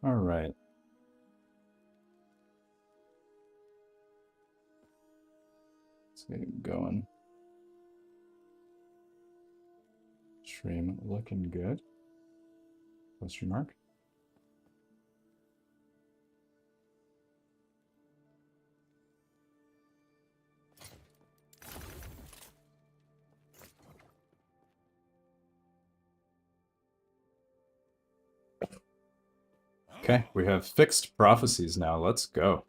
All right. Let's get it going. Stream looking good. Question mark. Okay, we have fixed prophecies now. Let's go.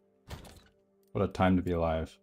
What a time to be alive.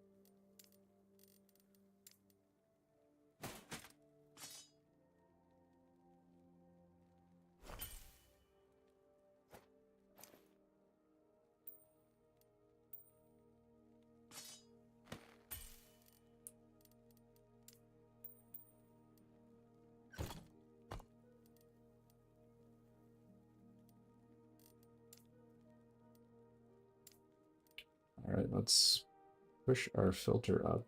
All right, let's push our filter up.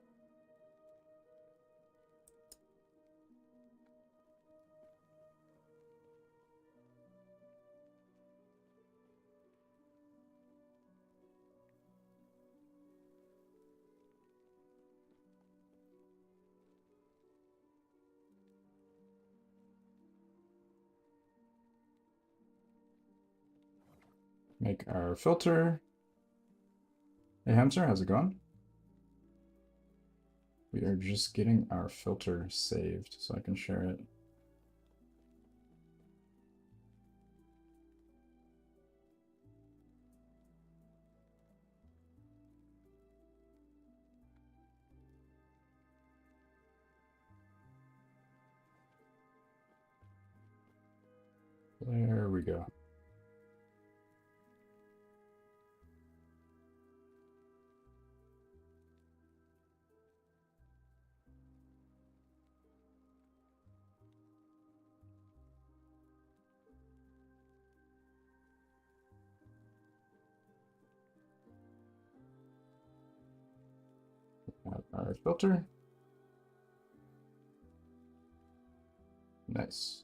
Make our filter. Hey Hamster, how's it going? We are just getting our filter saved so I can share it. There we go. Add our filter. Nice.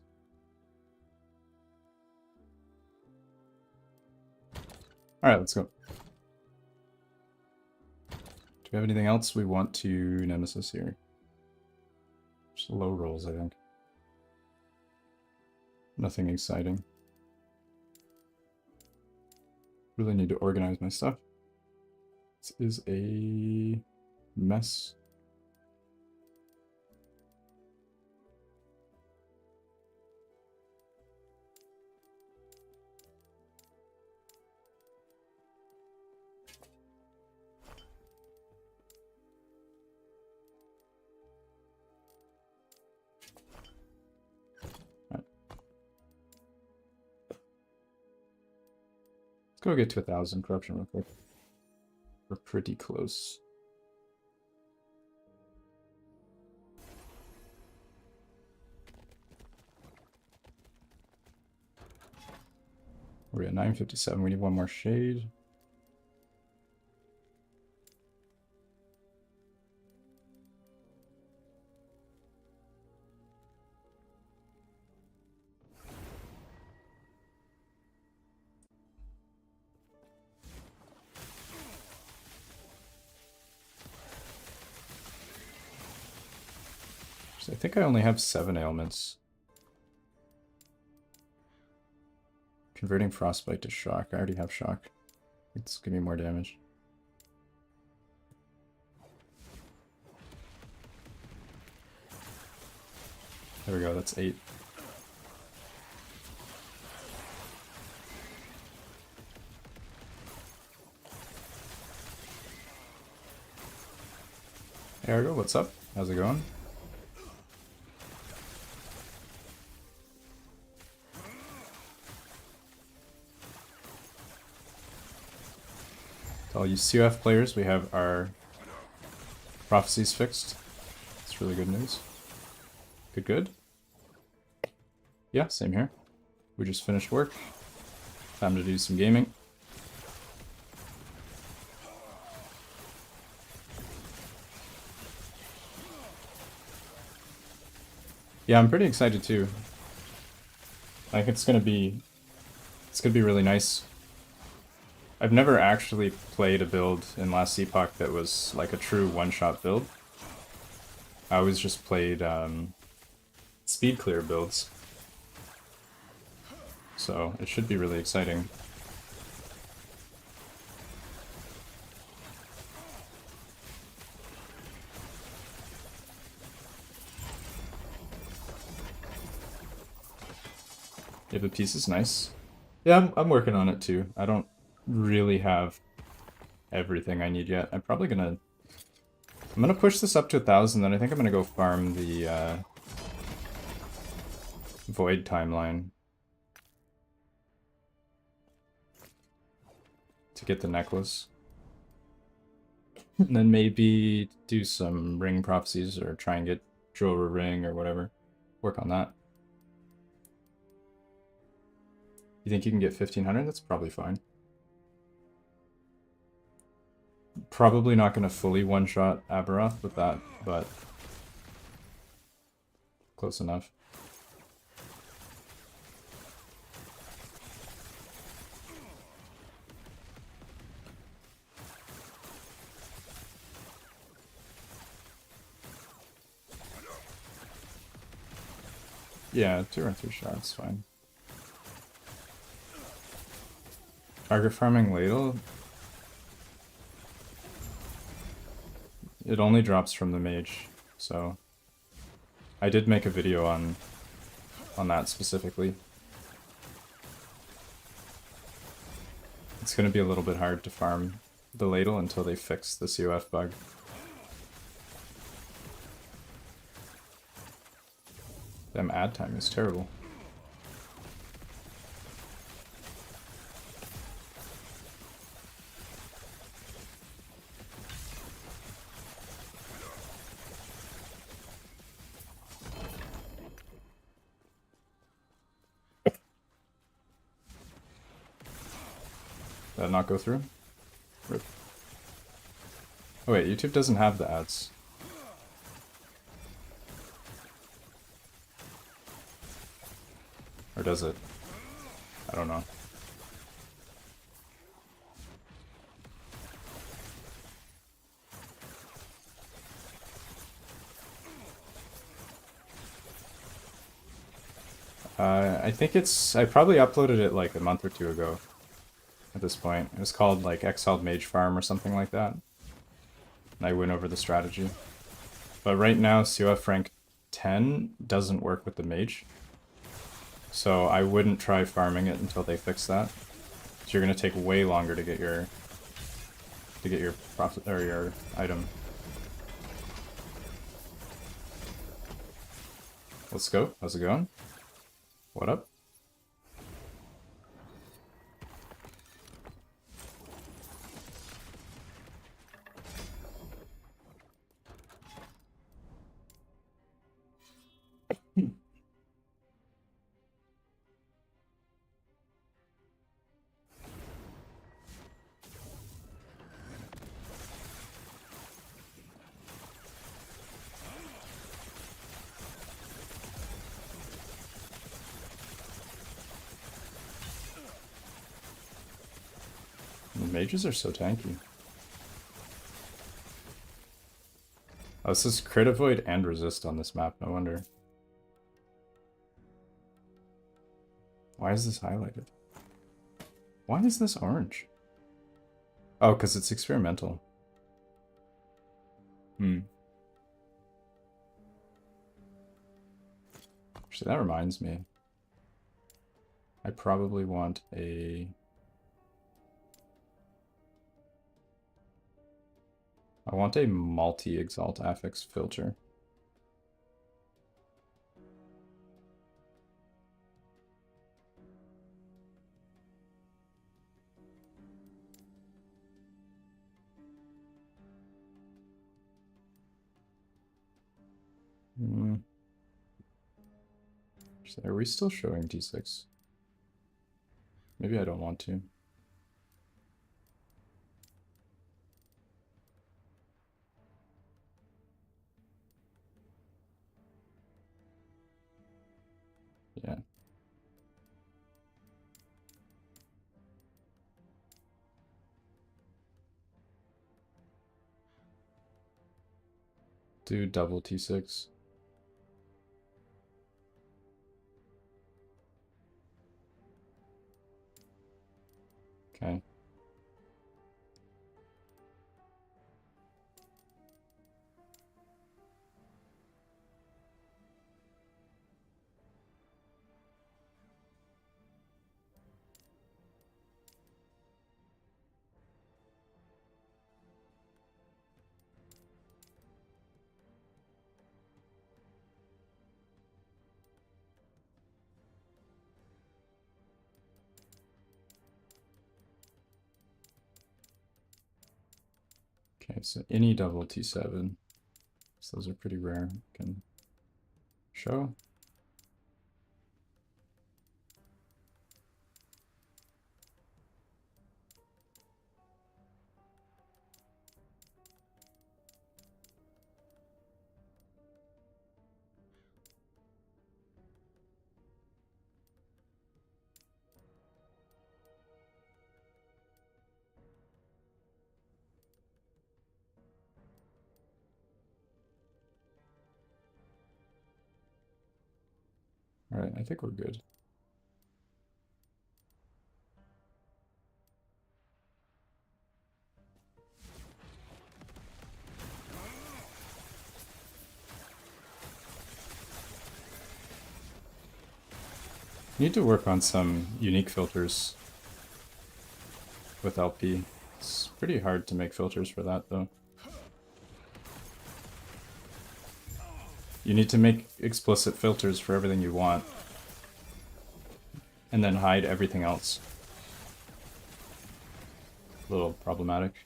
All right, let's go. Do we have anything else we want to Nemesis here? Just low rolls, I think. Nothing exciting. Really need to organize my stuff. This is a mess. Go get to 1,000 corruption real quick. We're pretty close. We're at 957. We need one more shade. I think I only have 7 ailments. Converting Frostbite to Shock. I already have Shock. It's giving me more damage. There we go, that's 8. There we go, what's up? How's it going? To all you COF players, we have our prophecies fixed. It's really good news. Good. Yeah, same here. We just finished work. Time to do some gaming. Yeah, I'm pretty excited too. Like it's gonna be really nice I've never actually played a build in last Epoch that was like a true one-shot build. I always just played speed clear builds. So it should be really exciting. Yeah, the piece is nice. Yeah, I'm working on it too. I don't really have everything I need yet. I'm gonna push this up to 1,000, then I think I'm gonna go farm the Void timeline to get the necklace. And then maybe do some ring prophecies or try and get Jewelry Ring or whatever. Work on that. You think you can get 1,500? That's probably fine. Probably not going to fully one-shot Aboth with that, but close enough. Yeah, 2 or 3 shots, fine. Target farming Ladle? It only drops from the Mage, so I did make a video on that specifically. It's going to be a little bit hard to farm the Ladle until they fix the COF bug. Damn, ad time is terrible. Did that not go through? Rip. Oh wait, YouTube doesn't have the ads. Or does it? I don't know. I think I probably uploaded it like a month or 2 ago at this point. It was called like Exiled Mage Farm or something like that. And I went over the strategy. But right now, COF rank 10 doesn't work with the Mage. So I wouldn't try farming it until they fix that. So you're gonna take way longer to get your profit or your item. Let's go. How's it going? What up? The mages are so tanky. Oh, this is crit avoid and resist on this map, no wonder. Why is this highlighted? Why is this orange? Oh, because it's experimental. Actually, that reminds me. I probably want a... I want a multi-exalt affix filter. Are we still showing D6? Maybe I don't want to. Yeah. Do double T6. Okay. Okay, so any double T7. So those are pretty rare. Can show. All right, I think we're good. Need to work on some unique filters with LP. It's pretty hard to make filters for that, though. You need to make explicit filters for everything you want, and then hide everything else. A little problematic.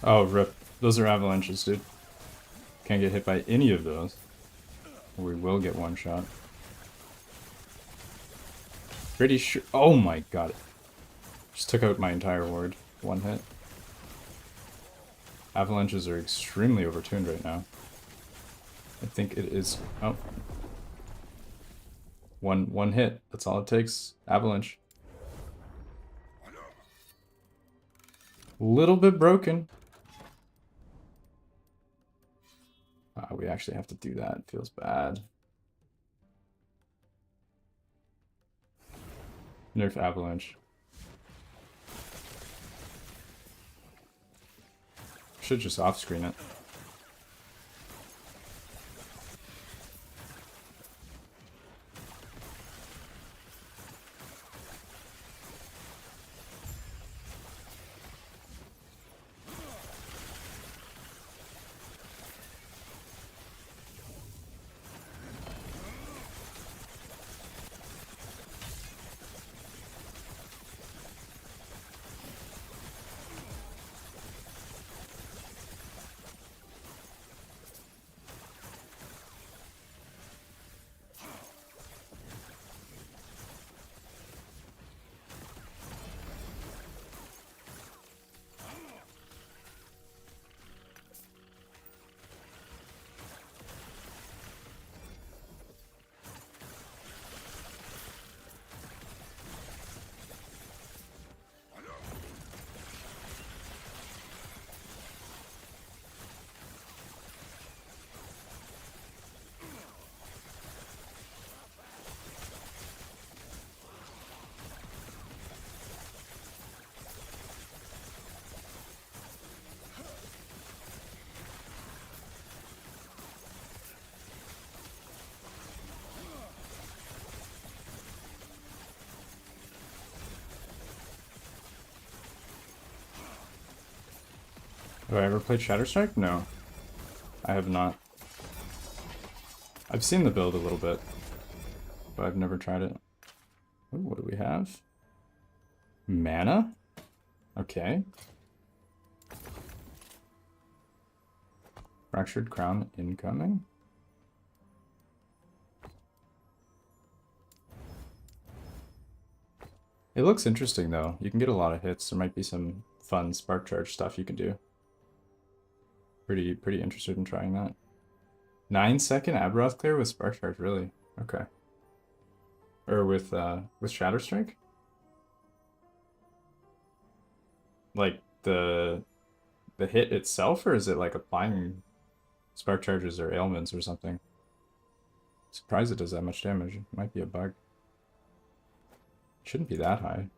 Oh, rip. Those are avalanches, dude. Can't get hit by any of those. We will get one shot. Pretty sure. Oh my god. Just took out my entire ward. One hit. Avalanches are extremely overtuned right now. I think it is. Oh. One hit. That's all it takes. Avalanche. Little bit broken. We actually have to do that. It feels bad. Nerf Avalanche. Should just off-screen it. Have I ever played Shatter Strike? No, I have not. I've seen the build a little bit, but I've never tried it. Ooh, what do we have? Mana? Okay. Fractured Crown incoming? It looks interesting though. You can get a lot of hits. There might be some fun spark charge stuff you can do. Pretty interested in trying that. 9-second Aboth clear with spark charge, really? Okay. Or with Shatter Strike? Like the hit itself, or is it like applying spark charges or ailments or something? Surprised it does that much damage. It might be a bug. It shouldn't be that high.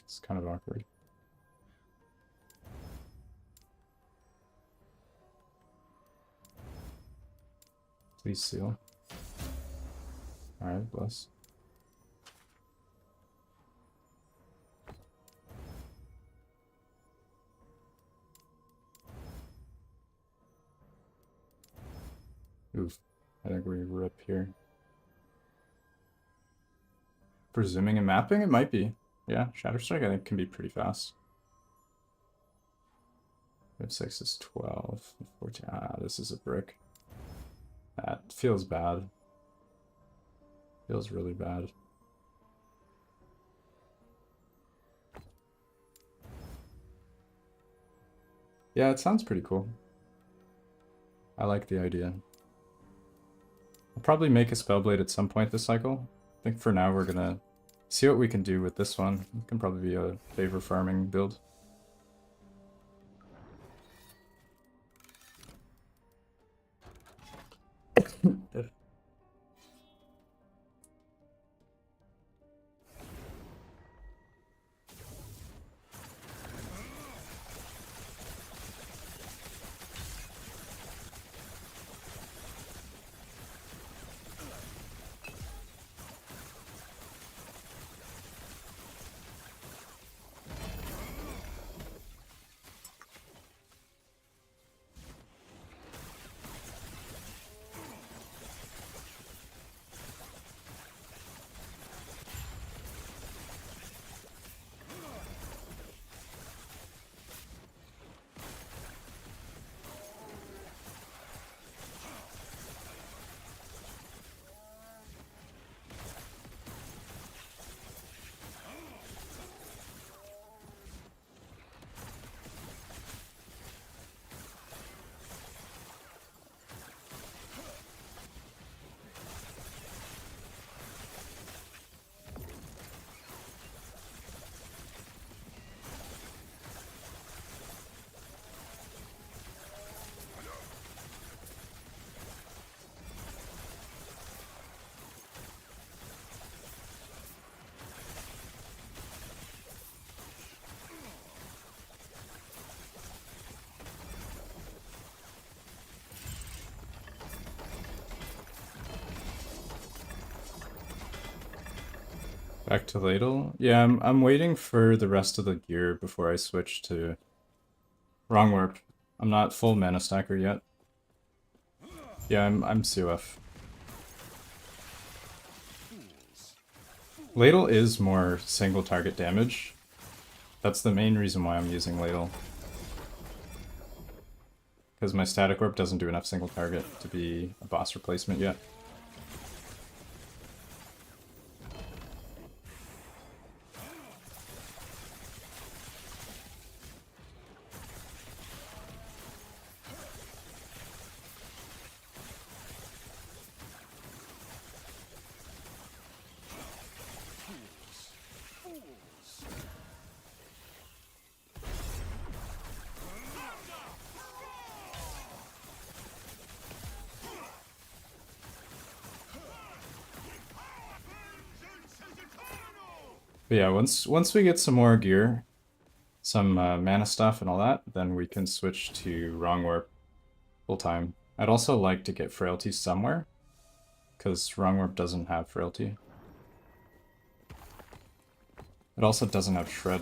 It's kind of awkward. Please seal. Alright, bless. Oof. I think we rip here. For zooming and mapping, it might be. Yeah, Shatter Strike I think can be pretty fast. 6 is 12. 14. Ah, this is a brick. That feels bad. Feels really bad. Yeah, it sounds pretty cool. I like the idea. I'll probably make a Spellblade at some point this cycle. I think for now we're gonna see what we can do with this one. It can probably be a favor farming build. Back to Ladle? Yeah, I'm waiting for the rest of the gear before I switch to Wrong Warp. I'm not full mana stacker yet. Yeah, I'm COF. Ladle is more single target damage. That's the main reason why I'm using Ladle. Because my Static Orb doesn't do enough single target to be a boss replacement yet. But yeah, once we get some more gear, some mana stuff and all that, then we can switch to Wrong Warp full time. I'd also like to get Frailty somewhere, because Wrong Warp doesn't have Frailty. It also doesn't have Shred,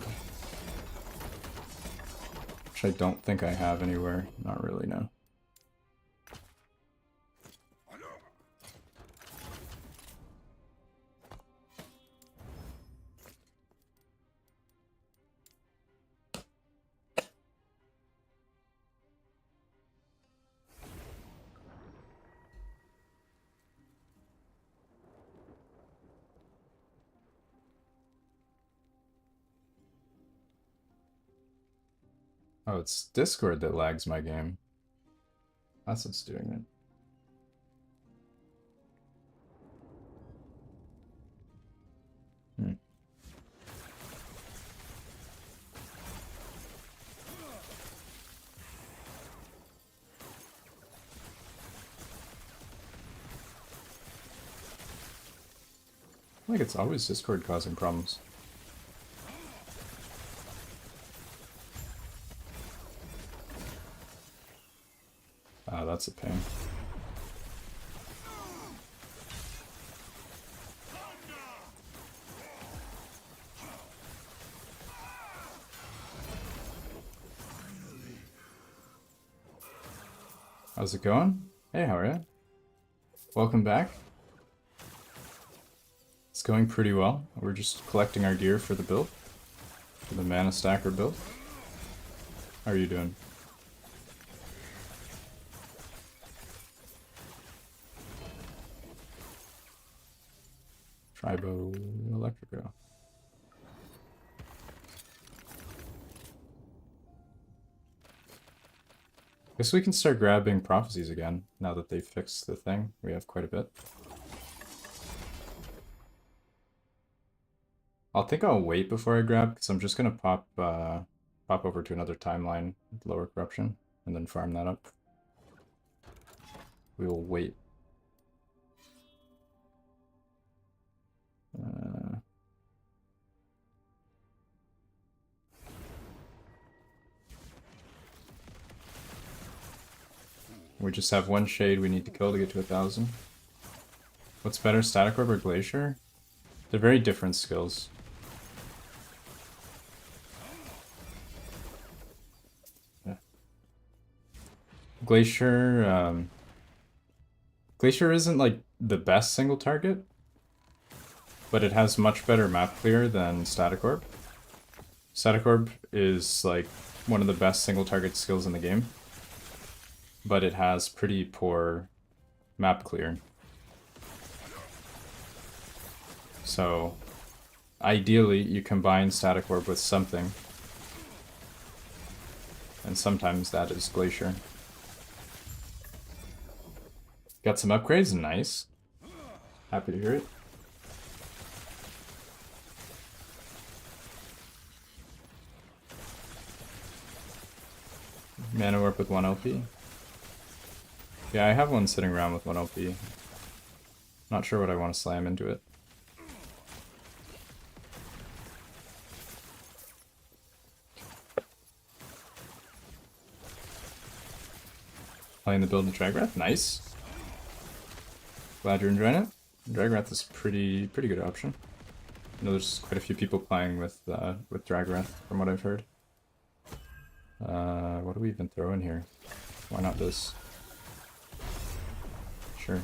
which I don't think I have anywhere. Not really, no. Oh, it's Discord that lags my game. That's what's doing it. Hmm. I think it's always Discord causing problems. Ah, that's a pain. How's it going? Hey, how are you? Welcome back. It's going pretty well. We're just collecting our gear for the build. For the mana stacker build. How are you doing? Tribo Electrico. Guess we can start grabbing prophecies again, now that they've fixed the thing. We have quite a bit. I'll wait before I grab, because I'm just gonna pop over to another timeline with lower corruption, and then farm that up. We will wait. We just have one shade we need to kill to get to 1,000. What's better, Static Orb or Glacier? They're very different skills. Yeah. Glacier isn't like the best single target, but it has much better map clear than Static Orb. Static Orb is like one of the best single target skills in the game, but it has pretty poor map clear. So ideally you combine Static Orb with something, and sometimes that is Glacier. Got some upgrades, nice. Happy to hear it. Mana Warp with 1 LP. Yeah, I have one sitting around with 1 LP. Not sure what I want to slam into it. Playing the build in Dragrath, nice. Glad you're enjoying it. Dragrath is pretty good option. I know there's quite a few people playing with Dragrath from what I've heard. What do we even throw in here? Why not this? Sure.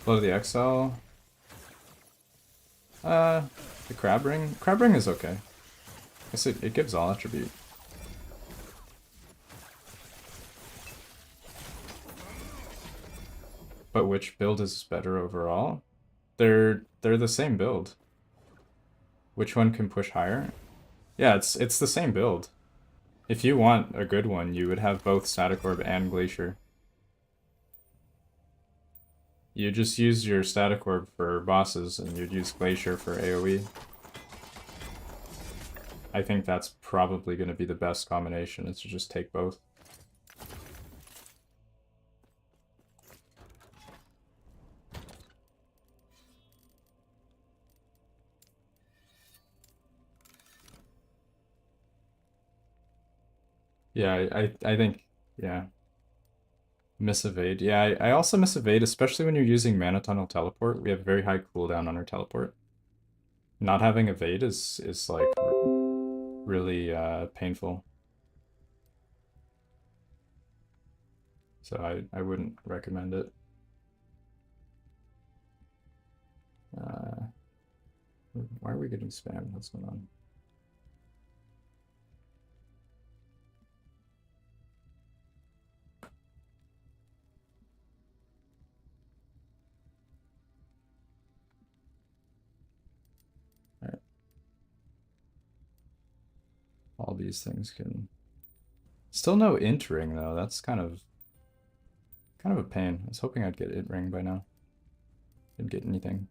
Blow the Exile. The Crab Ring. Crab Ring is okay. I guess it gives all attribute. But which build is better overall? They're the same build. Which one can push higher? Yeah, it's the same build. If you want a good one, you would have both Static Orb and Glacier. You just use your Static Orb for bosses, and you'd use Glacier for AoE. I think that's probably going to be the best combination, is to just take both. Yeah, I think, yeah. Miss evade. Yeah, I also miss evade, especially when you're using Mana Tunnel Teleport. We have very high cooldown on our teleport. Not having evade is like really painful. So I wouldn't recommend it. Why are we getting spammed? What's going on? All right. All these things can... Still no int ring though. That's kind of a pain. I was hoping I'd get int ring by now. Didn't get anything.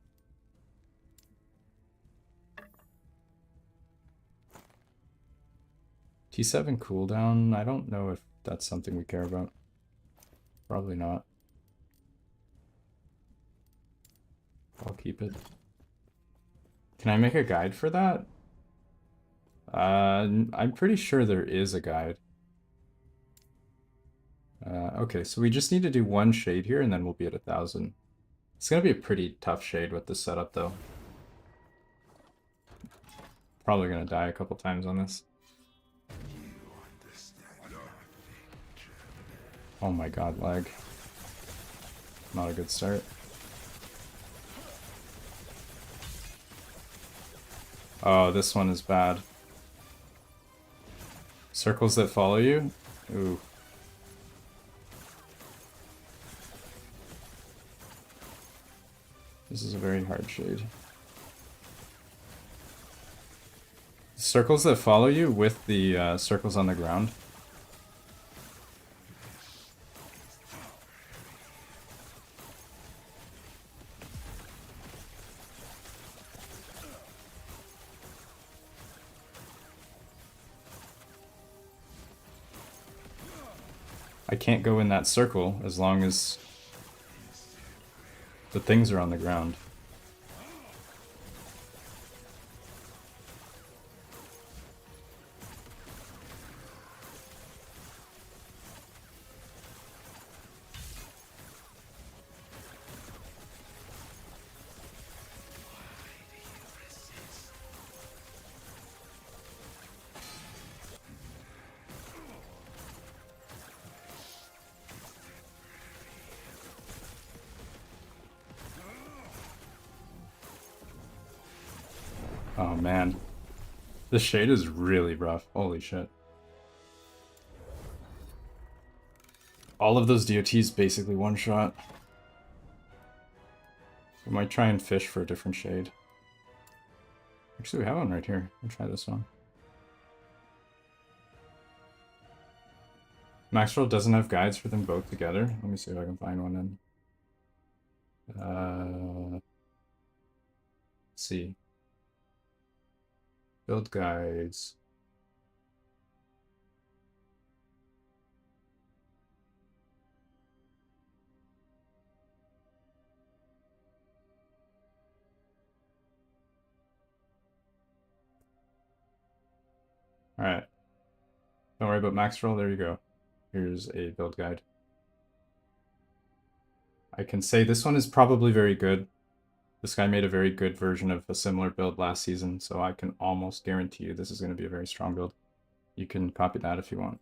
T7 cooldown. I don't know if that's something we care about. Probably not. I'll keep it. Can I make a guide for that? I'm pretty sure there is a guide. Okay, so we just need to do one shade here and then we'll be at 1,000. It's gonna be a pretty tough shade with this setup though. Probably gonna die a couple times on this. Oh my god, lag. Not a good start. Oh, this one is bad. Circles that follow you? Ooh. This is a very hard shade. Circles that follow you with the circles on the ground. I can't go in that circle as long as the things are on the ground. Oh man. This shade is really rough. Holy shit. All of those DOTs basically one shot. We might try and fish for a different shade. Actually, we have one right here. We'll try this one. Maxwell doesn't have guides for them both together. Let me see if I can find one in. Let's see. Build guides. Alright. Don't worry about max roll, there you go. Here's a build guide. I can say this one is probably very good. This guy made a very good version of a similar build last season, so I can almost guarantee you this is going to be a very strong build. You can copy that if you want.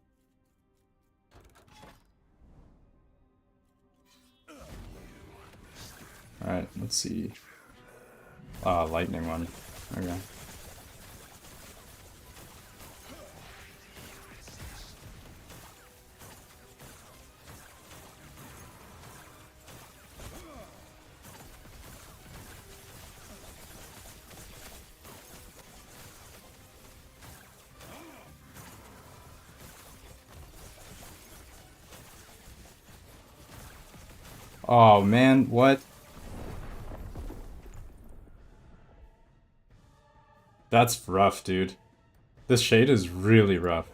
Alright, let's see. Lightning one. Okay. Oh man, what? That's rough, dude. This shade is really rough.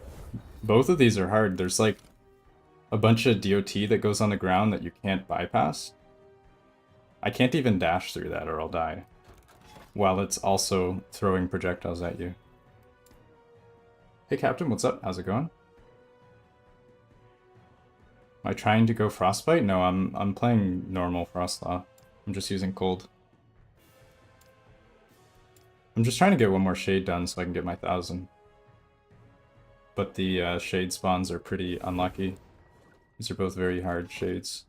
Both of these are hard. There's like a bunch of DOT that goes on the ground that you can't bypass. I can't even dash through that or I'll die. While it's also throwing projectiles at you. Hey Captain, what's up? How's it going? Am I trying to go Frostbite? No, I'm playing normal Frostclaw. I'm just using cold. I'm just trying to get one more shade done so I can get my 1000. But the shade spawns are pretty unlucky. These are both very hard shades.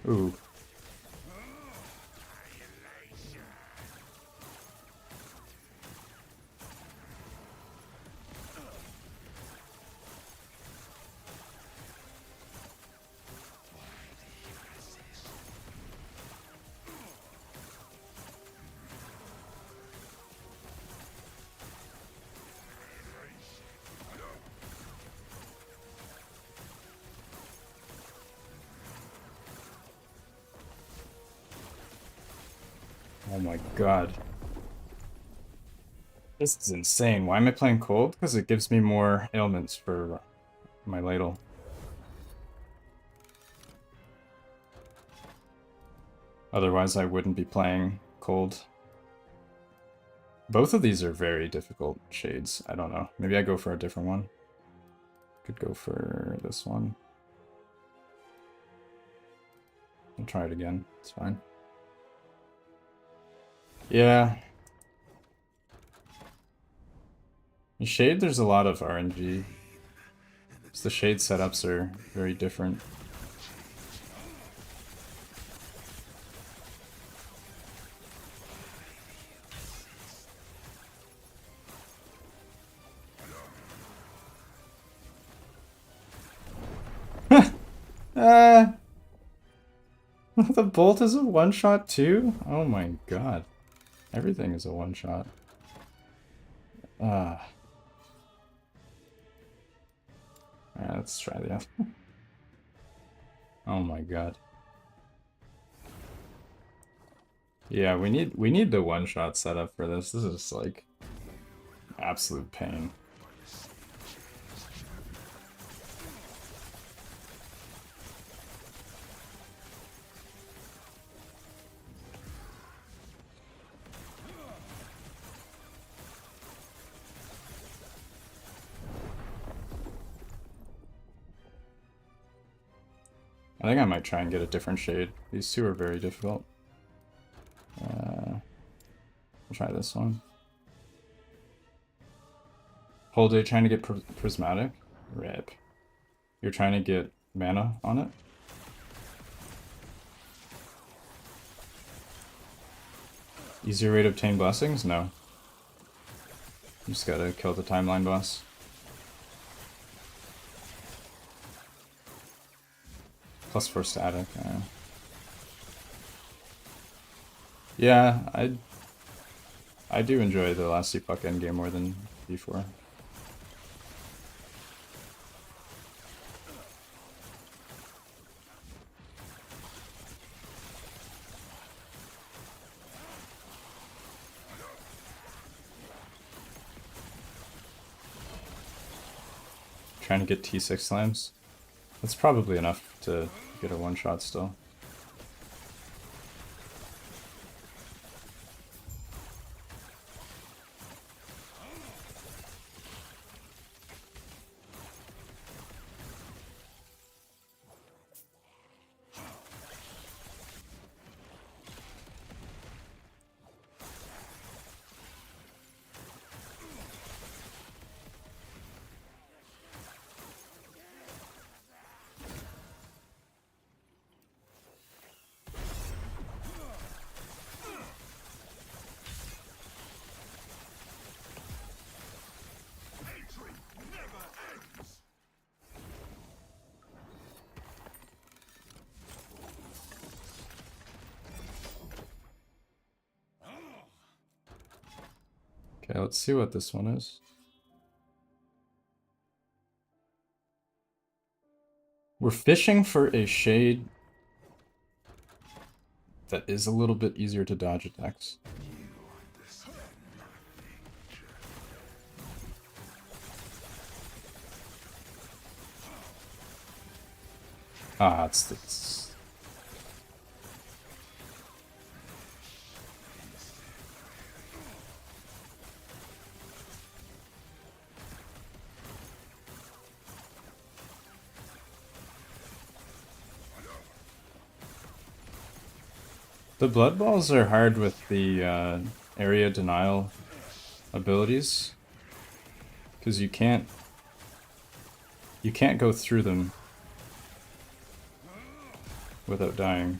Ooh. Oh my god. This is insane. Why am I playing cold? Because it gives me more ailments for my ladle. Otherwise I wouldn't be playing cold. Both of these are very difficult shades. I don't know. Maybe I go for a different one. Could go for this one. I'll try it again. It's fine. Yeah. In Shade, there's a lot of RNG. The Shade setups are very different. The bolt is a one-shot too? Oh my god. Everything is a one-shot. Alright, let's try the other. Oh my god. Yeah, we need the one-shot setup for this. This is like absolute pain. I think I might try and get a different shade. These two are very difficult. I'll try this one. Whole day trying to get prismatic? Rip. You're trying to get mana on it? Easier way to obtain blessings? No. You just gotta kill the timeline boss. +4 static. Yeah, I do enjoy the last Epoch endgame more than before. Trying to get T6 slams. That's probably enough to get a one-shot still. Okay, let's see what this one is. We're fishing for a shade that is a little bit easier to dodge attacks. Ah, it's the blood balls are hard with the area denial abilities, because you can't go through them without dying.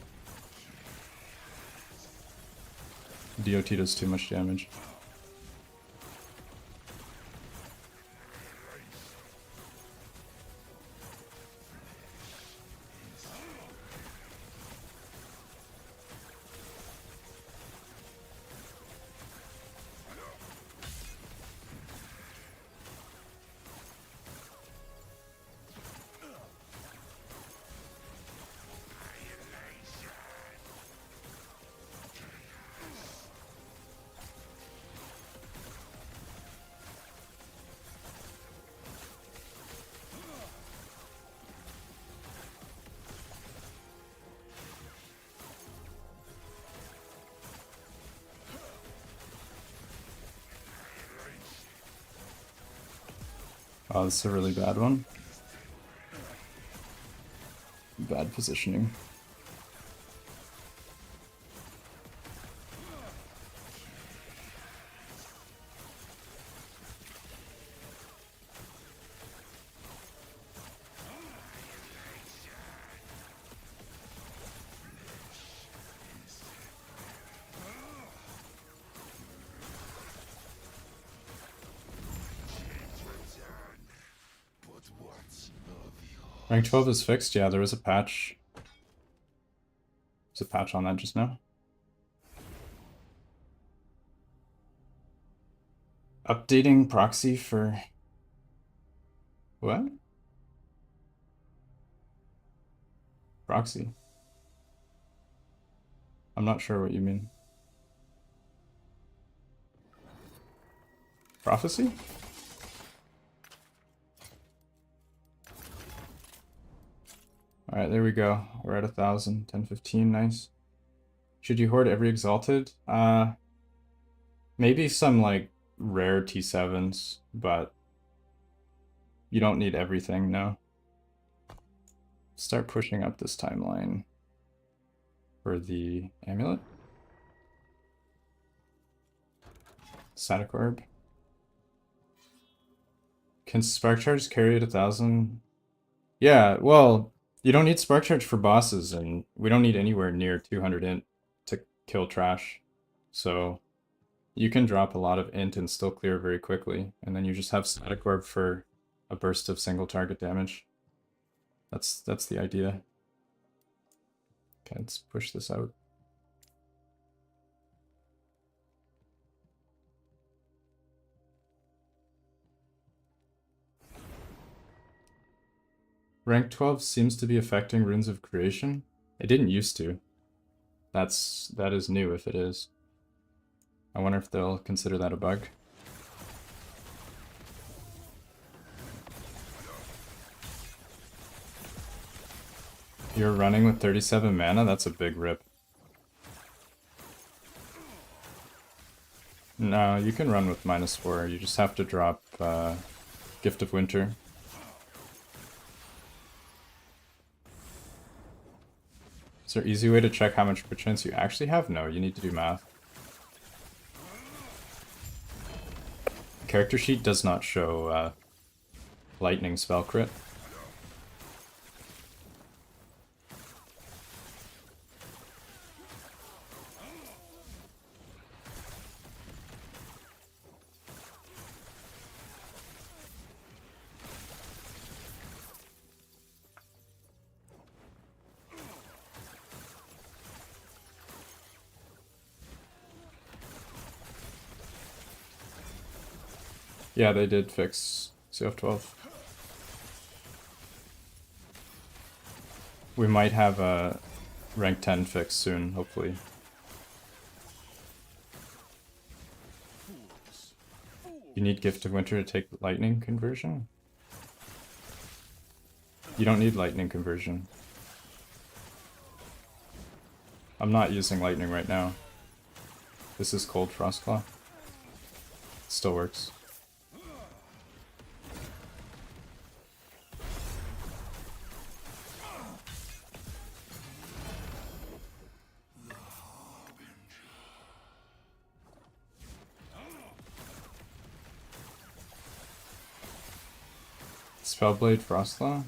DOT does too much damage. Oh, this is a really bad one. Bad positioning. Rank 12 is fixed? Yeah, there was a patch. There's a patch on that just now. Updating proxy for... What? Proxy? I'm not sure what you mean. Prophecy? Alright, there we go. We're at 1,000. 1015, nice. Should you hoard every exalted? Maybe some like rare T7s, but you don't need everything, no. Start pushing up this timeline for the amulet. Static orb. Can spark charge carry at 1,000? Yeah, well, you don't need spark charge for bosses, and we don't need anywhere near 200 int to kill trash. So you can drop a lot of int and still clear very quickly, and then you just have static orb for a burst of single target damage. That's the idea. Okay, let's push this out. Rank 12 seems to be affecting Runes of Creation. It didn't used to. That is new if it is. I wonder if they'll consider that a bug. You're running with 37 mana? That's a big rip. No, you can run with -4. You just have to drop Gift of Winter. Is there an easy way to check how much perchance you actually have? No, you need to do math. The character sheet does not show lightning spell crit. Yeah, they did fix CF12. We might have a rank 10 fix soon, hopefully. You need Gift of Winter to take lightning conversion? You don't need lightning conversion. I'm not using lightning right now. This is cold Frostclaw. It still works. Spellblade Frostclaw?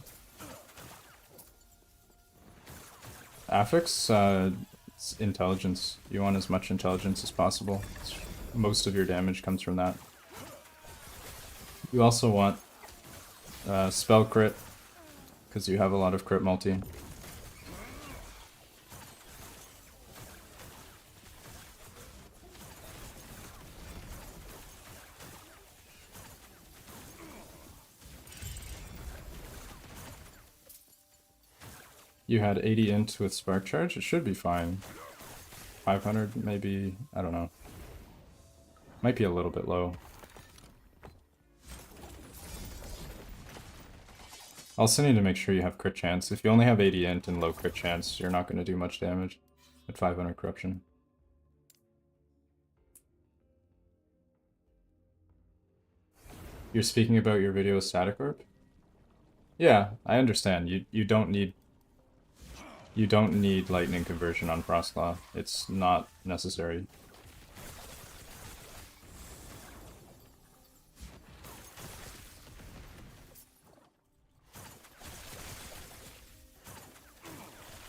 Affix, it's intelligence. You want as much intelligence as possible. Most of your damage comes from that. You also want spell crit, because you have a lot of crit multi. You had 80 int with Spark Charge? It should be fine. 500 maybe, I don't know. Might be a little bit low. Also need to make sure you have crit chance. If you only have 80 int and low crit chance, you're not going to do much damage at 500 corruption. You're speaking about your video with Static Orb? Yeah, I understand. You don't need lightning conversion on Frostclaw. It's not necessary.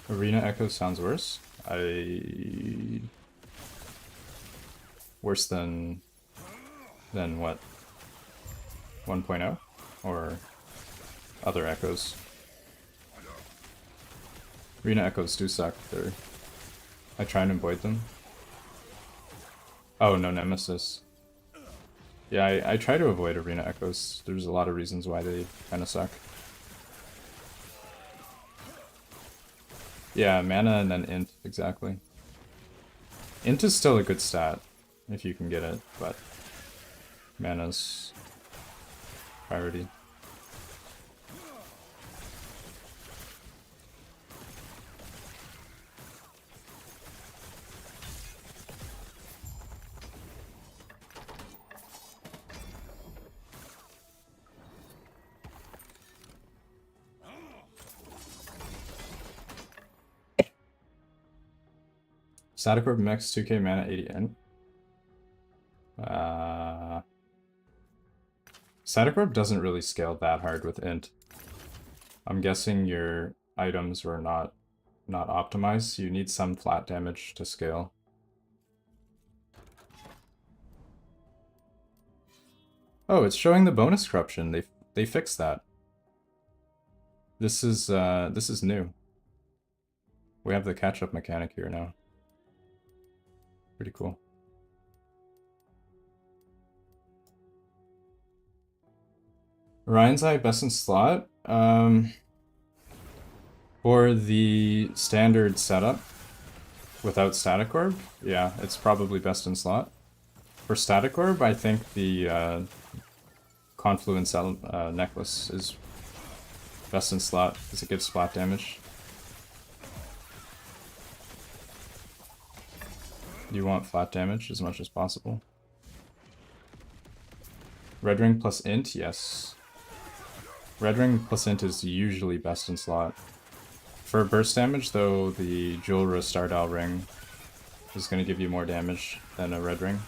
Arena Echo sounds worse. Worse than what? 1.0? Or other echoes? Arena Echoes do suck. I try and avoid them. Oh, no Nemesis. Yeah, I try to avoid Arena Echoes. There's a lot of reasons why they kind of suck. Yeah, mana and then int, exactly. Int is still a good stat, if you can get it, but mana's priority. Static Orb Mix, 2k mana, 80 int. Static Orb doesn't really scale that hard with int. I'm guessing your items were not optimized. You need some flat damage to scale. Oh, it's showing the bonus corruption. They fixed that. This is new. We have the catch-up mechanic here now. Pretty cool. Orion's Eye best in slot. For the standard setup without Static Orb, yeah, it's probably best in slot. For Static Orb, I think the Confluence necklace is best in slot because it gives splat damage. You want flat damage as much as possible. Red Ring plus int, yes. Red Ring plus int is usually best in slot. For burst damage, though, the Julra Stardial Ring is going to give you more damage than a Red Ring.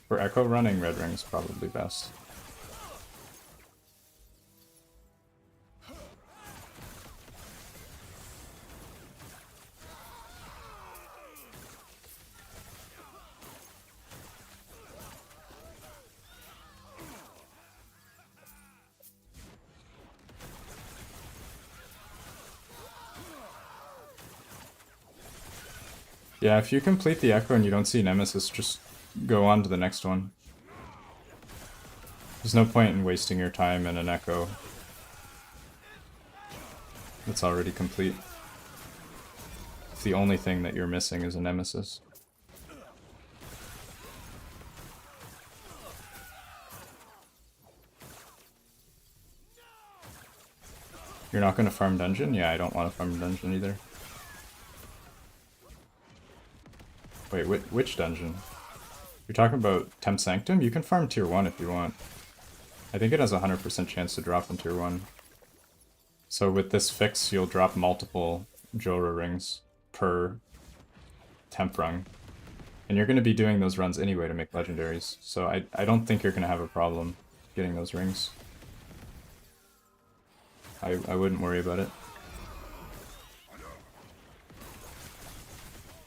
For Echo running, Red Ring is probably best. Yeah, if you complete the Echo and you don't see Nemesis, just go on to the next one. There's no point in wasting your time in an Echo that's already complete. if the only thing that you're missing is a Nemesis. You're not going to farm dungeon? Yeah, I don't want to farm dungeon either. Wait, which dungeon? You're talking about Temp Sanctum? You can farm tier 1 if you want. I think it has a 100% chance to drop in tier 1. So with this fix, you'll drop multiple Jorah rings per temp rung. And you're going to be doing those runs anyway to make legendaries. So I don't think you're going to have a problem getting those rings. I wouldn't worry about it.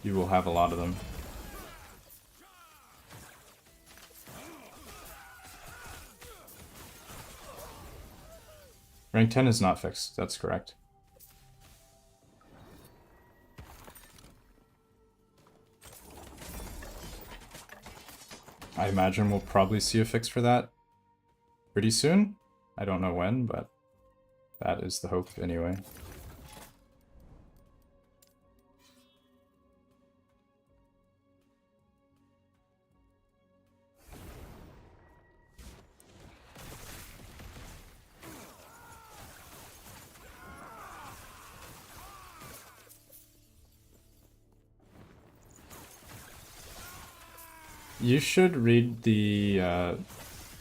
You will have a lot of them. Rank 10 is not fixed, that's correct. I imagine we'll probably see a fix for that pretty soon. I don't know when, but that is the hope anyway. You should read the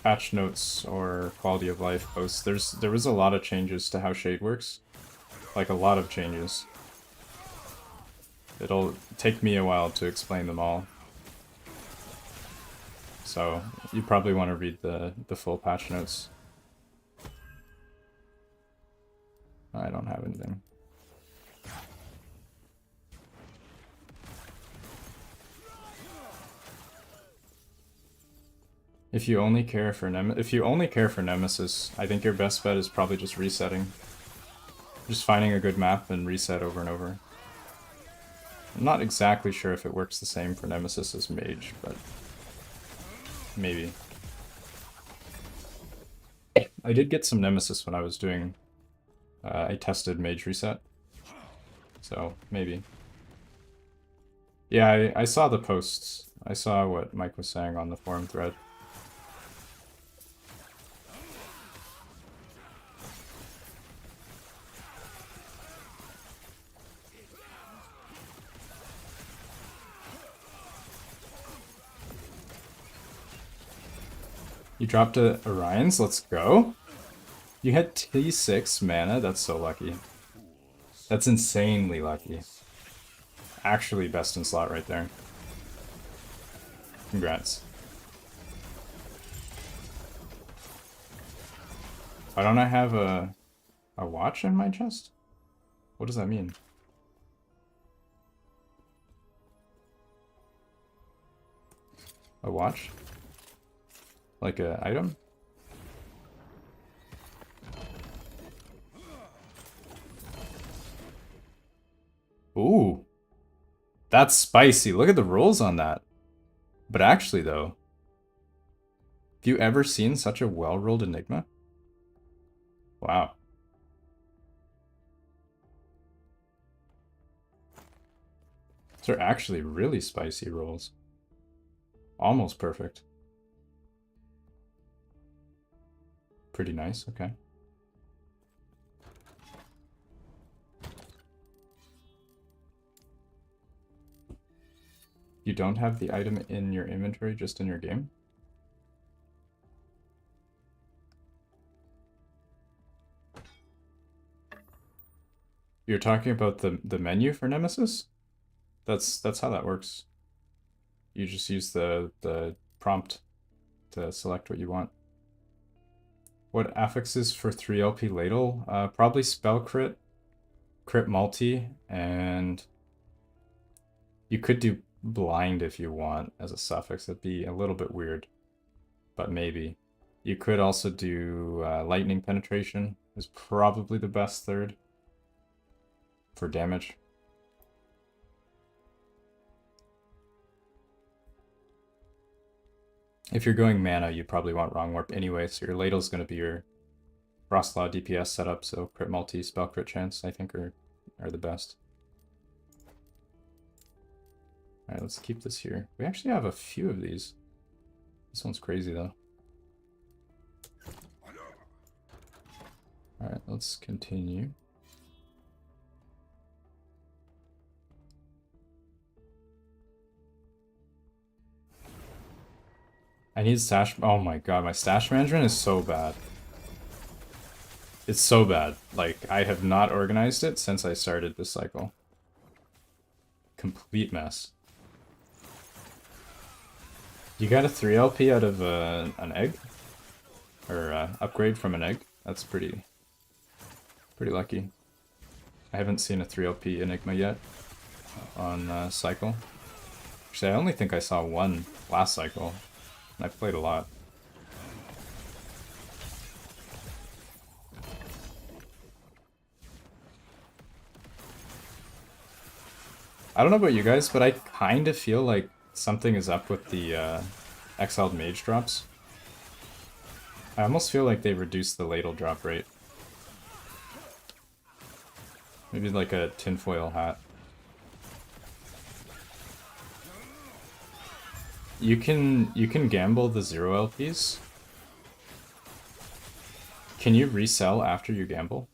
patch notes or quality of life posts. There was a lot of changes to how Shade works. Like a lot of changes. It'll take me a while to explain them all. So you probably want to read the full patch notes. I don't have anything. If you only care for Nemesis, I think your best bet is probably just resetting. Just finding a good map and reset over and over. I'm not exactly sure if it works the same for Nemesis as Mage, but maybe. I did get some Nemesis when I was doing a tested Mage reset, so maybe. Yeah, I saw the posts. I saw what Mike was saying on the forum thread. You dropped a Orion's? Let's go. You had T6 mana? That's so lucky. That's insanely lucky. Actually best in slot right there. Congrats. Why don't I have a watch in my chest? What does that mean? A watch? Like a item? Ooh. That's spicy. Look at the rolls on that. But actually though, have you ever seen such a well-rolled Enigma? Wow. These are actually really spicy rolls. Almost perfect. Pretty nice, okay. You don't have the item in your inventory, just in your game? You're talking about the menu for Nemesis? That's how that works. You just use the prompt to select what you want. What affixes for 3LP Ladle? Probably spell crit, crit multi, and you could do blind if you want as a suffix. That'd be a little bit weird, but maybe. You could also do lightning penetration, is probably the best third for damage. If you're going mana, you probably want Wrong Warp anyway, so your Ladle's going to be your Frostclaw DPS setup, so crit multi, spell crit chance, I think are the best. Alright, let's keep this here. We actually have a few of these. This one's crazy though. Alright, let's continue. I need stash. Oh my god, my stash management is so bad. It's so bad. Like, I have not organized it since I started this cycle. Complete mess. You got a 3 LP out of an egg? Or upgrade from an egg? That's pretty lucky. I haven't seen a 3 LP Enigma yet on cycle. Actually, I only think I saw one last cycle. And I've played a lot. I don't know about you guys, but I kind of feel like something is up with the exiled mage drops. I almost feel like they reduced the ladle drop rate. Maybe like a tinfoil hat. You can gamble the 0 LPs. Can you resell after you gamble?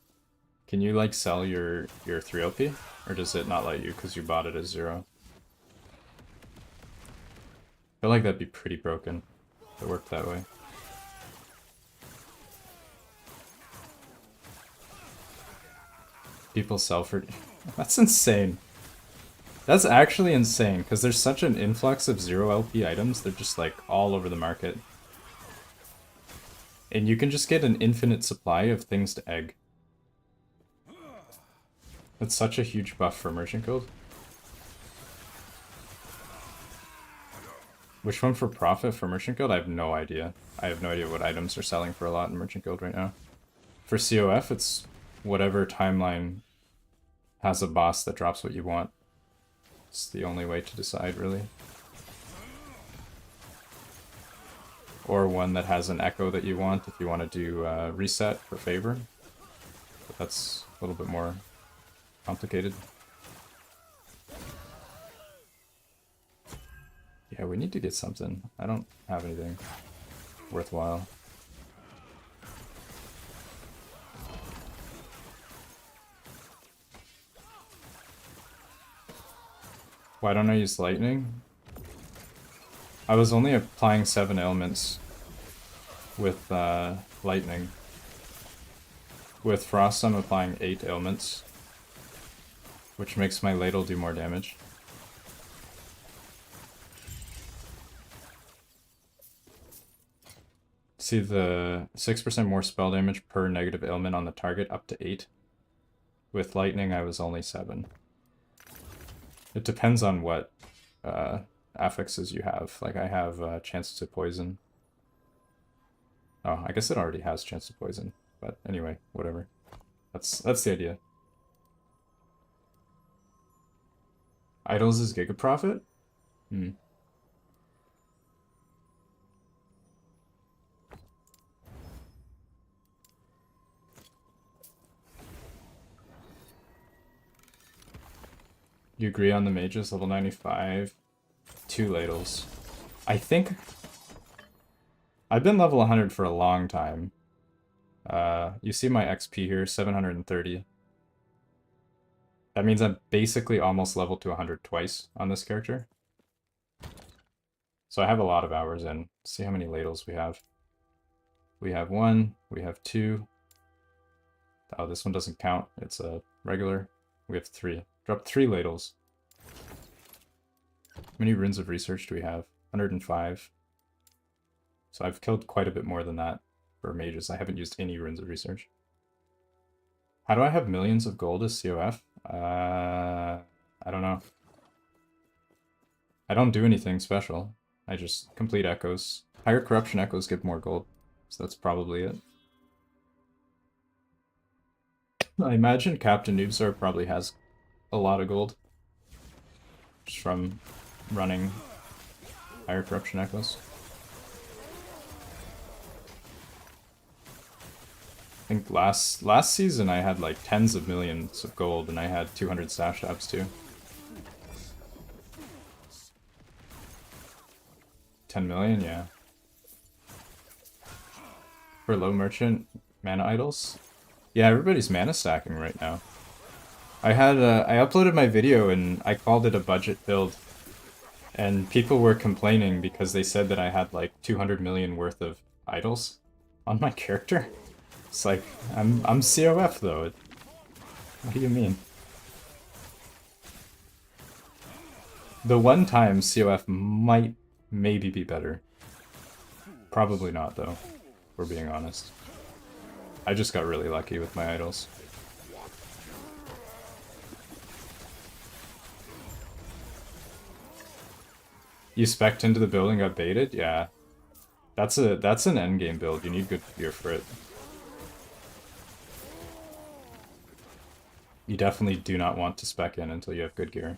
Can you like sell your 3 LP? Or does it not let you because you bought it as 0? I feel like that'd be pretty broken if it worked that way. People sell for... That's insane. That's actually insane, because there's such an influx of 0 LP items, they're just like all over the market. And you can just get an infinite supply of things to egg. That's such a huge buff for Merchant Guild. Which one for profit for Merchant Guild? I have no idea. I have no idea what items are selling for a lot in Merchant Guild right now. For COF, it's whatever timeline has a boss that drops what you want. It's the only way to decide, really. Or one that has an echo that you want if you want to do reset for favor. But that's a little bit more complicated. Yeah, we need to get something. I don't have anything worthwhile. Why don't I use lightning? I was only applying 7 ailments with lightning. With frost, I'm applying 8 ailments, which makes my ladle do more damage. See the 6% more spell damage per negative ailment on the target, up to 8. With lightning, I was only 7. It depends on what affixes you have. Like, I have chance to poison. Oh, I guess it already has chance to poison. But anyway, whatever. That's the idea. Idols is Giga Profit? Hmm. You agree on the mages, level 95, 2 ladles. I think... I've been level 100 for a long time. You see my XP here, 730. That means I'm basically almost leveled to 100 twice on this character. So I have a lot of hours in. Let's see how many ladles we have. We have 1, we have 2. Oh, this one doesn't count. It's a regular. We have 3. Drop 3 ladles. How many runes of research do we have? 105. So I've killed quite a bit more than that for mages. I haven't used any runes of research. How do I have millions of gold as COF? I don't know. I don't do anything special. I just complete echoes. Higher corruption echoes give more gold. So that's probably it. I imagine Captain Noobsar probably has a lot of gold. Just from running higher corruption echoes. I think last season I had like tens of millions of gold and I had 200 stash tabs too. 10 million, yeah. For low merchant mana idols? Yeah, everybody's mana stacking right now. I uploaded my video and I called it a budget build. And people were complaining because they said that I had like 200 million worth of idols on my character. It's like, I'm COF though. What do you mean? The one time COF might maybe be better. Probably not though, if we're being honest. I just got really lucky with my idols. You spec'd into the build and got baited? Yeah. That's an endgame build. You need good gear for it. You definitely do not want to spec in until you have good gear.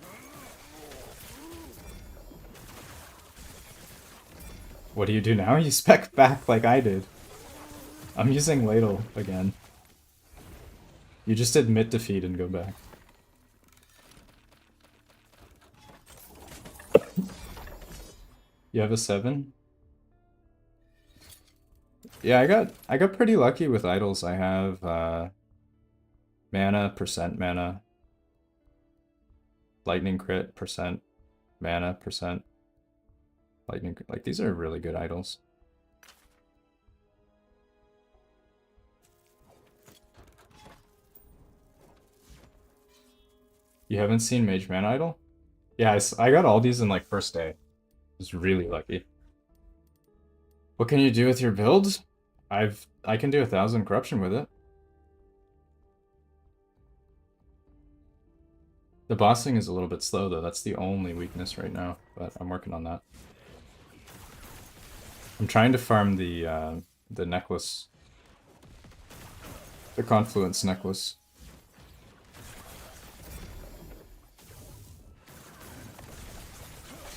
What do you do now? You spec back like I did. I'm using Ladle again. You just admit defeat and go back. You have a 7? Yeah, I got pretty lucky with idols. I have mana, percent mana, lightning crit, percent mana, percent lightning crit. Like, these are really good idols. You haven't seen Mage Mana Idol? Yeah, I got all these in like first day. Was really lucky. What can you do with your build? I can do 1,000 corruption with it. The bossing is a little bit slow though. That's the only weakness right now, but I'm working on that. I'm trying to farm the necklace, the Confluence necklace.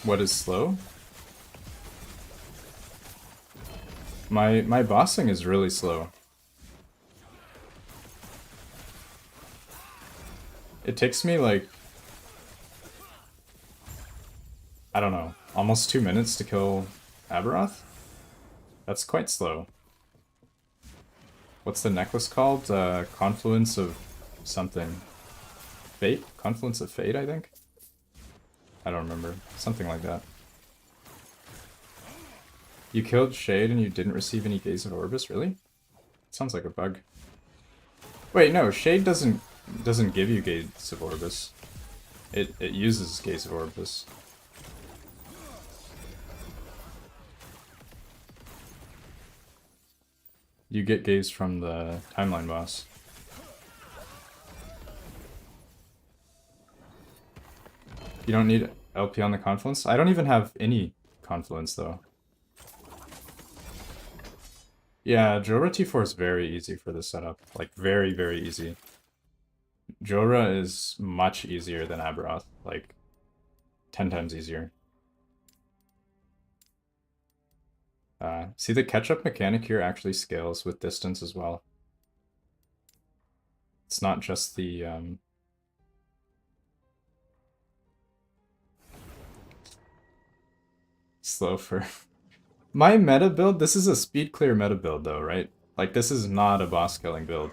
What is slow? My bossing is really slow. It takes me like, I don't know, almost 2 minutes to kill Aboth? That's quite slow. What's the necklace called? Confluence of something. Fate? Confluence of Fate, I think? I don't remember. Something like that. You killed Shade and you didn't receive any Gaze of Orbis? Really? Sounds like a bug. Wait, no, Shade doesn't give you Gaze of Orbis. It uses Gaze of Orbis. You get Gaze from the Timeline boss. You don't need LP on the Confluence? I don't even have any Confluence though. Yeah, Jorah T4 is very easy for this setup. Like, very, very easy. Jorah is much easier than Aboth. Like, 10 times easier. See, the catch-up mechanic here actually scales with distance as well. It's not just the... slow for... My meta build, this is a speed clear meta build though, right? Like, this is not a boss killing build.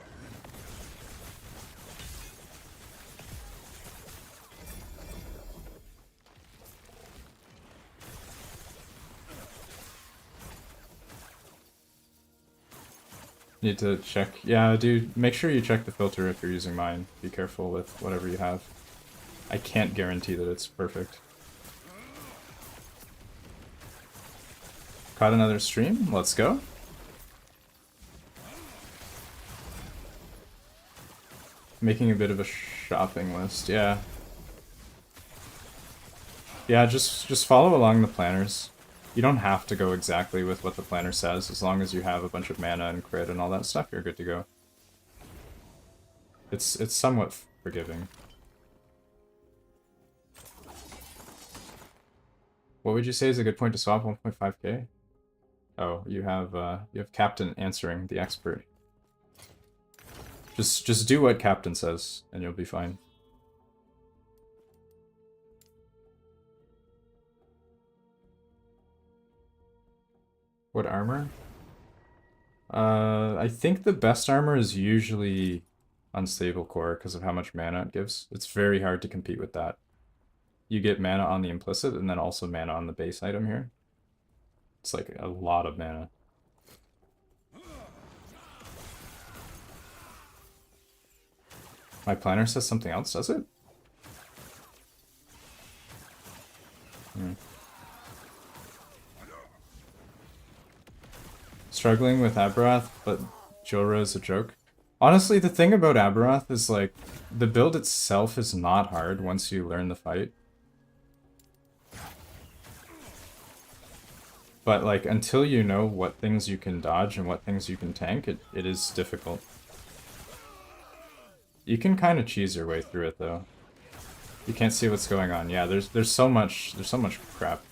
Need to check. Yeah, dude, make sure you check the filter if you're using mine. Be careful with whatever you have. I can't guarantee that it's perfect. Caught another stream? Let's go. Making a bit of a shopping list, yeah. Yeah, just follow along the planners. You don't have to go exactly with what the planner says. As long as you have a bunch of mana and crit and all that stuff, you're good to go. It's somewhat forgiving. What would you say is a good point to swap 1.5k? Oh, you have Captain answering the expert. Just do what Captain says, and you'll be fine. What armor? I think the best armor is usually unstable core because of how much mana it gives. It's very hard to compete with that. You get mana on the implicit and then also mana on the base item here. It's like a lot of mana. My planner says something else, does it? Struggling with Aboth, but Jorah is a joke. Honestly, the thing about Aboth is like, the build itself is not hard once you learn the fight. But like, until you know what things you can dodge and what things you can tank, it is difficult. You can kind of cheese your way through it though. You can't see what's going on. Yeah, there's so much crap.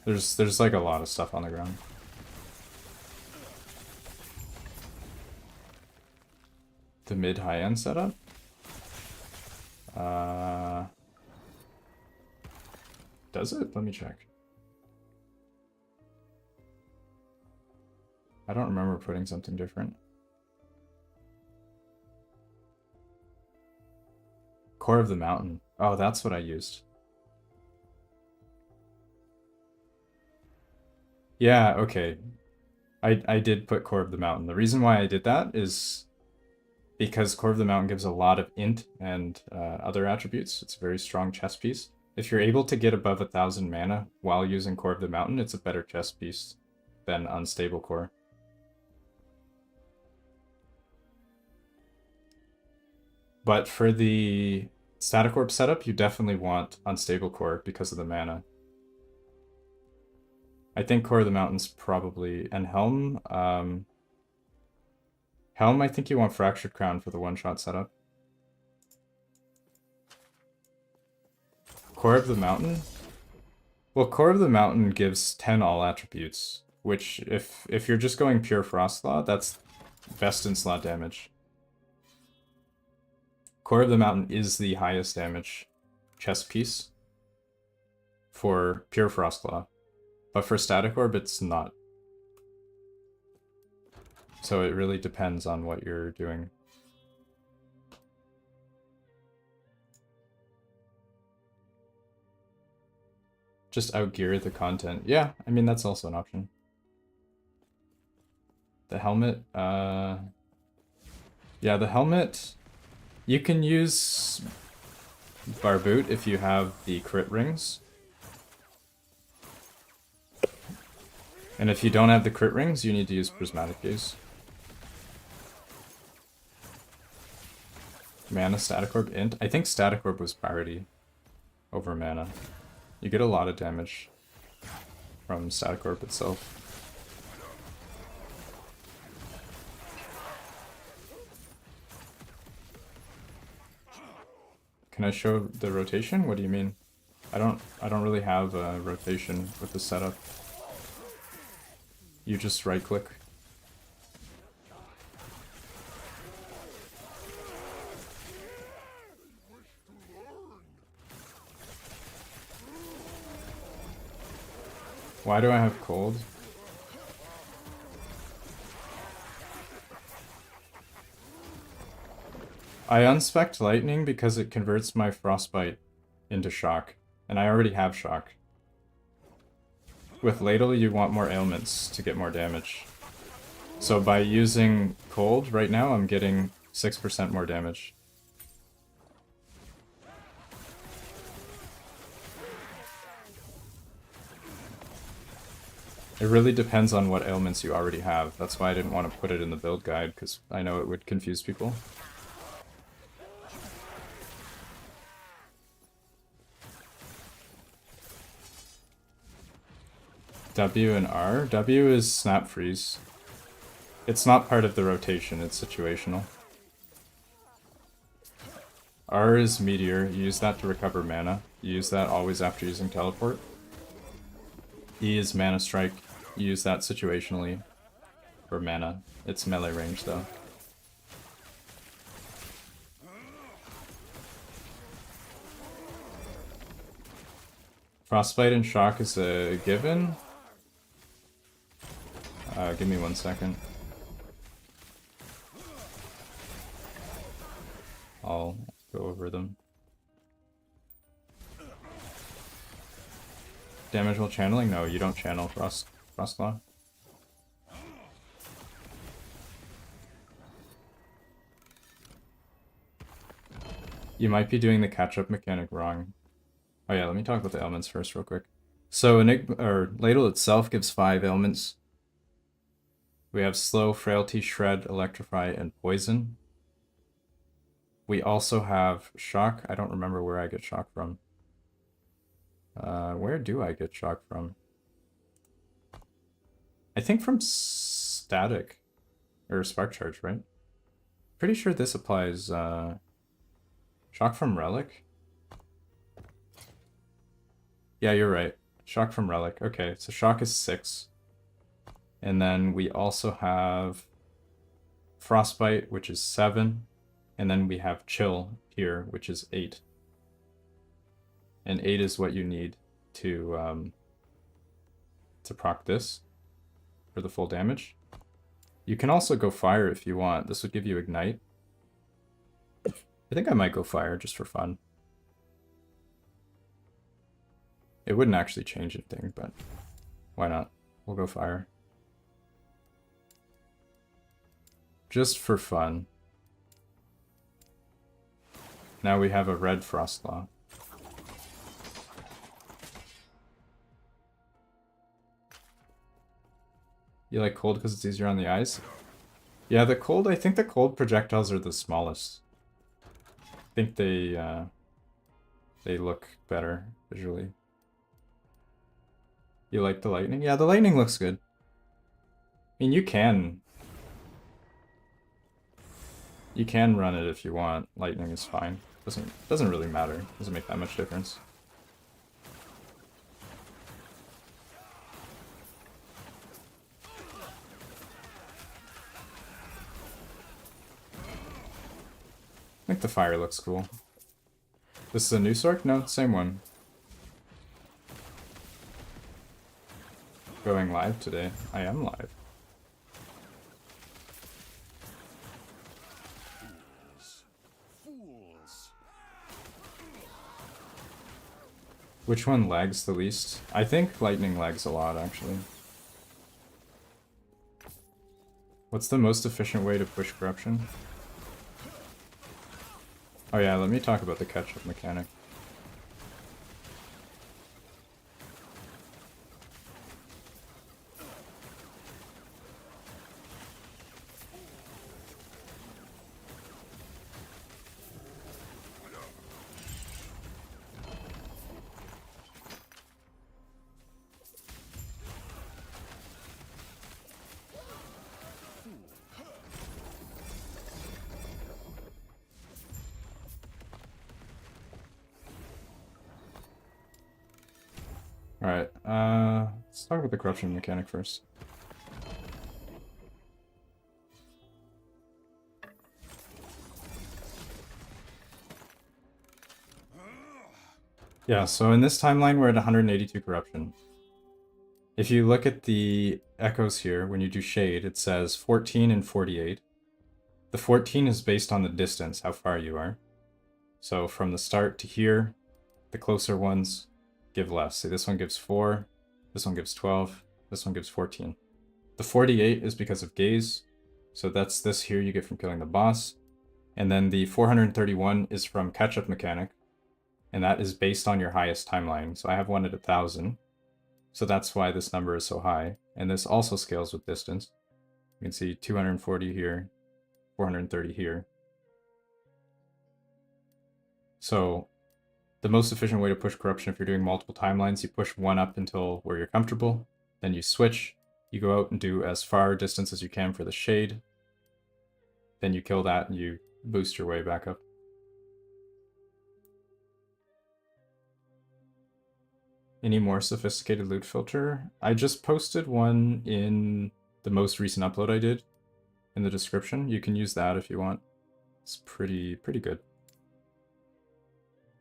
There's like a lot of stuff on the ground. The mid-high end setup? Does it? Let me check. I don't remember putting something different. Core of the Mountain. Oh, that's what I used. Yeah, okay. I did put Core of the Mountain. The reason why I did that is because Core of the Mountain gives a lot of int and other attributes. It's a very strong chess piece. If you're able to get above 1,000 mana while using Core of the Mountain, it's a better chess piece than Unstable Core. But for the Static Orb setup, you definitely want Unstable Core because of the mana. I think Core of the Mountain's probably... and Helm? Helm, I think you want Fractured Crown for the one-shot setup. Core of the Mountain? Well, Core of the Mountain gives 10 all attributes, which if you're just going pure Frostclaw, that's best in slot damage. Core of the Mountain is the highest damage chess piece for pure Frostclaw, but for Static Orb, it's not. So it really depends on what you're doing. Just outgear the content. Yeah, I mean, that's also an option. The helmet, yeah, the helmet, you can use Barboot if you have the crit rings. And if you don't have the crit rings, you need to use Prismatic Gaze. Mana, Static Orb, Int. I think Static Orb was parity over mana. You get a lot of damage from Static Orb itself. Can I show the rotation? What do you mean? I don't really have a rotation with the setup. You just right click. Why do I have cold? I unspec'd lightning because it converts my frostbite into shock, and I already have shock. With Ladle, you want more ailments to get more damage. So by using cold right now, I'm getting 6% more damage. It really depends on what ailments you already have. That's why I didn't want to put it in the build guide, because I know it would confuse people. W and R? W is Snap Freeze. It's not part of the rotation, it's situational. R is Meteor, you use that to recover mana. You use that always after using Teleport. E is Mana Strike, you use that situationally for mana. It's melee range though. Frostbite and Shock is a given. Give me 1 second. I'll go over them. Damage while channeling? No, you don't channel Frostclaw. You might be doing the catch-up mechanic wrong. Oh yeah, let me talk about the ailments first real quick. So Ladle itself gives 5 ailments. We have Slow, Frailty, Shred, Electrify, and Poison. We also have Shock. I don't remember where I get Shock from. Where do I get Shock from? I think from Static. Or Spark Charge, right? Pretty sure this applies, Shock from Relic? Yeah, you're right. Shock from Relic. Okay, so Shock is 6. And then we also have Frostbite, which is 7. And then we have Chill here, which is 8. And 8 is what you need to proc this for the full damage. You can also go Fire if you want. This would give you Ignite. I think I might go Fire just for fun. It wouldn't actually change anything, but why not? We'll go Fire. Just for fun. Now we have a red Frostclaw. You like cold because it's easier on the eyes? Yeah, the cold, I think the cold projectiles are the smallest. I think they look better visually. You like the lightning? Yeah, the lightning looks good. I mean, you can run it if you want. Lightning is fine. Doesn't really matter. Doesn't make that much difference. I think the fire looks cool. This is a new Sorc? No, same one. Going live today. I am live. Which one lags the least? I think lightning lags a lot, actually. What's the most efficient way to push corruption? Oh yeah, let me talk about the catch-up mechanic. Alright, let's talk about the corruption mechanic first. Yeah, so in this timeline we're at 182 corruption. If you look at the echoes here, when you do shade, it says 14 and 48. The 14 is based on the distance, how far you are. So from the start to here, the closer ones give less. See, this one gives 4, this one gives 12, this one gives 14. The 48 is because of gaze, so that's this here you get from killing the boss. And then the 431 is from catch-up mechanic, and that is based on your highest timeline. So I have one at 1,000, so that's why this number is so high. And this also scales with distance. You can see 240 here, 430 here. So the most efficient way to push corruption, if you're doing multiple timelines, you push one up until where you're comfortable, then you switch, you go out and do as far distance as you can for the shade, then you kill that and you boost your way back up. Any more sophisticated loot filter? I just posted one in the most recent upload I did in the description. You can use that if you want. It's pretty good.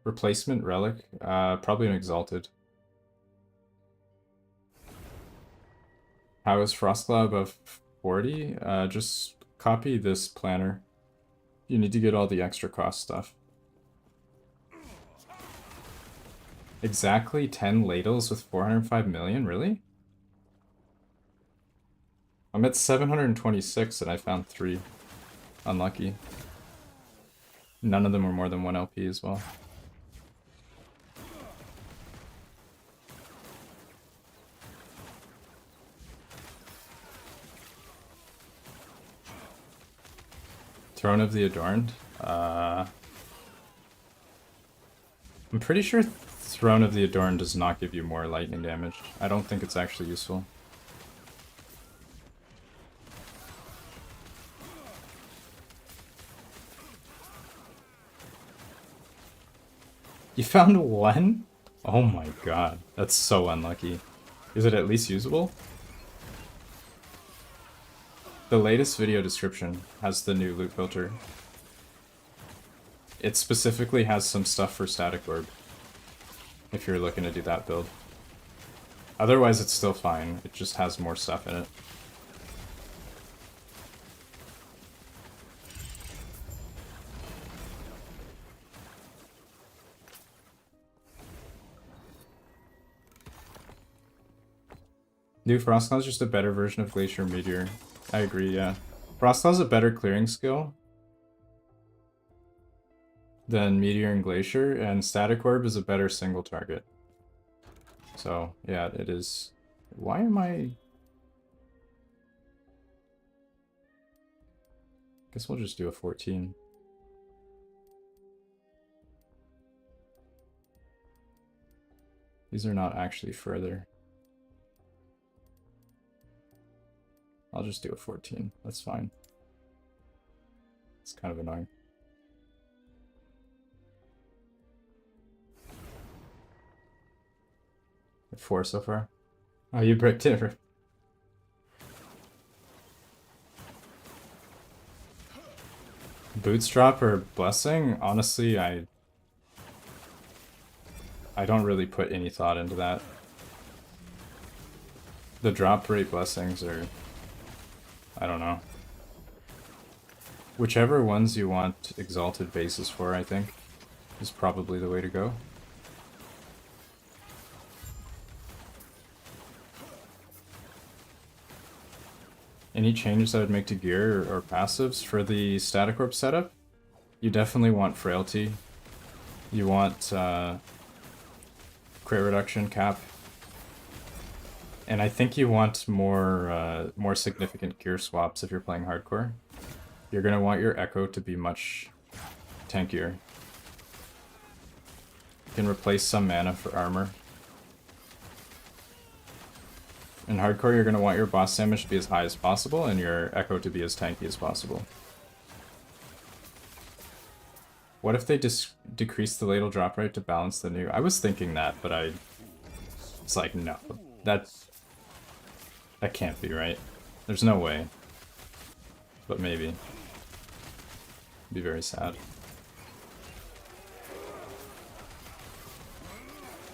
Replacement relic, probably an exalted. How is Frostclaw above 40? Just copy this planner. You need to get all the extra cost stuff. Exactly 10 ladles with 405 million? Really? I'm at 726 and I found 3. Unlucky. None of them were more than 1 LP as well. Throne of the Adorned. I'm pretty sure Throne of the Adorned does not give you more lightning damage. I don't think it's actually useful. You found 1? Oh my god, that's so unlucky. Is it at least usable? The latest video description has the new loot filter. It specifically has some stuff for static orb, if you're looking to do that build. Otherwise it's still fine, it just has more stuff in it. New Frostclaw is just a better version of Glacier Meteor. I agree, yeah. Frostclaw is a better clearing skill than Meteor and Glacier, and Static Orb is a better single target. So, yeah, it is. Why am I... Guess we'll just do a 14. These are not actually further. I'll just do a 14. That's fine. It's kind of annoying. At 4 so far. Oh, you bricked it. Bootstrap or Blessing? Honestly, I don't really put any thought into that. The drop rate blessings are... I don't know. Whichever ones you want exalted bases for, I think, is probably the way to go. Any changes I would make to gear or passives for the Static Orb setup? You definitely want Frailty. You want crit reduction cap. And I think you want more more significant gear swaps if you're playing hardcore. You're gonna want your Echo to be much tankier. You can replace some mana for armor. In hardcore, you're gonna want your boss damage to be as high as possible and your Echo to be as tanky as possible. What if they decrease the ladle drop rate to balance the new? I was thinking that, but it's like, no, that can't be right. There's no way. But maybe. It'd be very sad.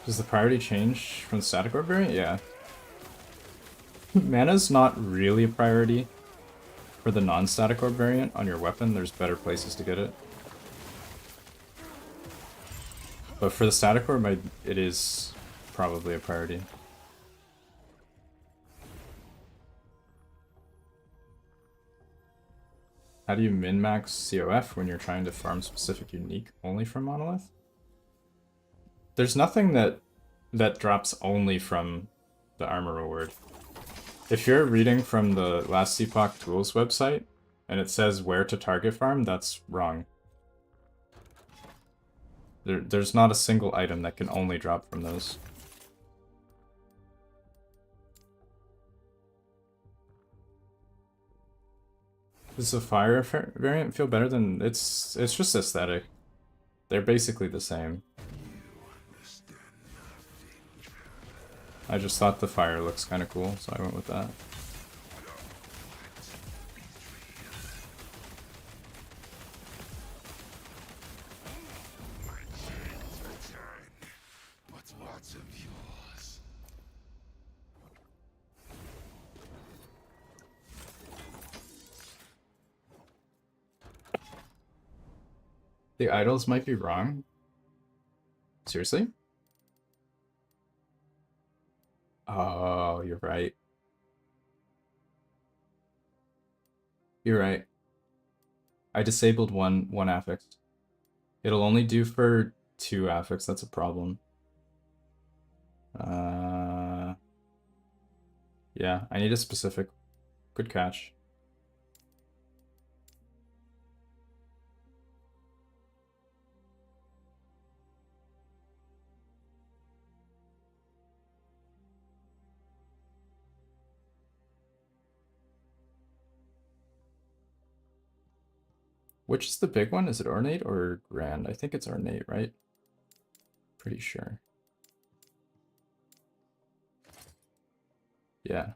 Does the priority change from the Static Orb variant? Yeah. Mana's not really a priority for the non-Static Orb variant on your weapon. There's better places to get it. But for the Static Orb, it is probably a priority. How do you min-max COF when you're trying to farm specific unique only from Monolith? There's nothing that drops only from the armor reward. If you're reading from the Last Epoch Tools website, and it says where to target farm, that's wrong. There's not a single item that can only drop from those. Does the fire variant feel better than... It's just aesthetic. They're basically the same. I just thought the fire looks kind of cool, so I went with that. The idols might be wrong. Seriously? Oh, you're right. You're right. I disabled one affix. It'll only do for 2 affix. That's a problem. Yeah, I need a specific. Good catch. Which is the big one? Is it ornate or grand? I think it's ornate, right? Pretty sure. Yeah.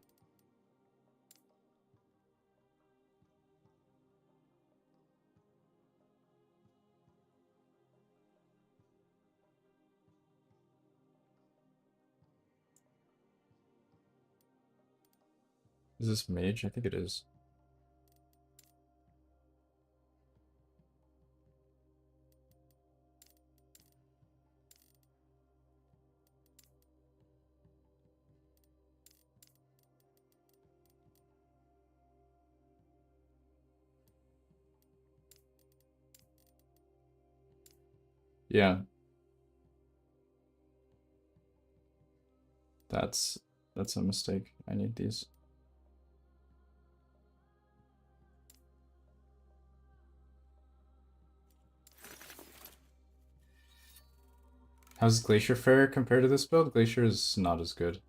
Is this mage? I think it is. Yeah. That's a mistake. I need these. How's Glacier fare compared to this build? Glacier is not as good.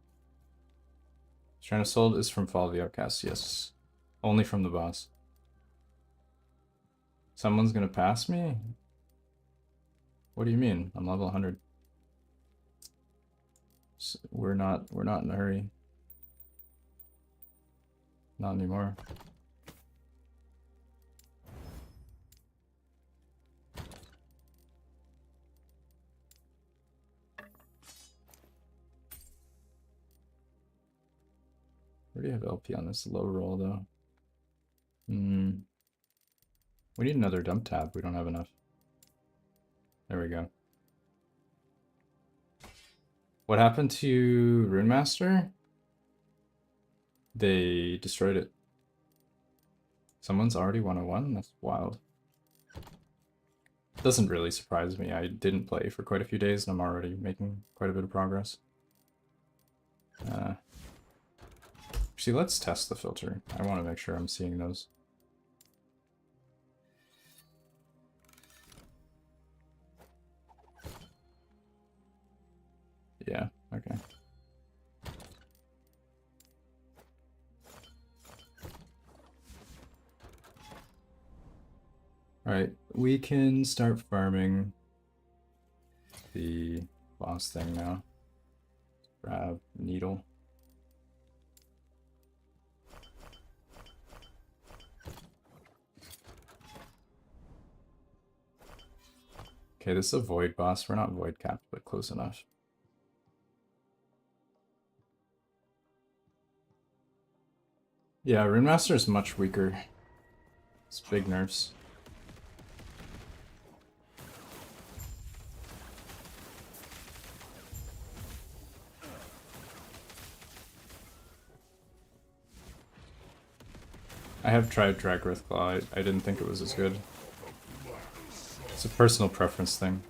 Shrine of Soul is from Fall of the Outcast, yes. Only from the boss. Someone's gonna pass me? What do you mean? I'm level 100. We're not in a hurry. Not anymore. We already have LP on this low roll though. We need another dump tab. We don't have enough. There we go. What happened to Runemaster? They destroyed it. Someone's already 101? That's wild. Doesn't really surprise me. I didn't play for quite a few days and I'm already making quite a bit of progress. Actually, let's test the filter. I want to make sure I'm seeing those. Yeah, okay. Alright, we can start farming the boss thing now. Grab needle. Okay, this is a void boss. We're not void capped, but close enough. Yeah, Runemaster is much weaker. It's big nerfs. I have tried Dragrith Claw. I didn't think it was as good. It's a personal preference thing.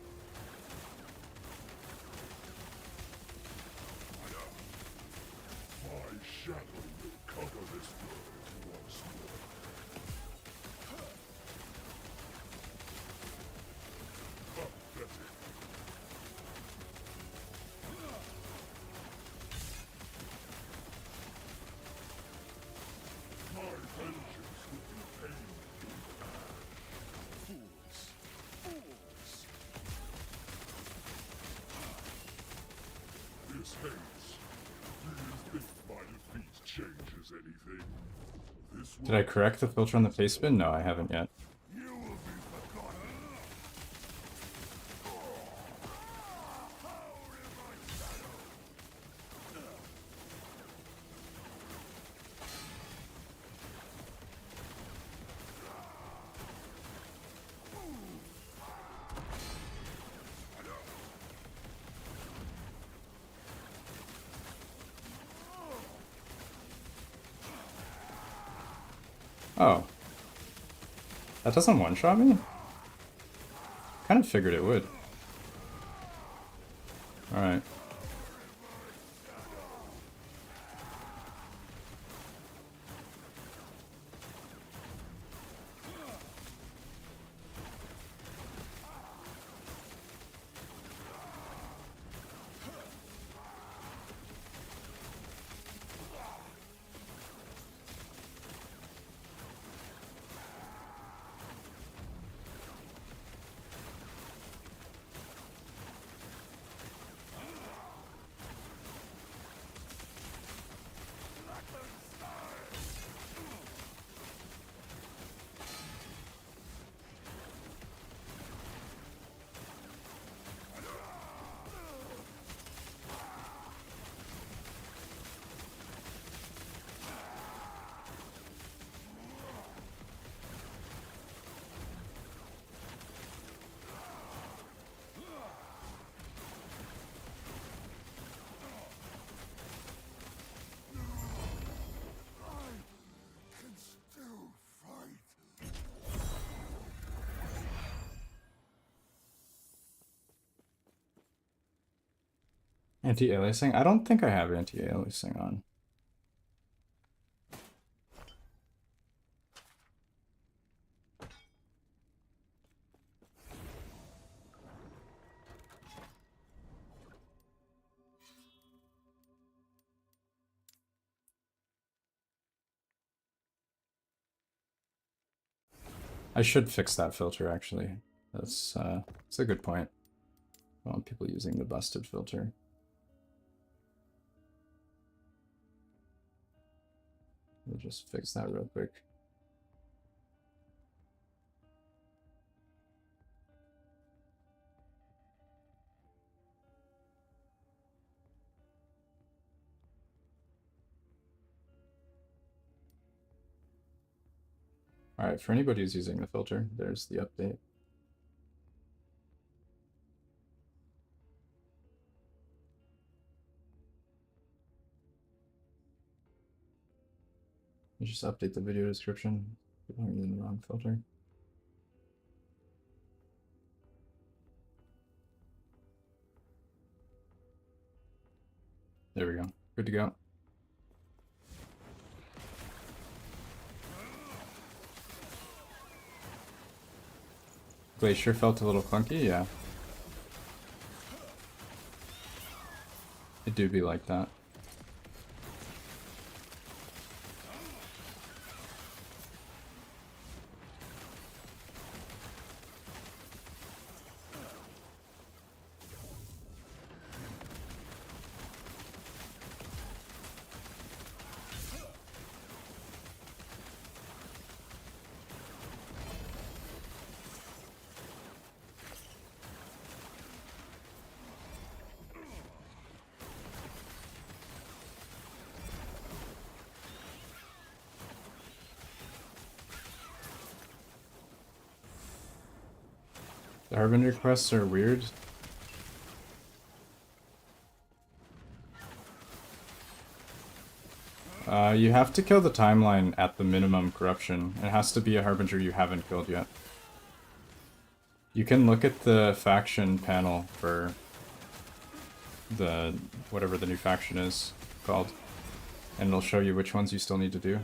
Did I correct the filter on the face spin? No, I haven't yet. Oh. That doesn't one-shot me? Kind of figured it would. Alright. Anti-aliasing? I don't think I have anti-aliasing on. I should fix that filter, actually. That's a good point. I want people using the busted filter. We'll just fix that real quick. Alright, for anybody who's using the filter, there's the update. You just update the video description. People aren't using the wrong filter. There we go. Good to go. Glacier felt a little clunky, yeah. It do be like that. The Harbinger quests are weird. You have to kill the timeline at the minimum corruption. It has to be a Harbinger you haven't killed yet. You can look at the faction panel for the whatever the new faction is called, and it'll show you which ones you still need to do.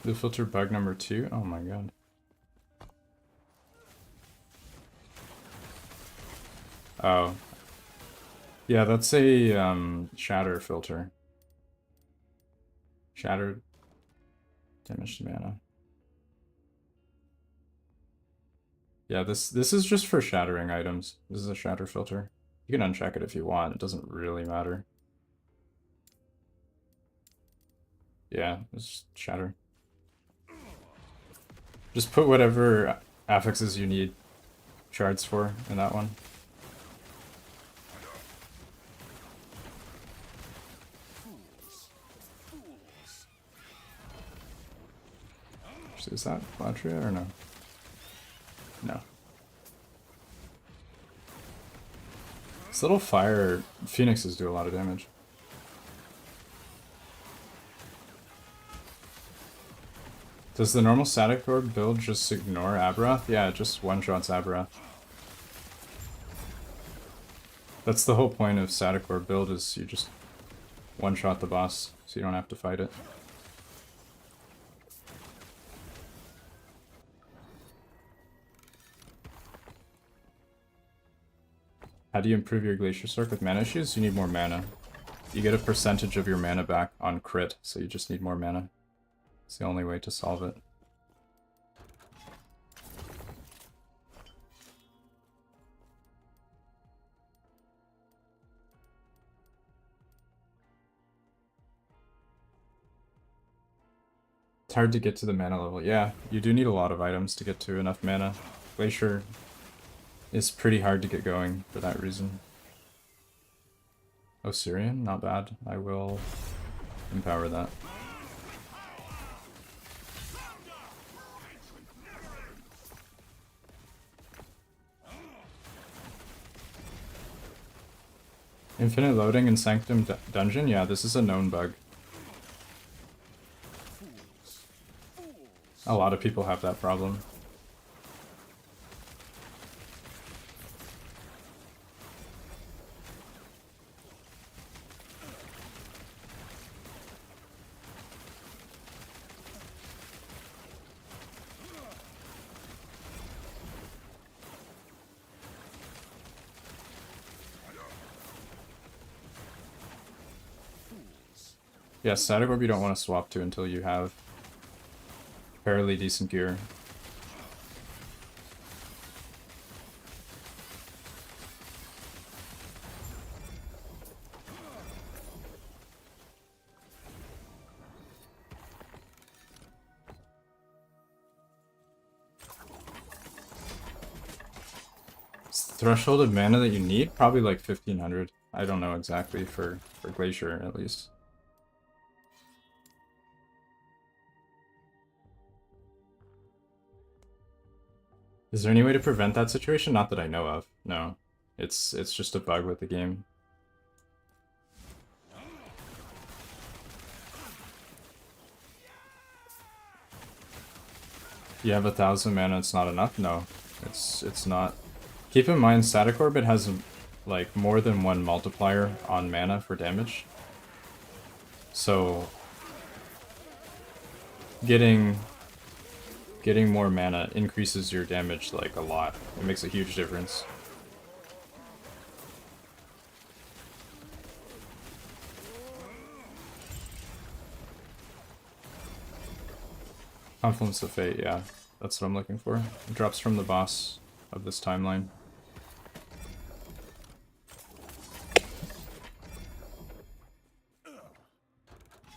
The filter bug number 2? Oh my god. Oh. Yeah, that's a Shatter filter. Shatter damage to mana. Yeah, this is just for shattering items. This is a Shatter filter. You can uncheck it if you want, it doesn't really matter. Yeah, it's Shatter. Just put whatever affixes you need shards for in that one. Actually, is that Ladle or no? No. This little fire phoenixes do a lot of damage. Does the normal static orb build just ignore Aboth? Yeah, it just one-shots Aboth. That's the whole point of static orb build, is you just one-shot the boss, so you don't have to fight it. How do you improve your Glacier Sorc with mana issues? You need more mana. You get a percentage of your mana back on crit, so you just need more mana. It's the only way to solve it. It's hard to get to the mana level. Yeah, you do need a lot of items to get to enough mana. Glacier is pretty hard to get going for that reason. Oh, Syrian? Not bad. I will empower that. Infinite loading in Sanctum Dungeon? Yeah, this is a known bug. A lot of people have that problem. Yeah, static orb you don't want to swap to until you have fairly decent gear. Threshold of mana that you need? Probably like 1500. I don't know exactly for Glacier at least. Is there any way to prevent that situation? Not that I know of. No. It's just a bug with the game. You have 1000 mana, it's not enough? No. It's not. Keep in mind, Static Orbit has like more than one multiplier on mana for damage. So getting more mana increases your damage like a lot. It makes a huge difference. Confluence of Fate, yeah. That's what I'm looking for. It drops from the boss of this timeline.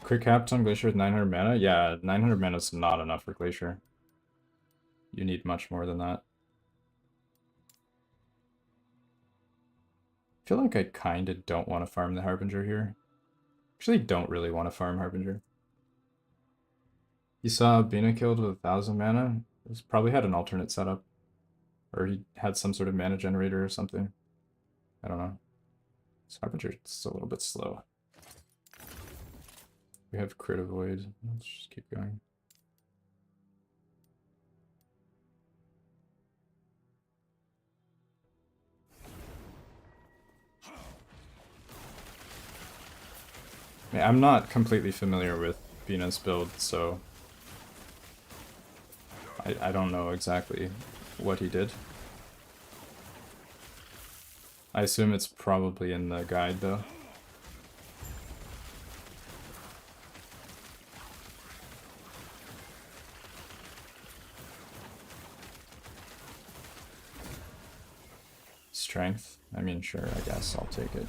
Crit capped on Glacier with 900 mana? Yeah, 900 mana is not enough for Glacier. You need much more than that. I feel like I kinda don't want to farm the Harbinger here. Actually, don't really want to farm Harbinger. You saw Bina killed with 1000 mana? He's probably had an alternate setup. Or he had some sort of mana generator or something. I don't know. This Harbinger is a little bit slow. We have crit avoid. Let's just keep going. Yeah, I'm not completely familiar with Bina's build, so I don't know exactly what he did. I assume it's probably in the guide, though. Strength? I mean, sure, I guess I'll take it.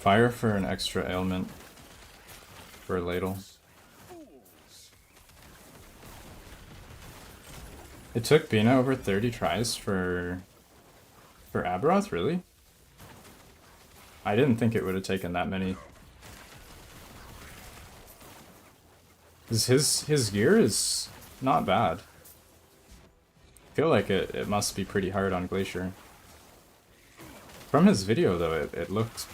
Fire for an extra ailment for a Ladle. It took Bina over 30 tries for Aboth, really? I didn't think it would have taken that many. His gear is not bad. I feel like it must be pretty hard on Glacier. From his video though, it looked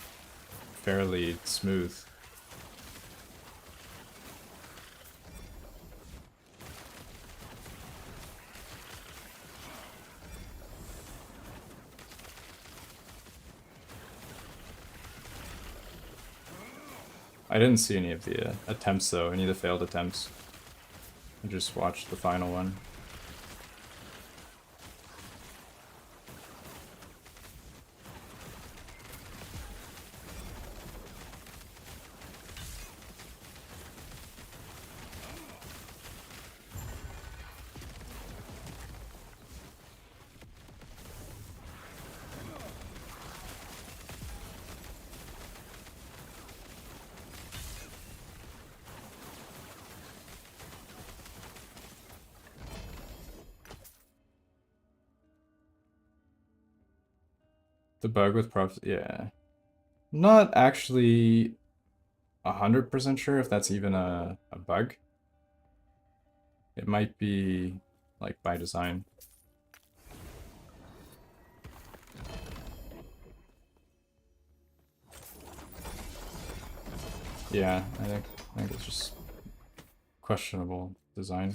fairly smooth. I didn't see any of the attempts though, any of the failed attempts. I just watched the final one. The bug with props, yeah. Not actually 100% sure if that's even a bug. It might be like by design. Yeah, I think it's just questionable design.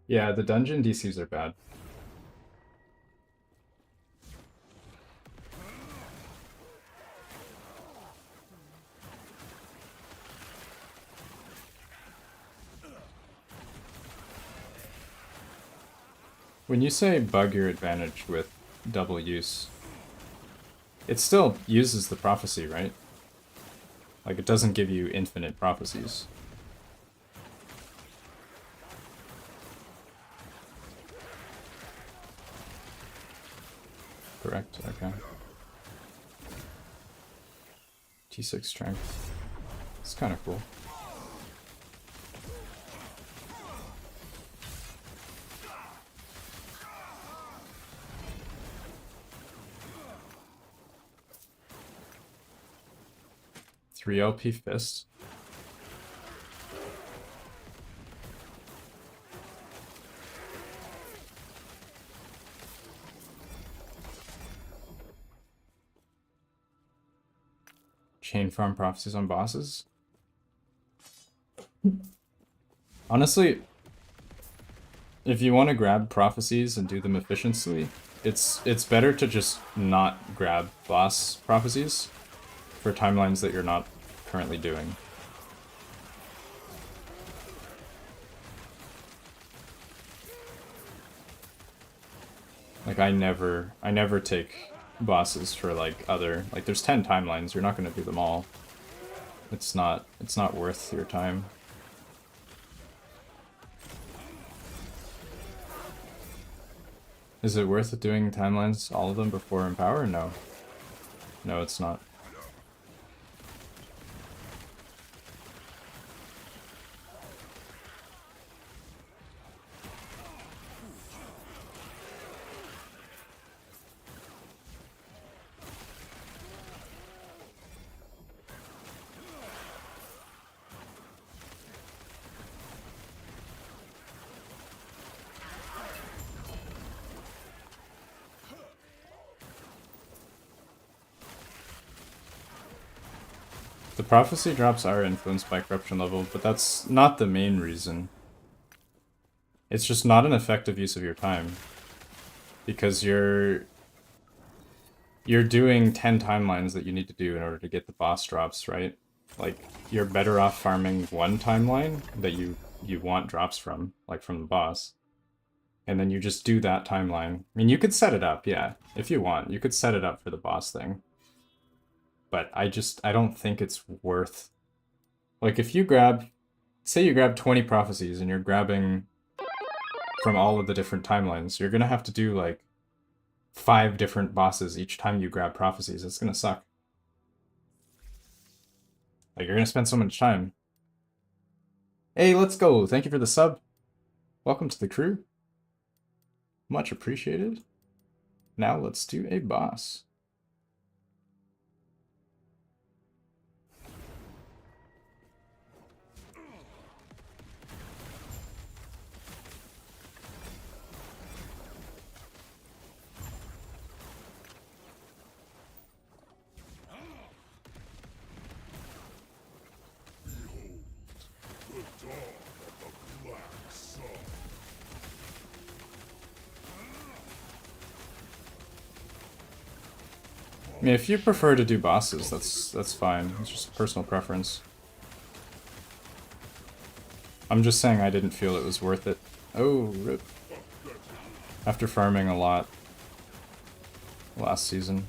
Yeah, the dungeon DCs are bad. When you say bug your advantage with double use, it still uses the prophecy, right? Like, it doesn't give you infinite prophecies. Correct, okay. T6 strength. It's kind of cool. Three LP fist. Chain farm prophecies on bosses. Honestly, if you want to grab prophecies and do them efficiently, it's better to just not grab boss prophecies for timelines that you're not currently doing. Like I never take bosses for like other, like there's 10 timelines, you're not going to do them all. It's not worth your time. Is it worth doing timelines, all of them before Empower? No. No, it's not. The prophecy drops are influenced by corruption level, but that's not the main reason. It's just not an effective use of your time. Because you're doing 10 timelines that you need to do in order to get the boss drops, right? Like, you're better off farming one timeline that you want drops from, like from the boss. And then you just do that timeline. I mean, you could set it up, yeah, if you want. You could set it up for the boss thing. But I don't think it's worth... Like, if you grab... Say you grab 20 prophecies and you're grabbing from all of the different timelines, you're gonna have to do, like, 5 different bosses each time you grab prophecies. It's gonna suck. Like, you're gonna spend so much time. Hey, let's go! Thank you for the sub. Welcome to the crew. Much appreciated. Now let's do a boss. I mean, if you prefer to do bosses, that's fine. It's just a personal preference. I'm just saying I didn't feel it was worth it. Oh, rip. After farming a lot last season.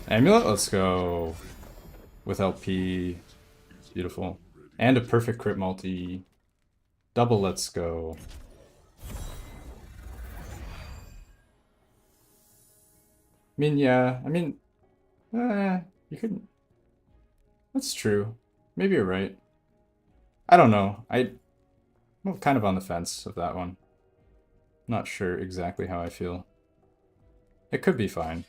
Amulet, let's go. With LP. Beautiful. And a perfect crit multi. Double, let's go. I mean, yeah, I mean, you couldn't. That's true. Maybe you're right. I don't know. I'm kind of on the fence of that one. Not sure exactly how I feel. It could be fine.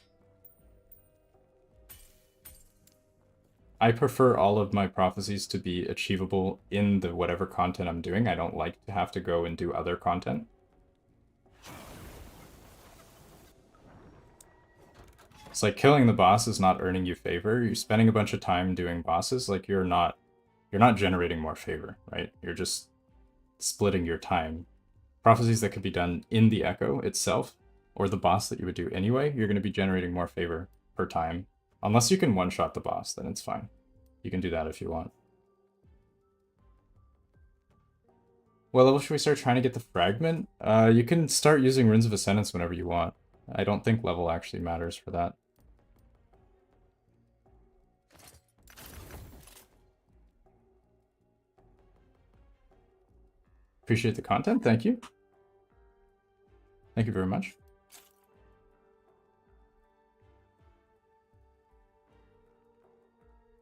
I prefer all of my prophecies to be achievable in the whatever content I'm doing. I don't like to have to go and do other content. It's like killing the boss is not earning you favor. You're spending a bunch of time doing bosses, like you're not generating more favor, right? You're just splitting your time. Prophecies that could be done in the Echo itself, or the boss that you would do anyway, you're going to be generating more favor per time. Unless you can one-shot the boss, then it's fine. You can do that if you want. What level should we start trying to get the fragment? You can start using Runes of Ascendance whenever you want. I don't think level actually matters for that. Appreciate the content, thank you. Thank you very much.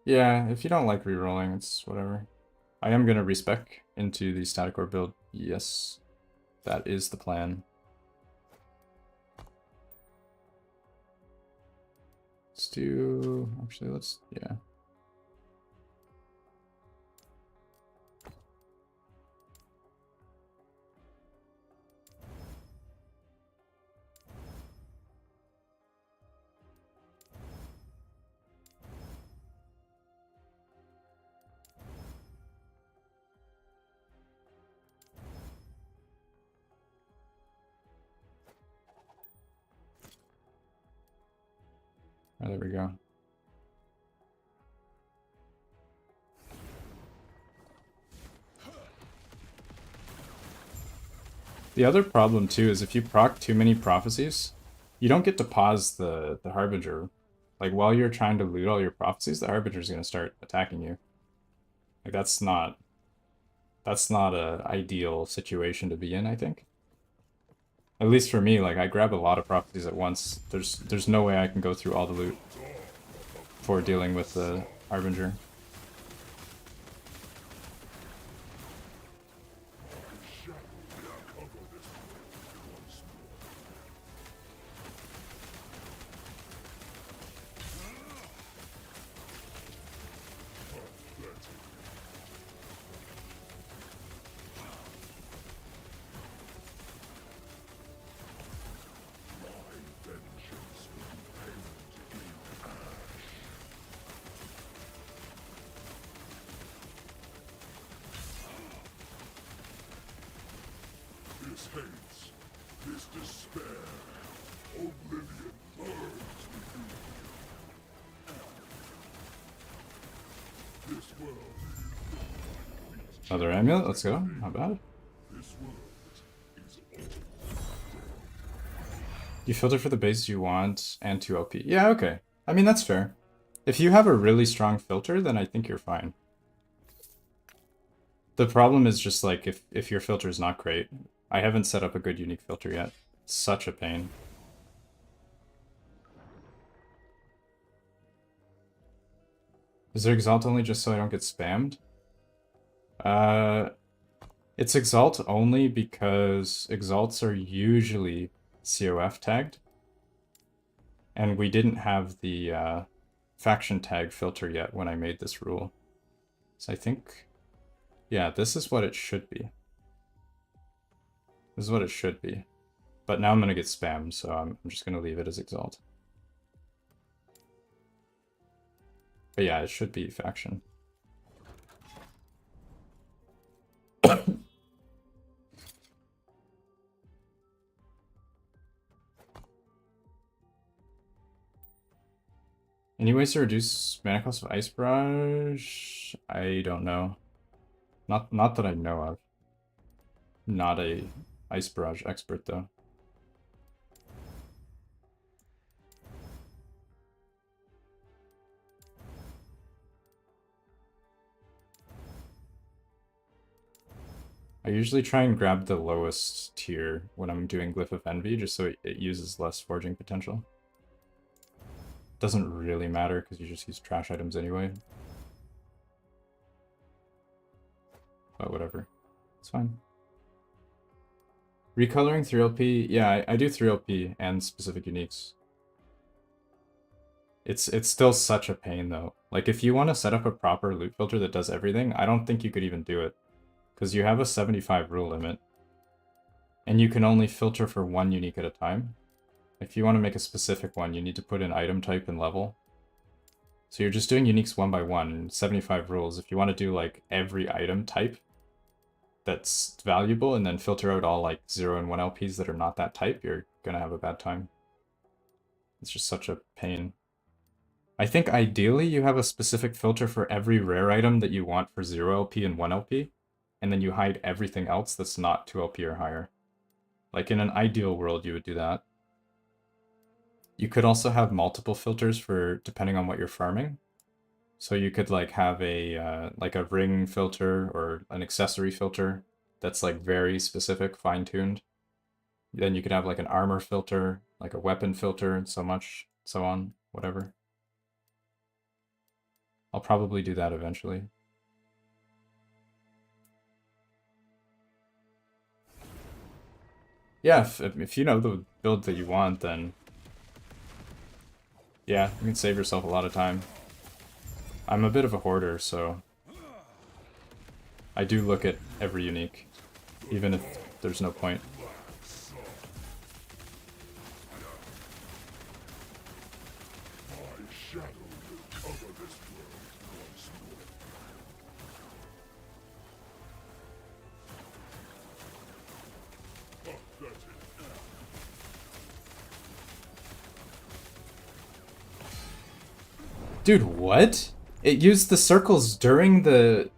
Yeah, if you don't like rerolling, it's whatever. I am going to respec into the static core build. Yes, that is the plan. Let's do... Actually, let's... Yeah. Oh, there we go. The other problem too is if you proc too many prophecies, you don't get to pause the Harbinger. Like while you're trying to loot all your prophecies, the Harbinger is going to start attacking you. Like that's not a ideal situation to be in, I think. At least for me, like I grab a lot of prophecies at once. There's no way I can go through all the loot before dealing with the Harbinger. This despair, oblivion burns within you. This world. Another amulet, let's go. Not bad. This world is You filter for the bases you want and 2 LP. Yeah, okay. I mean, that's fair. If you have a really strong filter, then I think you're fine. The problem is just like if your filter is not great. I haven't set up a good unique filter yet. It's such a pain. Is there Exalt only just so I don't get spammed? It's Exalt only because Exalts are usually COF tagged. And we didn't have the faction tag filter yet when I made this rule. So I think, yeah, this is what it should be. This is what it should be. But now I'm going to get spammed, so I'm just going to leave it as Exalt. But yeah, it should be faction. Any ways to reduce mana cost of Ice Barrage? I don't know. Not that I know of. Not a Ice Barrage expert though. I usually try and grab the lowest tier when I'm doing Glyph of Envy, just so it uses less forging potential. Doesn't really matter, because you just use trash items anyway. But whatever. It's fine. Recoloring 3LP, yeah, I do 3LP and specific uniques. It's still such a pain though. Like if you want to set up a proper loot filter that does everything, I don't think you could even do it. Because you have a 75 rule limit. And you can only filter for one unique at a time. If you want to make a specific one, you need to put in item type and level. So you're just doing uniques one by one, and 75 rules. If you want to do like every item type that's valuable and then filter out all like 0 and 1 LPs that are not that type, you're gonna have a bad time. It's just such a pain. I think ideally you have a specific filter for every rare item that you want for 0 LP and 1 LP, and then you hide everything else that's not 2 LP or higher. Like in an ideal world, you would do that. You could also have multiple filters for depending on what you're farming. So you could like have a like a ring filter or an accessory filter that's like very specific, fine-tuned. Then you could have like an armor filter, like a weapon filter, and so on, whatever. I'll probably do that eventually. Yeah, if you know the build that you want, then yeah, you can save yourself a lot of time. I'm a bit of a hoarder, so I do look at every unique, even if there's no point. Dude, what? It used the circles during the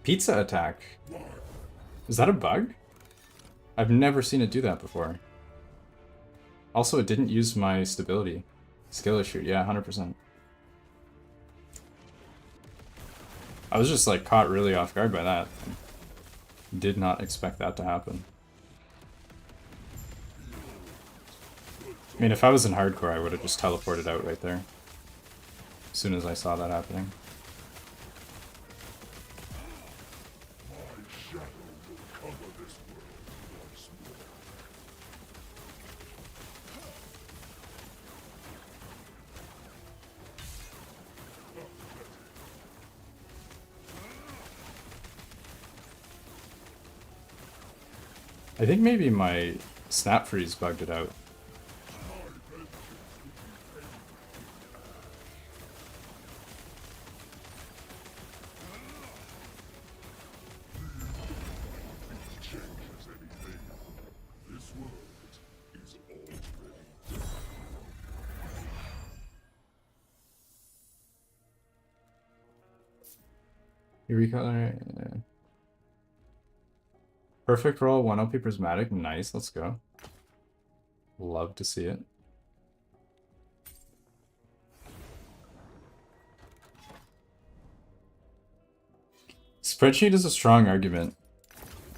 pizza attack. Is that a bug? I've never seen it do that before. Also, it didn't use my stability. Skill issue, yeah, 100%. I was just like caught really off guard by that. Did not expect that to happen. I mean, if I was in hardcore, I would have just teleported out right there. As soon as I saw that happening. I think maybe my snap freeze bugged it out. You recolor. Perfect roll, 1 OP prismatic. Nice, let's go. Love to see it. Spreadsheet is a strong argument.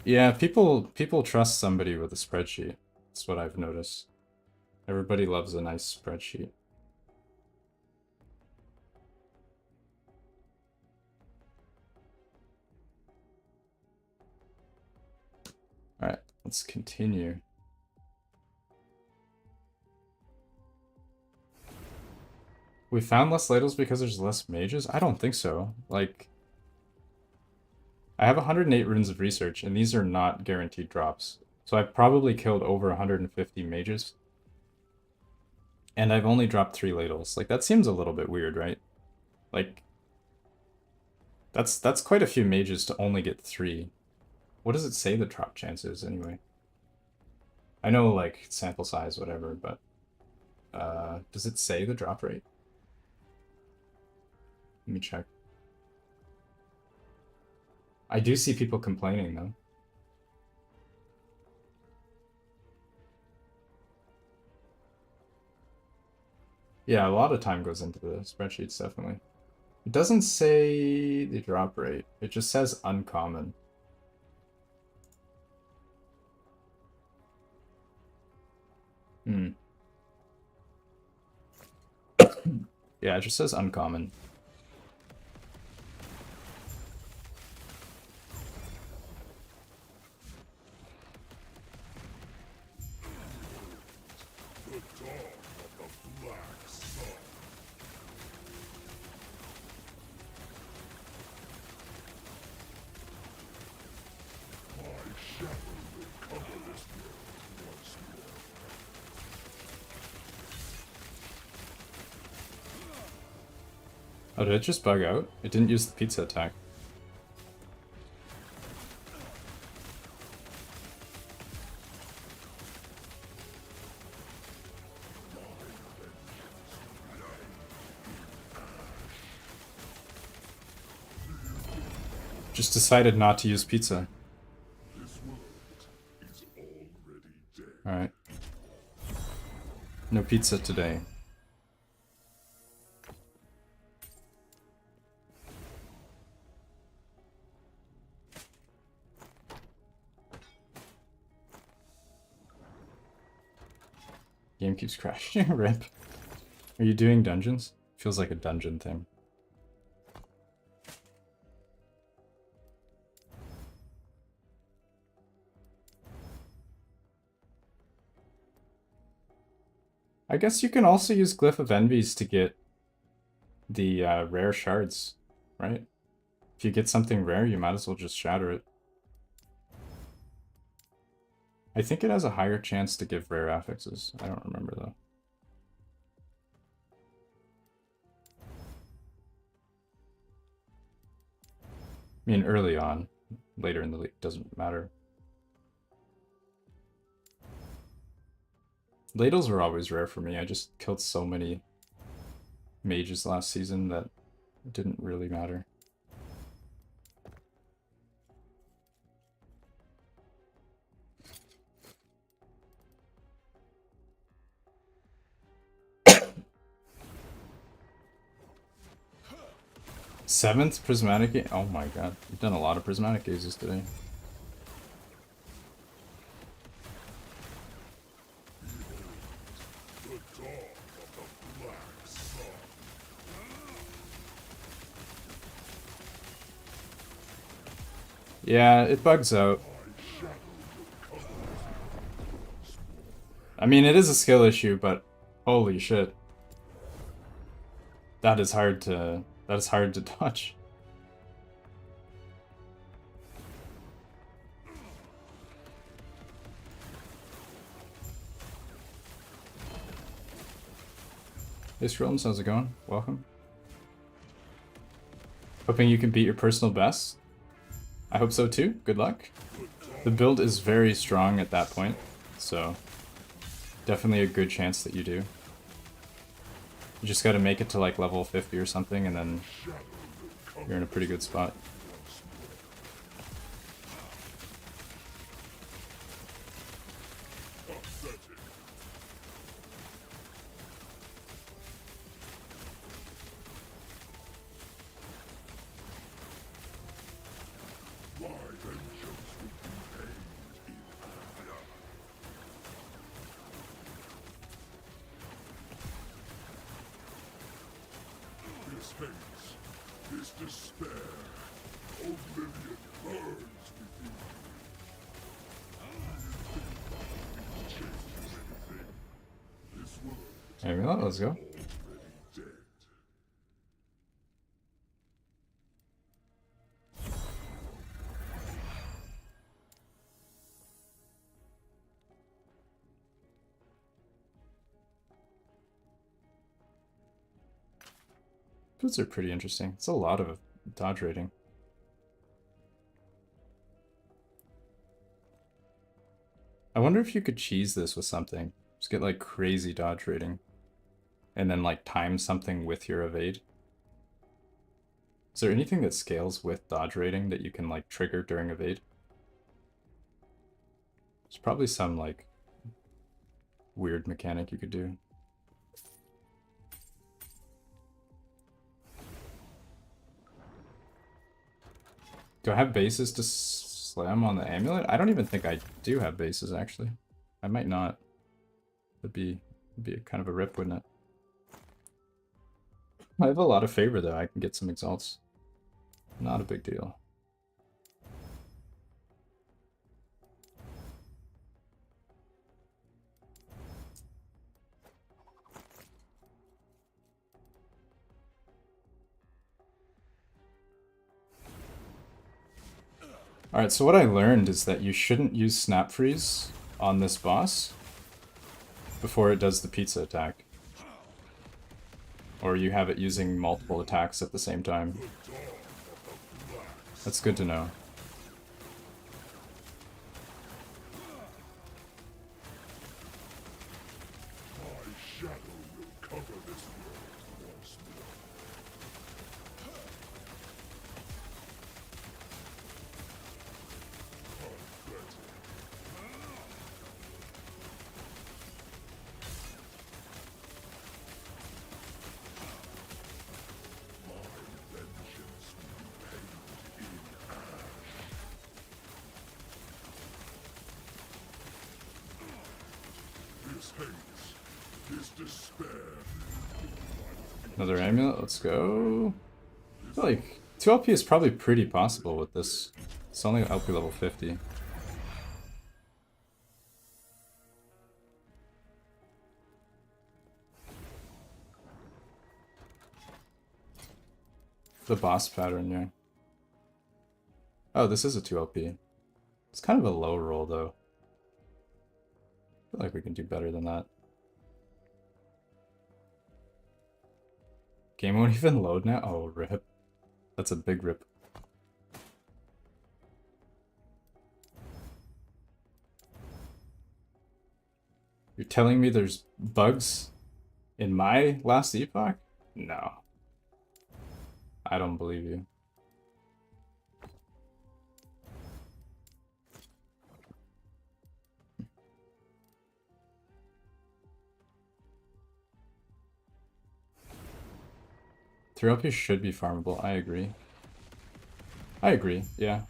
Yeah, people trust somebody with a spreadsheet. That's what I've noticed. Everybody loves a nice spreadsheet. Alright, let's continue. We found less ladles because there's less mages? I don't think so. Like, I have 108 runes of research, and these are not guaranteed drops. So I've probably killed over 150 mages. And I've only dropped 3 ladles. Like, that seems a little bit weird, right? Like, that's quite a few mages to only get 3. What does it say the drop chance is, anyway? I know, like, sample size, whatever, but... does it say the drop rate? Let me check. I do see people complaining, though. Yeah, a lot of time goes into the spreadsheets, definitely. It doesn't say the drop rate. It just says uncommon. Yeah, it just says uncommon. the dawn of the black sun. My shadow will cover this world once more. Oh, did it just bug out? It didn't use the pizza attack. Just decided not to use pizza. This world is already dead. Alright. No pizza today. Game keeps crashing. Rip. Are you doing dungeons? Feels like a dungeon thing. I guess you can also use Glyph of Envies to get the rare shards, right? If you get something rare, you might as well just shatter it. I think it has a higher chance to give rare affixes. I don't remember though. I mean, early on. Later in the league, doesn't matter. Ladles were always rare for me. I just killed so many mages last season that it didn't really matter. Seventh prismatic gaze. Oh my god, you've done a lot of prismatic gazes today. The dawn of the black sun. Yeah, it bugs out. My shadow will cover this world. I mean, it is a skill issue, but holy shit. That is hard to dodge. Hey Scrolls, how's it going? Welcome. Hoping you can beat your personal best. I hope so too. Good luck. The build is very strong at that point, so definitely a good chance that you do. You just gotta make it to like level 50 or something, and then you're in a pretty good spot. haste, this despair, oblivion burns within you. Changes anything. This world Amulet, let's go. already dead. Boots are pretty interesting. It's a lot of dodge rating. I wonder if you could cheese this with something. Just get like crazy dodge rating. And then like time something with your evade. Is there anything that scales with dodge rating that you can like trigger during evade? There's probably some like weird mechanic you could do. Do I have bases to slam on the amulet? I don't even think I do have bases, actually. I might not. That'd be a kind of a rip, wouldn't it? I have a lot of favor, though. I can get some exalts. Not a big deal. Alright, so what I learned is that you shouldn't use Snap Freeze on this boss before it does the pizza attack. Or you have it using multiple attacks at the same time. That's good to know. My shadow will cover this world once more. This haste, this despair. Another amulet, let's go. I feel like 2 LP is probably pretty possible with this. It's only LP level 50. The boss pattern, yeah. Oh, this is a 2 LP. It's kind of a low roll, though. I feel like we can do better than that. Game won't even load now? Oh, rip. That's a big rip. You're telling me there's bugs in my last Epoch? No. I don't believe you. Therapy should be farmable, I agree. I agree, yeah.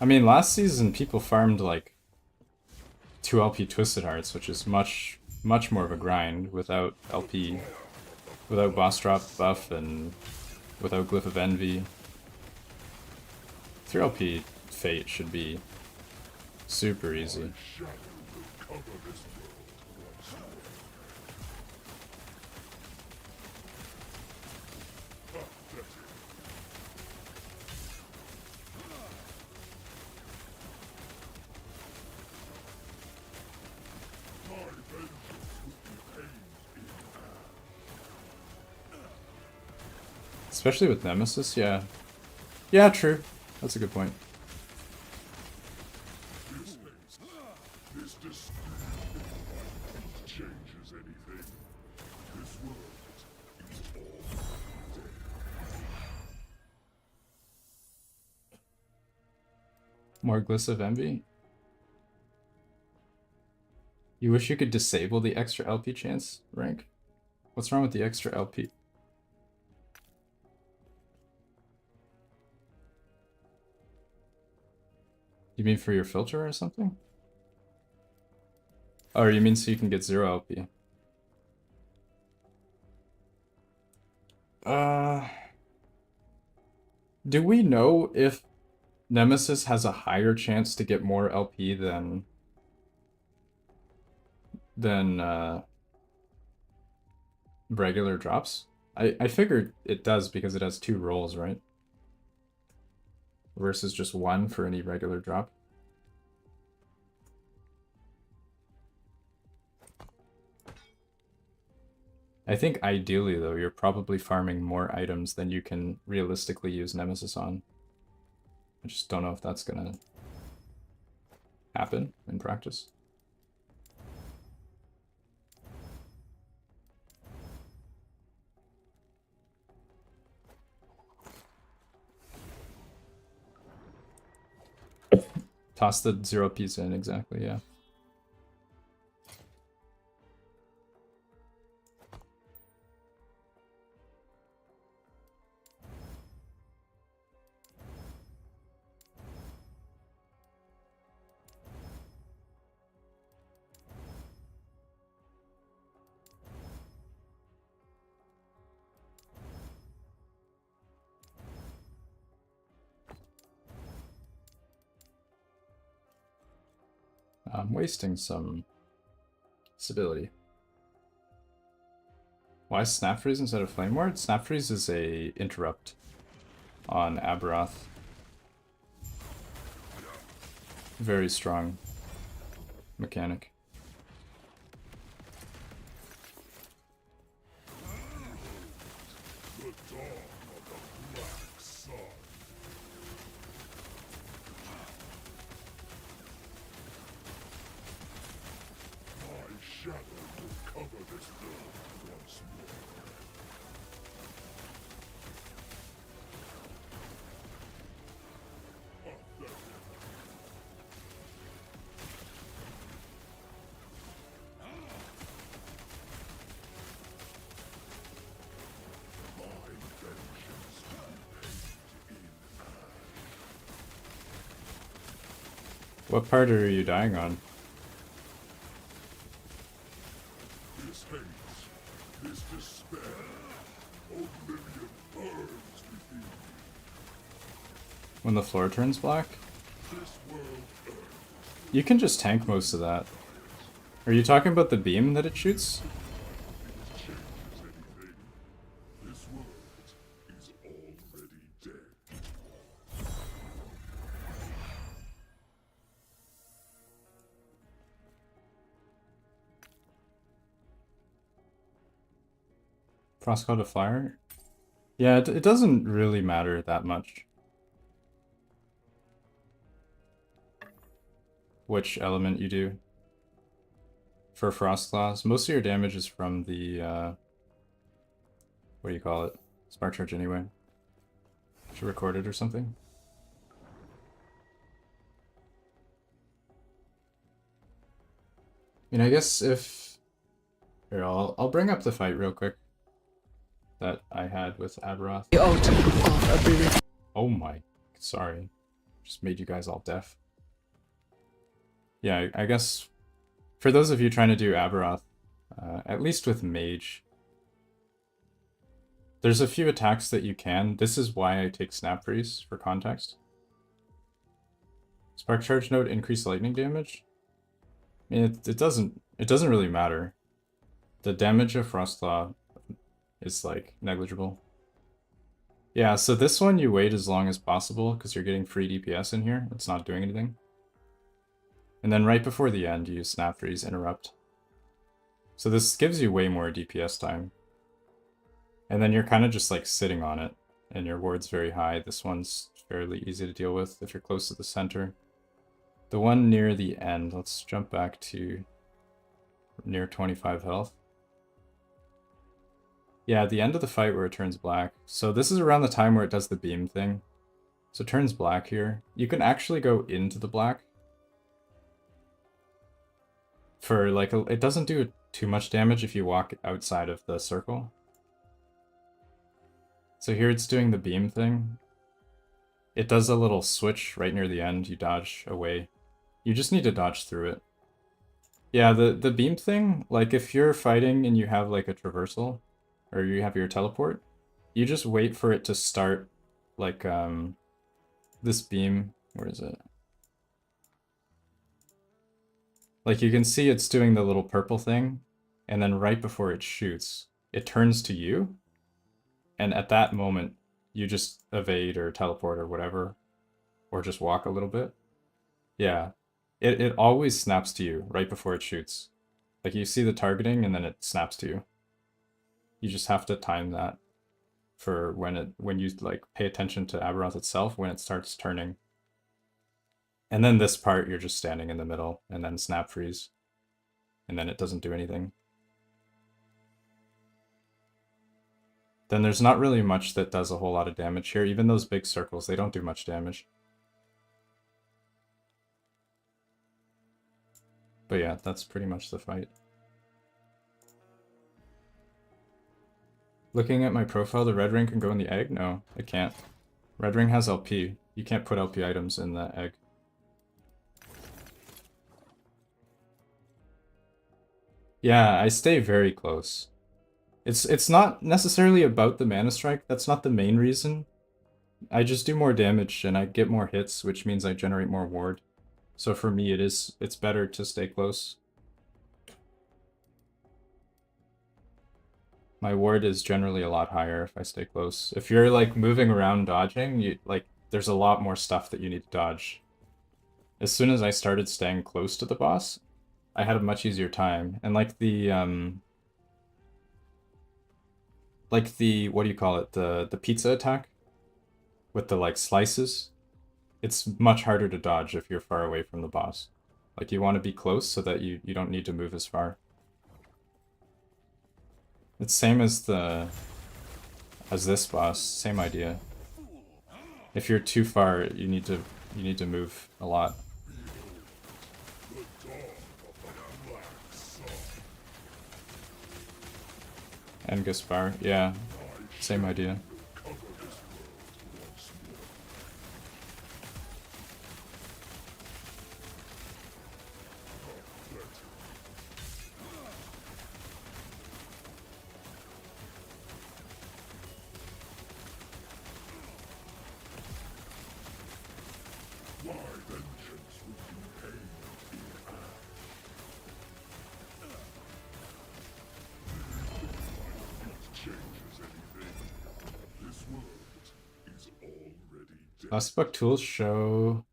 I mean, last season people farmed like 2 LP Twisted Hearts, which is much more of a grind without LP, without boss drop buff, and without Glyph of Envy. 3 LP Fate should be super easy. Shadow will cover this world once more. Pathetic. My vengeance will be aimed in Especially with Nemesis, yeah. Yeah, true. That's a good point. this haste, this despair. Changes anything. This world is all dead. More Glyphs of Envy? You wish you could disable the extra LP chance rank? What's wrong with the extra LP? You mean for your filter or something? Or you mean so you can get 0 LP? Do we know if Nemesis has a higher chance to get more LP than regular drops? I figured it does because it has 2 rolls, right? Versus just 1 for any regular drop. I think ideally, though, you're probably farming more items than you can realistically use Nemesis on. I just don't know if that's gonna happen in practice. Toss the 0Ps in, exactly, yeah. I'm wasting some stability. Why Snap Freeze instead of Flame Ward? Snap Freeze is a interrupt on Aboth. Very strong mechanic. The dawn of the black sun. My shadow will cover this world once more. What part are you dying on? This hate, this despair, oblivion burns within me. When the floor turns black? This world earns. You can just tank most of that. Are you talking about the beam that it shoots? Changes anything. This world is already dead. Frostclaw to fire? Yeah, it doesn't really matter that much. Which element you do. For Frostclaws, most of your damage is from the, what do you call it? Spark Charge anyway. Should record it or something. I mean, I guess if... Here, I'll bring up the fight real quick that I had with Aboth. The outage of ability. Oh my, sorry. Just made you guys all deaf. Yeah, I guess for those of you trying to do Aboth, at least with Mage, there's a few attacks that you can. This is why I take Snap Freeze for context. Spark Charge Node increase lightning damage. I mean, it doesn't really matter. The damage of Frostclaw is like negligible. Yeah, so this one you wait as long as possible because you're getting free DPS in here. It's not doing anything. And then right before the end, you use Snap Freeze, Interrupt. So this gives you way more DPS time. And then you're kind of just like sitting on it, and your ward's very high. This one's fairly easy to deal with if you're close to the center. The one near the end, let's jump back to near 25 health. Yeah, at the end of the fight where it turns black. So this is around the time where it does the beam thing. So it turns black here. You can actually go into the black. For like, it doesn't do too much damage if you walk outside of the circle. So here it's doing the beam thing. It does a little switch right near the end. You dodge away. You just need to dodge through it. Yeah, the beam thing, like if you're fighting and you have like a traversal, or you have your teleport, you just wait for it to start, like, this beam. Where is it? Like, you can see it's doing the little purple thing, and then right before it shoots, it turns to you, and at that moment, you just evade or teleport or whatever, or just walk a little bit. Yeah. It always snaps to you right before it shoots. Like, you see the targeting, and then it snaps to you. You just have to time that for when you, like, pay attention to Aboth itself, when it starts turning. And then this part, you're just standing in the middle, and then snap freeze. And then it doesn't do anything. Then there's not really much that does a whole lot of damage here. Even those big circles, they don't do much damage. But yeah, that's pretty much the fight. Looking at my profile, the red ring can go in the egg? No, it can't. Red ring has LP. You can't put LP items in the egg. Yeah, I stay very close. It's not necessarily about the mana strike. That's not the main reason. I just do more damage and I get more hits, which means I generate more ward. So for me, it's better to stay close. My ward is generally a lot higher if I stay close. If you're, like, moving around dodging, there's a lot more stuff that you need to dodge. As soon as I started staying close to the boss, I had a much easier time. And like the what do you call it? The pizza attack with the, like, slices. It's much harder to dodge if you're far away from the boss. Like, you want to be close so that you don't need to move as far. It's same as this boss, same idea. If you're too far, you need to move a lot. And Gaspar, yeah, same idea. Book tools show...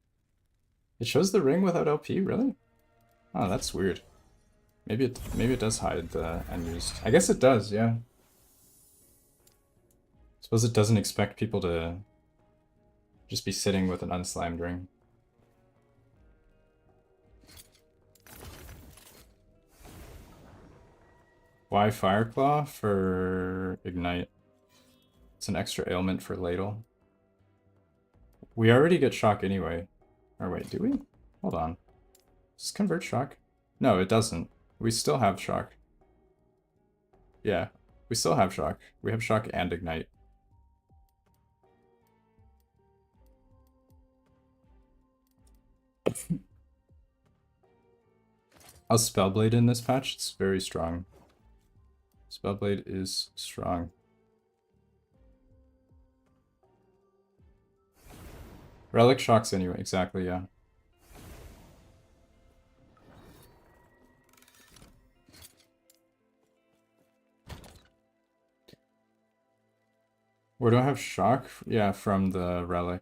It shows the ring without LP, really? Oh, that's weird. Maybe it does hide the unused. I guess it does, yeah. Suppose it doesn't expect people to just be sitting with an unslimed ring. Why Fireclaw for Ignite? It's an extra ailment for Ladle. We already get shock anyway. Or wait, do we? Hold on. Does this convert shock? No, it doesn't. We still have shock. Yeah, we still have shock. We have shock and Ignite. How's Spellblade in this patch? It's very strong. Spellblade is strong. Relic shocks anyway, exactly, yeah. Where do I have shock? Yeah, from the relic.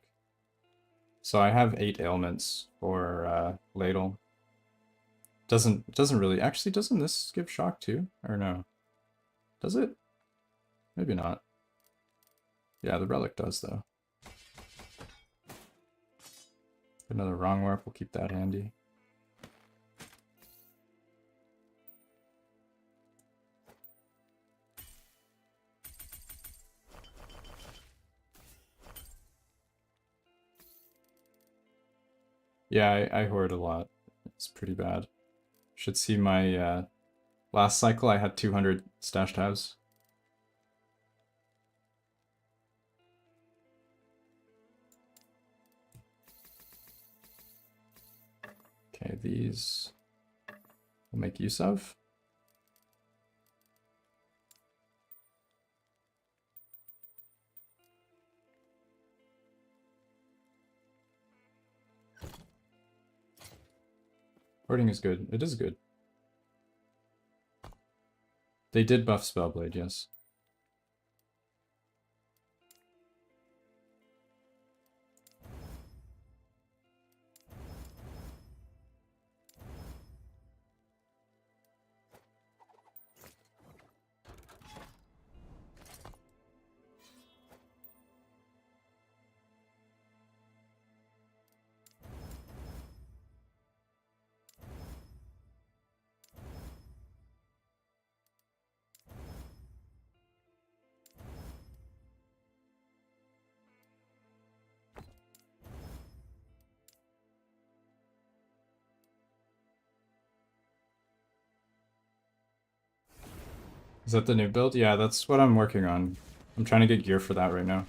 So I have 8 ailments for Ladle. Doesn't really... Actually, doesn't this give shock too? Or no? Does it? Maybe not. Yeah, the relic does though. Another wrong warp, we'll keep that handy. Yeah, I hoard a lot. It's pretty bad. Should see my last cycle I had 200 stash tabs. Okay, these we'll make use of. Hoarding is good. It is good. They did buff Spellblade, yes. Is that the new build? Yeah, that's what I'm working on. I'm trying to get gear for that right now.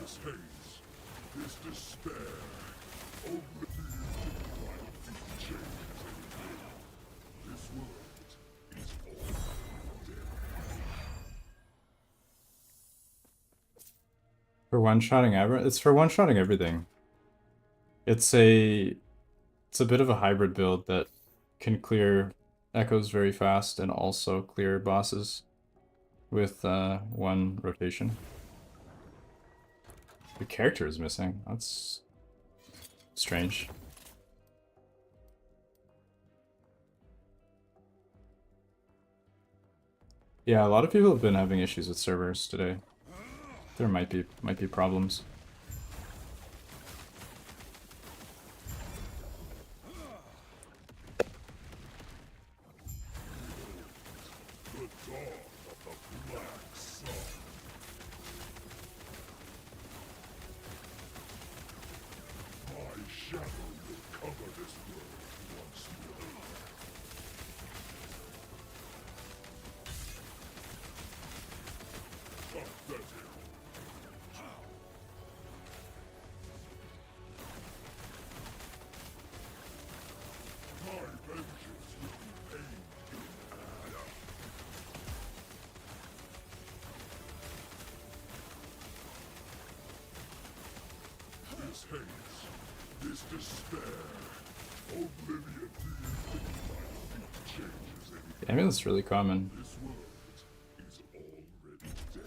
This haze, this despair, only changes anything. This world is all dead. For one-shotting it's for one-shotting everything. It's a bit of a hybrid build that can clear echoes very fast and also clear bosses with one rotation. The character is missing. That's strange. Yeah, a lot of people have been having issues with servers today. There might be problems. This haze, this despair, oblivion changes anything. I mean, that's really common. This world is already dead.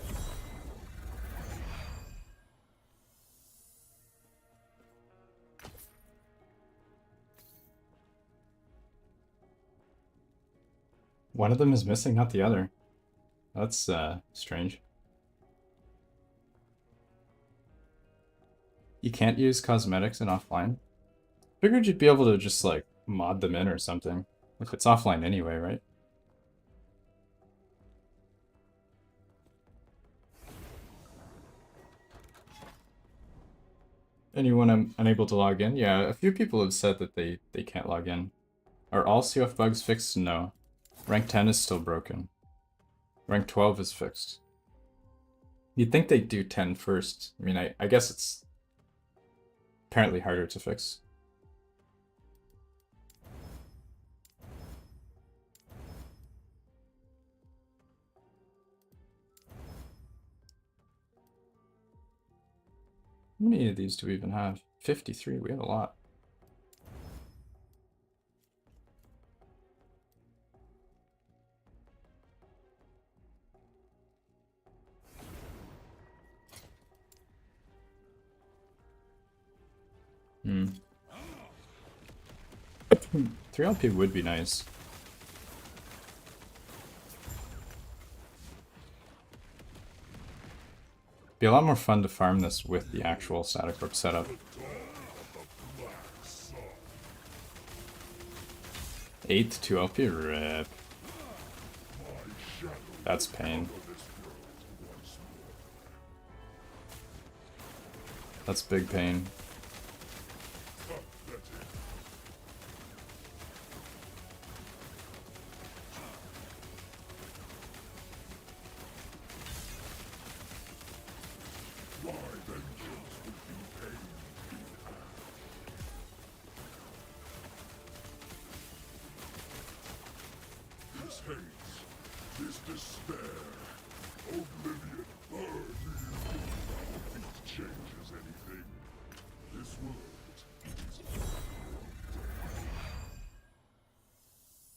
One of them is missing, not the other. That's strange. You can't use cosmetics in offline? Figured you'd be able to just like mod them in or something. If it's offline anyway, right? Anyone unable to log in? Yeah, a few people have said that they can't log in. Are all CF bugs fixed? No. Rank 10 is still broken. Rank 12 is fixed. You'd think they'd do 10 first. I mean, I guess it's apparently harder to fix. How many of these do we even have? 53, we have a lot. Hmm. 3 LP would be nice. Be a lot more fun to farm this with the actual Static Orb setup. 8th 2 LP rip. That's pain. That's big pain. This despair, oblivion, burn you. If it changes anything, this world is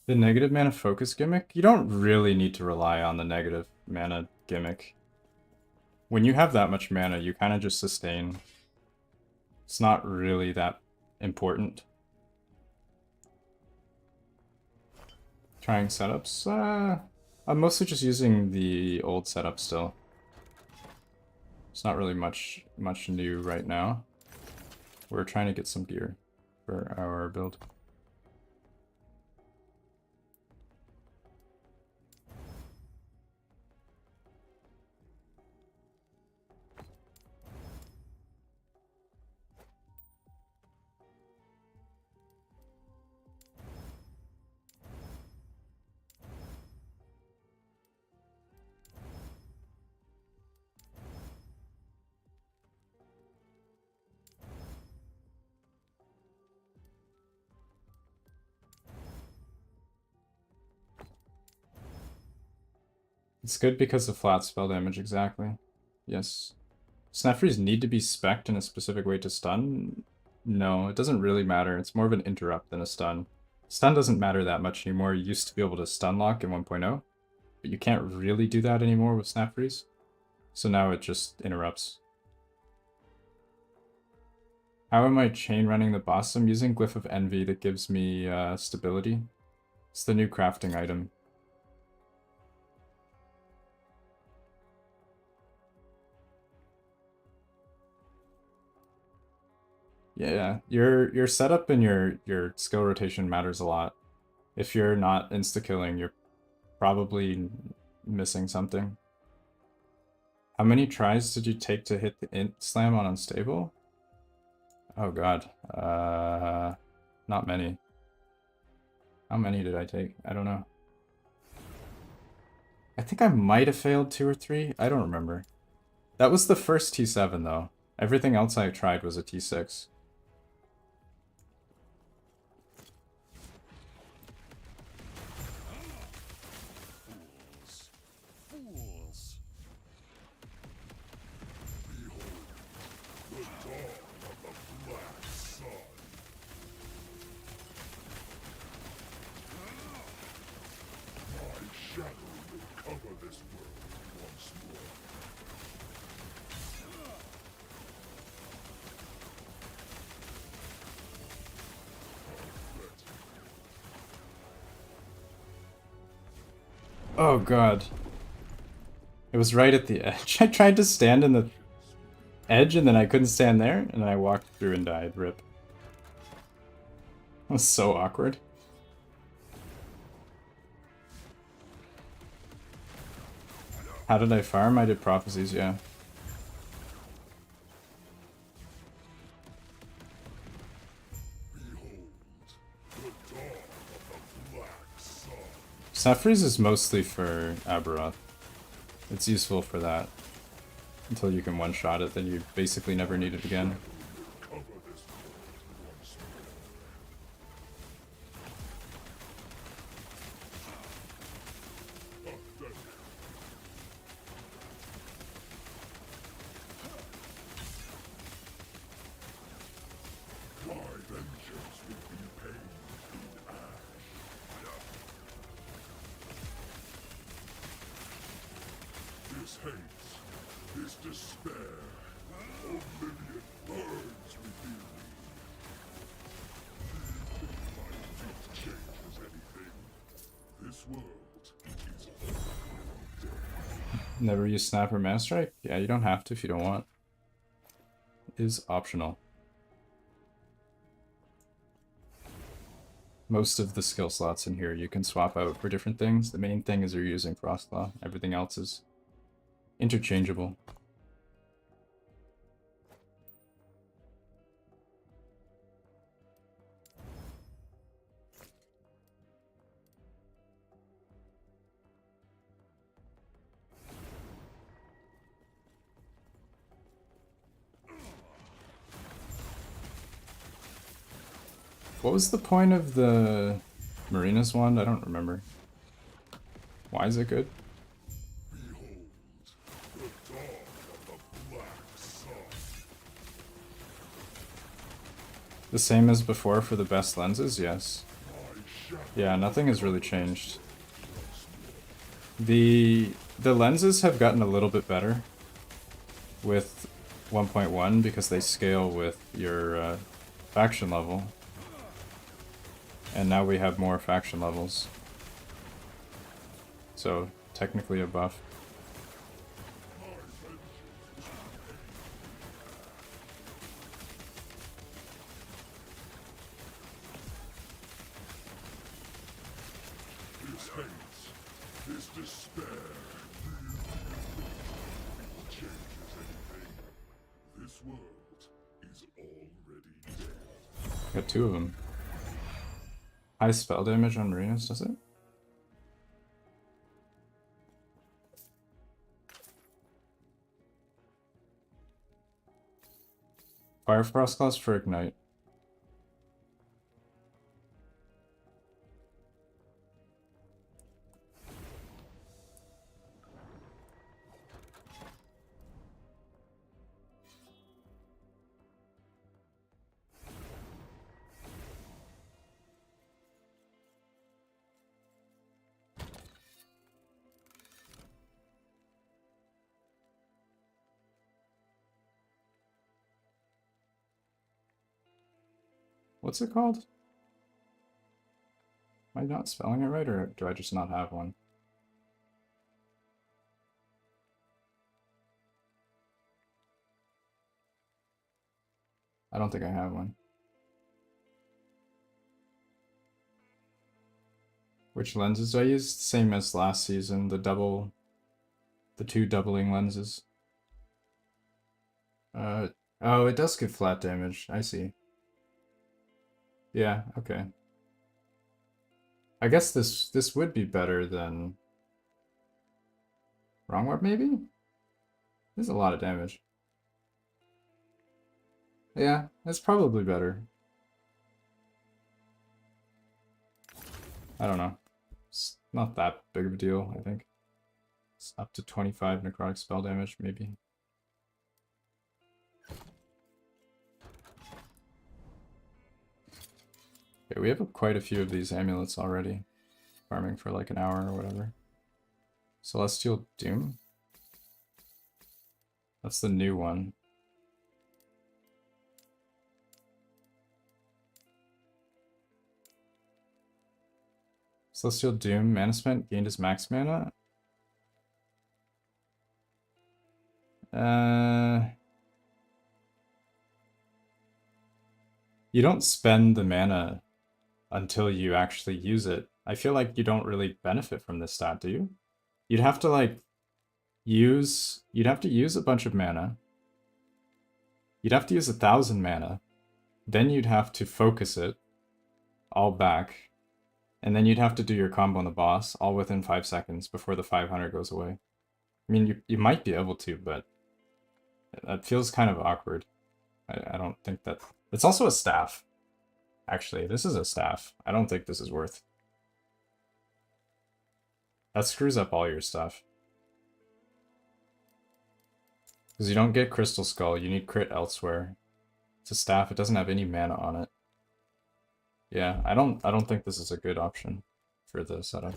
The negative mana focus gimmick? You don't really need to rely on the negative mana gimmick. When you have that much mana, you kind of just sustain. It's not really that important. Trying setups? I'm mostly just using the old setup still. It's not really much new right now. We're trying to get some gear for our build. It's good because of flat spell damage, exactly. Yes. Snap freeze need to be spec'd in a specific way to stun? No, it doesn't really matter. It's more of an interrupt than a stun. Stun doesn't matter that much anymore. You used to be able to stun lock in 1.0, but you can't really do that anymore with snap freeze. So now it just interrupts. How am I chain running the boss? I'm using Glyph of Envy that gives me stability. It's the new crafting item. Yeah, your setup and your skill rotation matters a lot. If you're not insta-killing, you're probably missing something. How many tries did you take to hit the int slam on unstable? Oh god. Not many. How many did I take? I don't know. I think I might have failed 2 or 3. I don't remember. That was the first T7 though. Everything else I tried was a T6. Oh god. It was right at the edge. I tried to stand in the edge and then I couldn't stand there, and then I walked through and died. Rip. That was so awkward. How did I farm? I did prophecies, yeah. Snap freeze is mostly for Aboth. It's useful for that. Until you can one-shot it, then you basically never need it again. Never use Snap or Mass Strike? Yeah, you don't have to if you don't want. It is optional. most of the skill slots in here you can swap out for different things. The main thing is you're using Frostclaw. Everything else is interchangeable. What was the point of the Marina's wand? I don't remember. Why is it good? Behold, the dawn of the black sun. The same as before for the best lenses? Yes. My shadow Yeah, nothing has really changed. The lenses have gotten a little bit better with 1.1 because they scale with your faction level. And now we have more faction levels. So, technically a buff. This hate, this despair, changes anything. This world is already dead. Got two of them. High spell damage on Marinas, does it? Fire Frostclaws for Ignite. What's it called? Am I not spelling it right, or do I just not have one? I don't think I have one. Which lenses do I use? Same as last season, the two doubling lenses. Oh, it does give flat damage, I see. Yeah, okay. I guess this would be better than Wrong Warp, maybe? This is a lot of damage. Yeah, it's probably better. I don't know. It's not that big of a deal, I think. It's up to 25 necrotic spell damage, maybe. Okay, we have quite a few of these amulets already. Farming for like an hour or whatever. Celestial Doom? That's the new one. Celestial Doom, mana spent, gained as max mana? You don't spend the mana until you actually use it. I feel like you don't really benefit from this stat, do you? You'd have to like you'd have to use a bunch of mana. You'd have to use 1,000 mana. Then you'd have to focus it all back. And then you'd have to do your combo on the boss all within 5 seconds before the 500 goes away. I mean, you might be able to, but that feels kind of awkward. I don't think that... It's also a staff. Actually, this is a staff. I don't think this is worth. That screws up all your stuff. Because you don't get Crystal Skull, you need crit elsewhere. It's a staff, it doesn't have any mana on it. Yeah, I don't think this is a good option for the setup.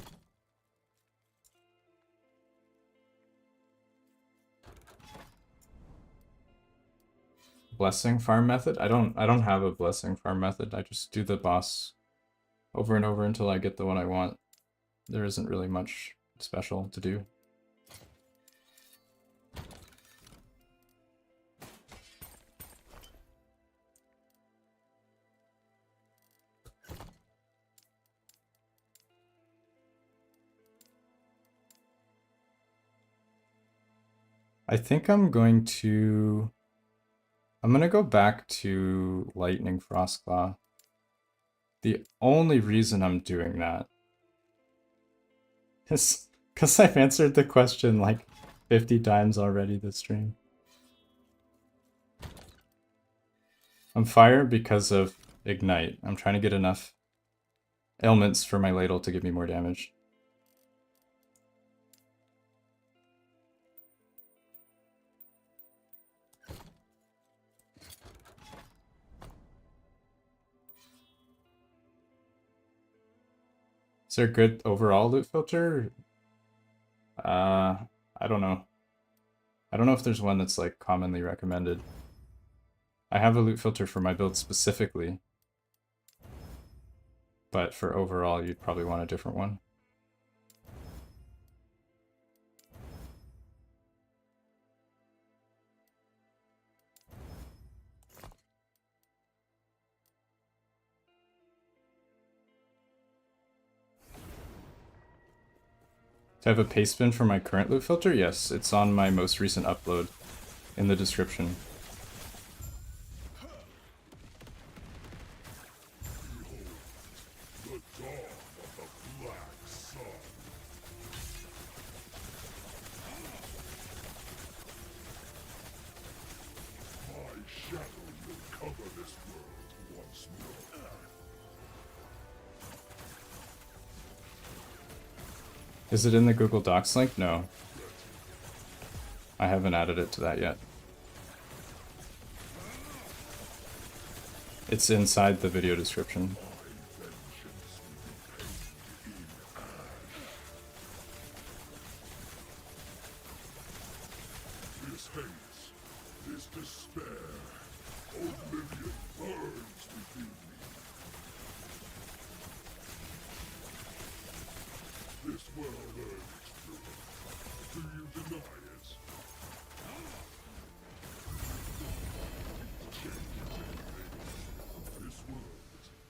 Blessing farm method? I don't have a blessing farm method. I just do the boss over and over until I get the one I want. There isn't really much special to do. I think I'm going to go back to Lightning Frostclaw. The only reason I'm doing that is because I've answered the question like 50 times already this stream. I'm fire because of Ignite. I'm trying to get enough ailments for my Ladle to give me more damage. Is there a good overall loot filter? I don't know. I don't know if there's one that's like commonly recommended. I have a loot filter for my build specifically, but for overall you'd probably want a different one. Do I have a paste bin for my current loot filter? Yes, it's on my most recent upload in the description. Is it in the Google Docs link? No. I haven't added it to that yet. It's inside the video description. This hate, this despair, oblivion burns within me. This world earns its truth. Do you deny it? Change anything. This world is all dead.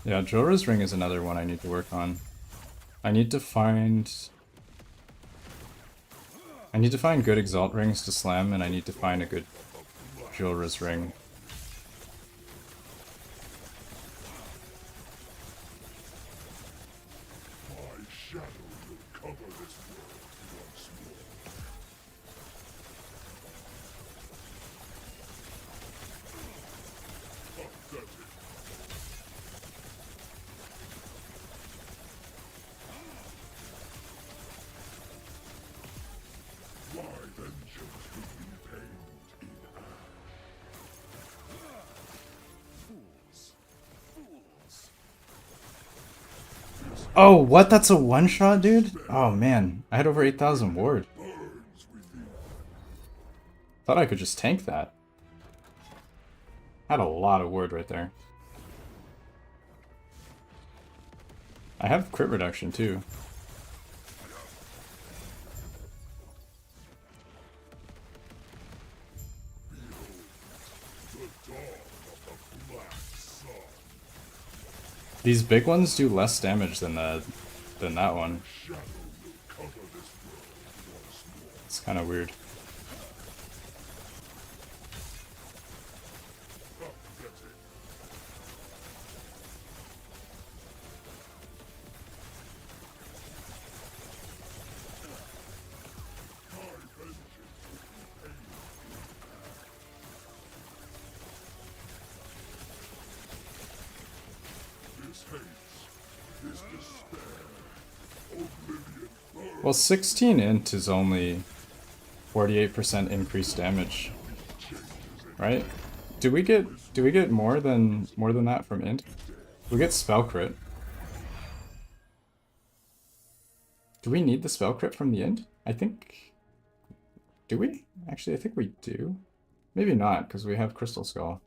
Yeah, Jorah's Ring is another one I need to work on. I need to find good Exalt rings to slam, and I need to find a good Jorah's Ring. My shadow will cover this world once more. Pathetic. My vengeance will be paid in Fools. Oh, what? That's a one-shot, dude? Oh man, I had over 8,000 ward. Burns within. Thought I could just tank that. Had a lot of ward right there. I have crit reduction too. The dawn of the black sun. These big ones do less damage than that one. Shadow will cover this world once more. It's kind of weird. Pathetic. Well, 16 int is only 48% increased damage, right? Do we get more than that from int? We get spell crit. Do we need the spell crit from the int? I think... Do we? Actually, I think we do. Maybe not, because we have Crystal Skull.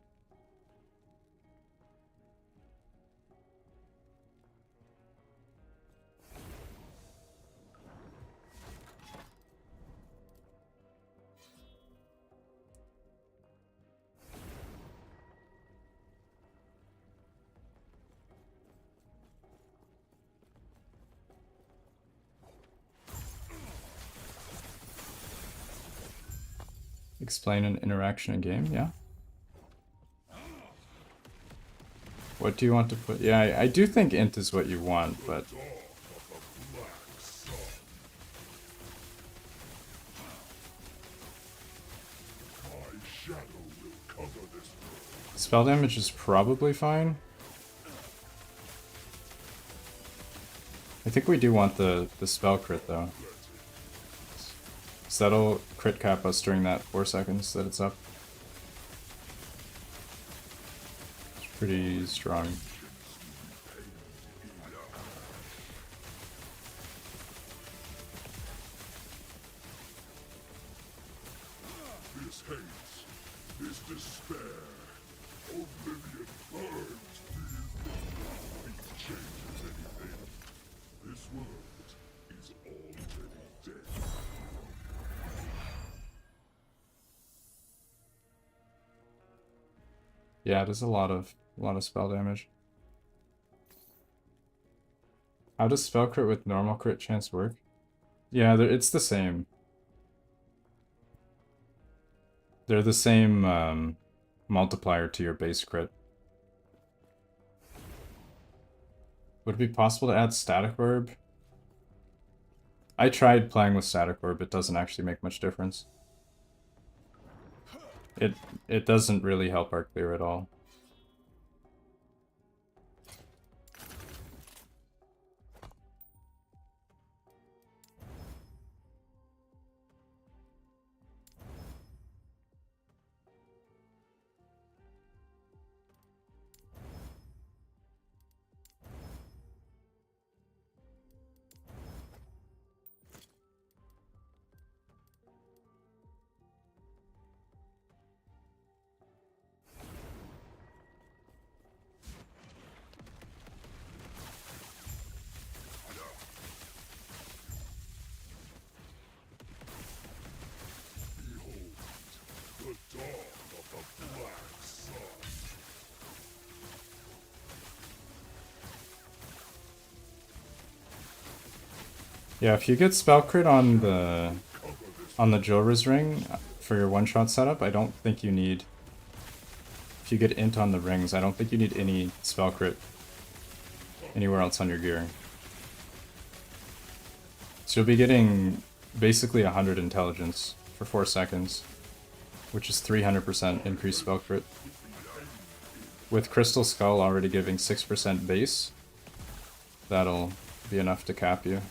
Explain an interaction in game, yeah. What do you want to put? Yeah, I do think int is what you want, but... Spell damage is probably fine. I think we do want the spell crit though. So that'll crit cap us during that 4 seconds that it's up. It's pretty strong. This hate, this despair, oblivion burns me. It changes anything. This world is already dead. Yeah, it is a lot of spell damage. How does spell crit with normal crit chance work? Yeah, it's the same. They're the same multiplier to your base crit. Would it be possible to add static orb? I tried playing with static orb, it doesn't actually make much difference. It doesn't really help our clear at all. Yeah, if you get spell crit on the Jolra's ring for your one-shot setup, I don't think you need... If you get int on the rings, I don't think you need any spell crit anywhere else on your gear. So you'll be getting basically 100 intelligence for 4 seconds, which is 300% increased spell crit. With Crystal Skull already giving 6% base, that'll be enough to cap you.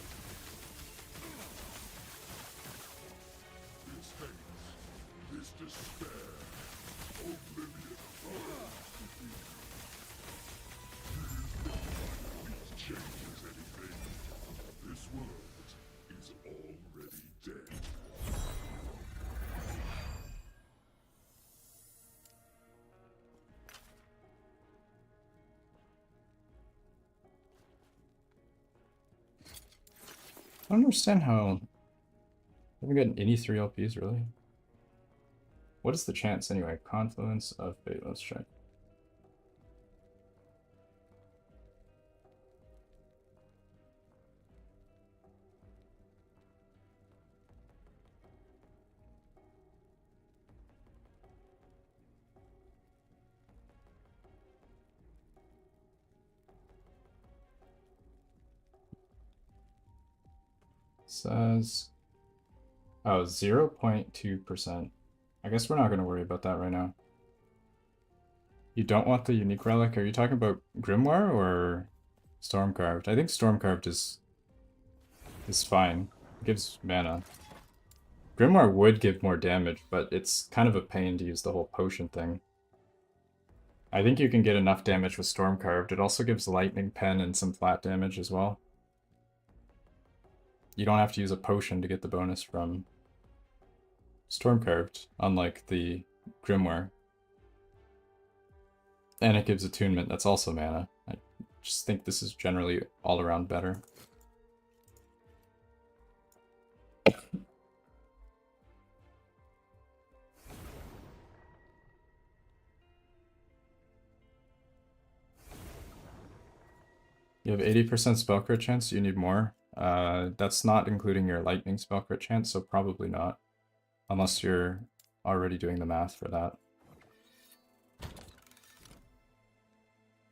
I don't understand how... I haven't gotten any 3 LPs, really. What is the chance, anyway? Confluence of fate, let's check. Says... Oh, 0.2%. I guess we're not going to worry about that right now. You don't want the unique relic? Are you talking about Grimoire or Stormcarved? I think Stormcarved is fine. Gives mana. Grimoire would give more damage, but it's kind of a pain to use the whole potion thing. I think you can get enough damage with Stormcarved. It also gives Lightning Pen and some flat damage as well. You don't have to use a potion to get the bonus from Stormcarved, unlike the Grimoire. And it gives Attunement, that's also mana. I just think this is generally all around better. You have 80% spell crit chance, you need more. That's not including your lightning spell crit chance, so probably not. Unless you're already doing the math for that.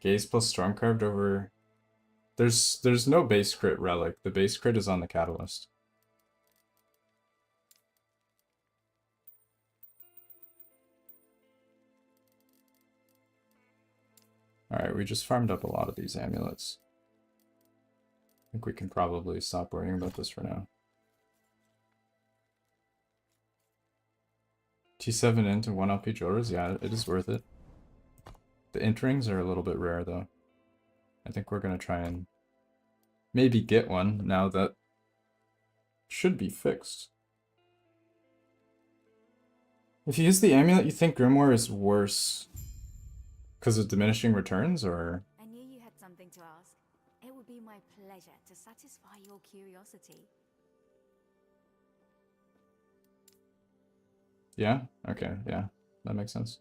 Gaze plus Stormcarved over... There's no base crit relic. The base crit is on the Catalyst. Alright, we just farmed up a lot of these amulets. I think we can probably stop worrying about this for now. T7 into 1 LP Joras, yeah, it is worth it. The enterings are a little bit rare though. I think we're gonna try and maybe get one now that should be fixed. If you use the amulet, you think Grimoire is worse because of diminishing returns, or? I knew you had something to ask. It would be my pleasure to satisfy your curiosity. Yeah? Okay, yeah. That makes sense.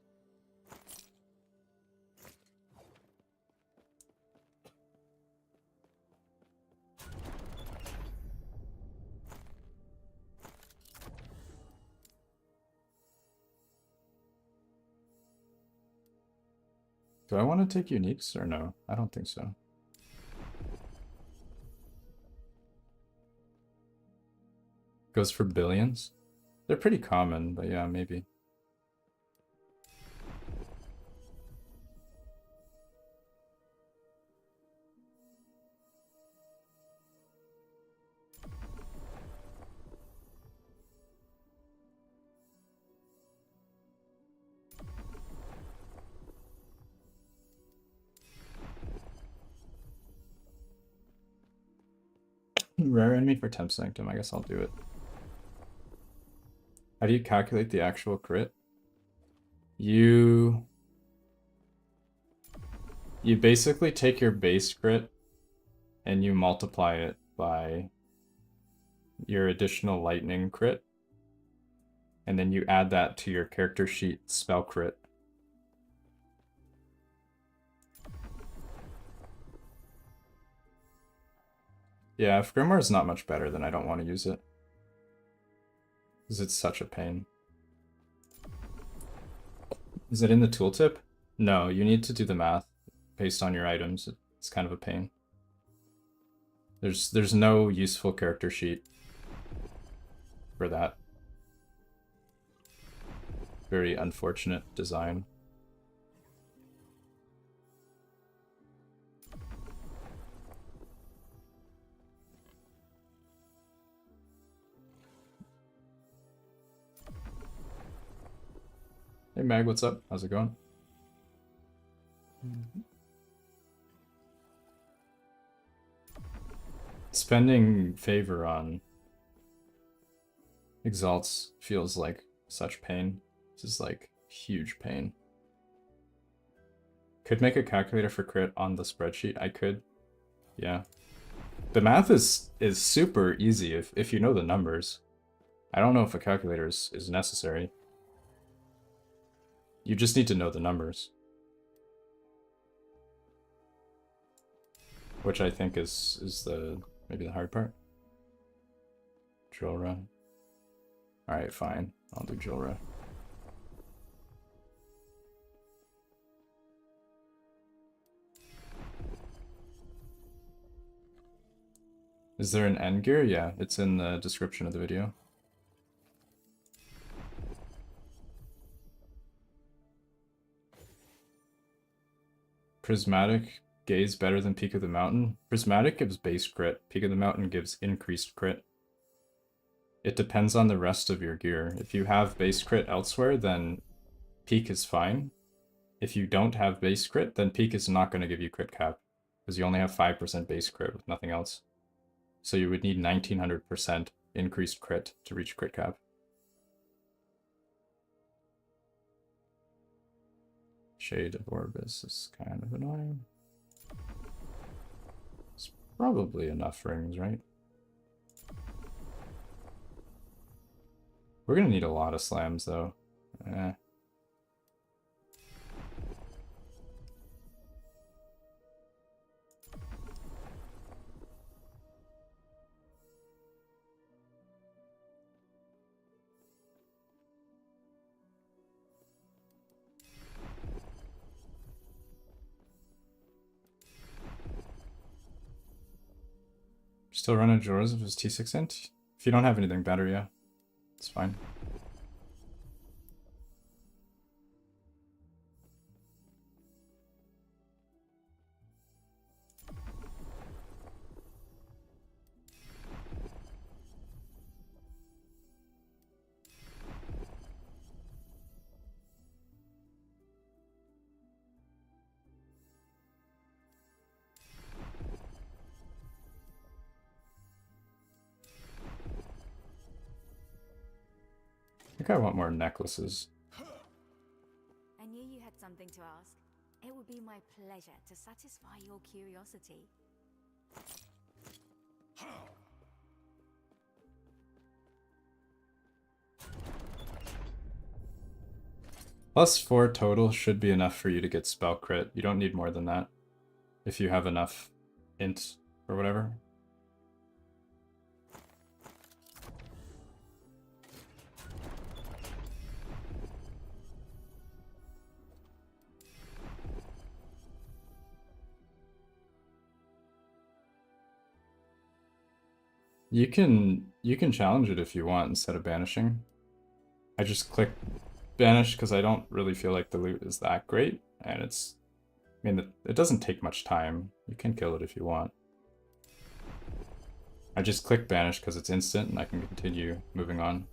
Do I want to take uniques or no? I don't think so. Goes for billions? They're pretty common, but yeah, maybe. Rare enemy for Temp Sanctum, I guess I'll do it. How do you calculate the actual crit? You basically take your base crit and you multiply it by your additional lightning crit. And then you add that to your character sheet spell crit. Yeah, if Grimoire is not much better, then I don't want to use it. Because it's such a pain. Is it in the tooltip? No, you need to do the math based on your items. It's kind of a pain. There's no useful character sheet for that. Very unfortunate design. Hey Mag, what's up? How's it going? Spending favor on exalts feels like such pain. This is like huge pain. Could make a calculator for crit on the spreadsheet. I could. Yeah. The math is super easy if you know the numbers. I don't know if a calculator is necessary. You just need to know the numbers. Which I think is the maybe the hard part. Jolra. Alright, fine. I'll do Jolra. Is there an end gear? Yeah, it's in the description of the video. Prismatic Gaze better than Peak of the Mountain. Prismatic gives base crit. Peak of the Mountain gives increased crit. It depends on the rest of your gear. If you have base crit elsewhere, then peak is fine. If you don't have base crit, then peak is not going to give you crit cap, because you only have 5% base crit with nothing else. So you would need 1900% increased crit to reach crit cap. Shade of Orbis is kind of annoying. It's probably enough rings, right? We're gonna need a lot of slams, though. Still running drawers if it's T6 int? If you don't have anything better, yeah. It's fine. I think I want more necklaces. I knew you had something to ask. It would be my pleasure to satisfy your curiosity. +4 total should be enough for you to get spell crit. You don't need more than that if you have enough int or whatever. You can challenge it if you want instead of banishing. I just click banish because I don't really feel like the loot is that great, and it's, I mean, it doesn't take much time. You can kill it if you want. I just click banish because it's instant and I can continue moving on.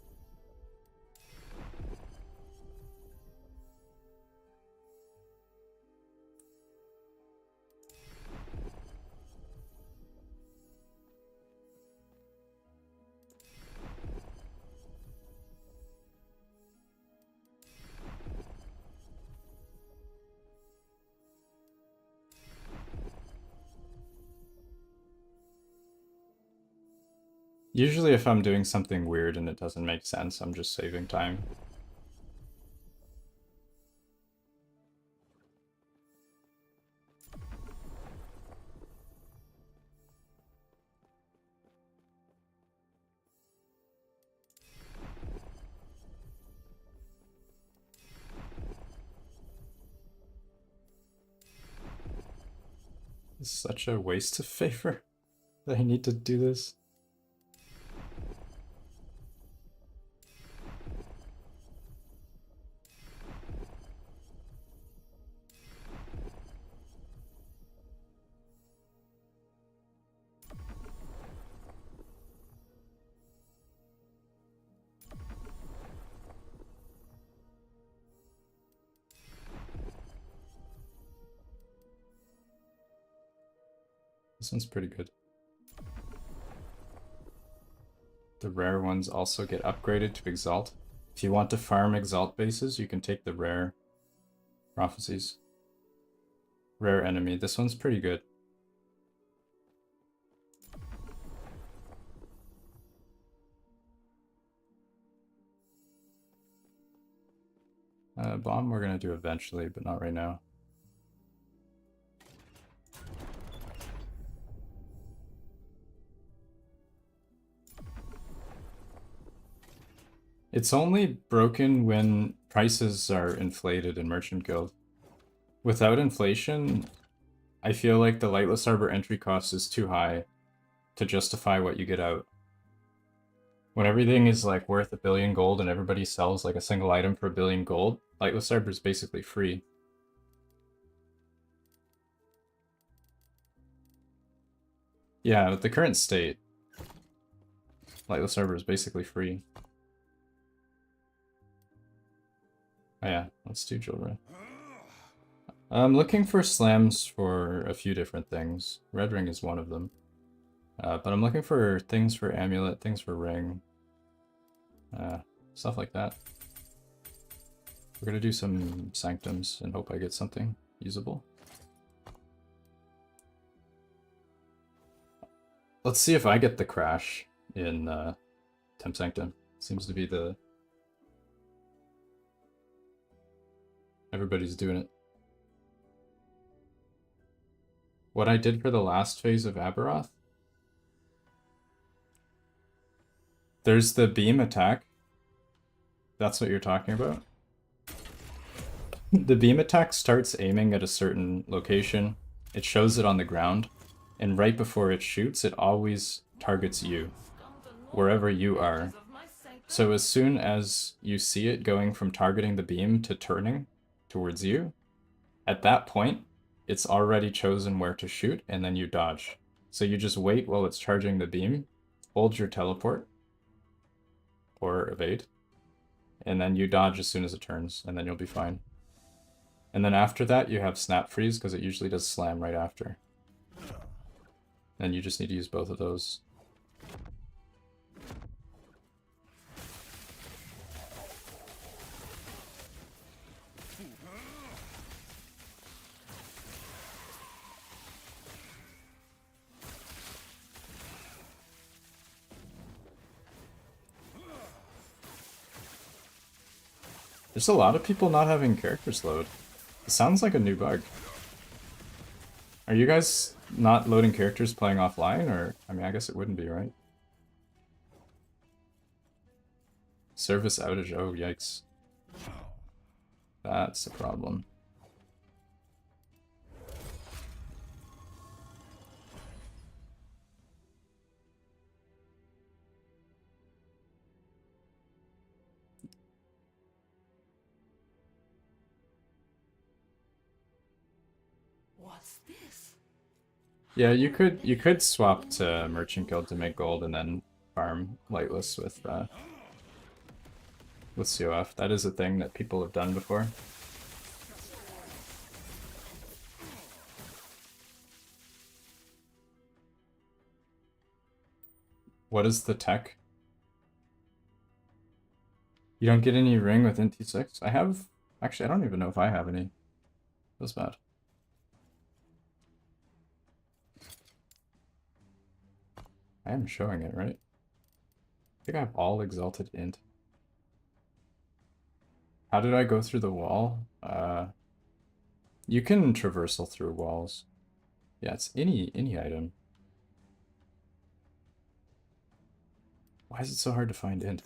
Usually if I'm doing something weird and it doesn't make sense, I'm just saving time. It's such a waste of favor that I need to do this. This one's pretty good. The rare ones also get upgraded to Exalt. If you want to farm Exalt bases, you can take the rare prophecies. Rare enemy. This one's pretty good. Bomb we're gonna do eventually, but not right now. It's only broken when prices are inflated in Merchant Guild. Without inflation, I feel like the Lightless Arbor entry cost is too high to justify what you get out. When everything is like worth 1 billion gold and everybody sells like a single item for 1 billion gold, Lightless Arbor is basically free. Yeah, with the current state, Lightless Arbor is basically free. Oh yeah, let's do Jewelry. I'm looking for slams for a few different things. Red Ring is one of them. But I'm looking for things for Amulet, things for Ring. Stuff like that. We're gonna do some Sanctums and hope I get something usable. Let's see if I get the crash in Temp Sanctum. Seems to be the... Everybody's doing it. What I did for the last phase of Aboth? There's the beam attack. That's what you're talking about? The beam attack starts aiming at a certain location. It shows it on the ground. And right before it shoots, it always targets you, wherever you are. So as soon as you see it going from targeting the beam to turning towards you, at that point, it's already chosen where to shoot, and then you dodge. So you just wait while it's charging the beam, hold your teleport, or evade, and then you dodge as soon as it turns, and then you'll be fine. And then after that, you have Snap Freeze, because it usually does slam right after. And you just need to use both of those. There's a lot of people not having characters load. It sounds like a new bug. Are you guys not loading characters playing offline, or... I mean, I guess it wouldn't be, right? Service outage, oh yikes. That's a problem. What's this? Yeah, you could swap to Merchant Guild to make gold and then farm Lightless with COF. That is a thing that people have done before. What is the tech? You don't get any ring with NT6? I have... Actually, I don't even know if I have any. That's bad. I am showing it, right? I think I have all Exalted Int. How did I go through the wall? You can traversal through walls. Yeah, it's any item. Why is it so hard to find Int?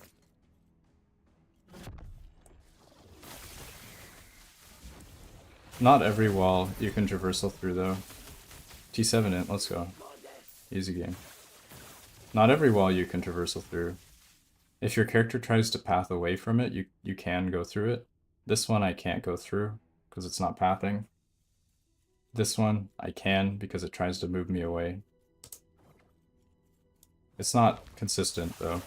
Not every wall you can traversal through though. T7 Int, let's go. Easy game. Not every wall you can traversal through. If your character tries to path away from it, you can go through it. This one I can't go through because it's not pathing. This one I can because it tries to move me away. It's not consistent though.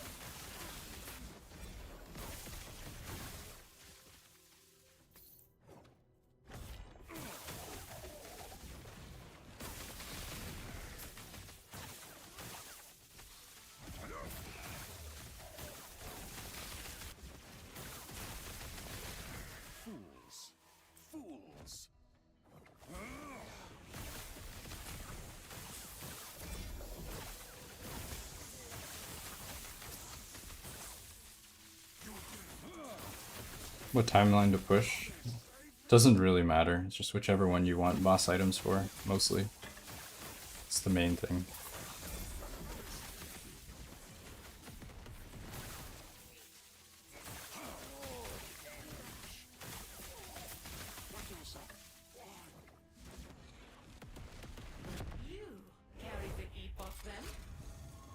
Fools. What timeline to push? Doesn't really matter. It's just whichever one you want boss items for, mostly. It's the main thing. You carry the Epoch then?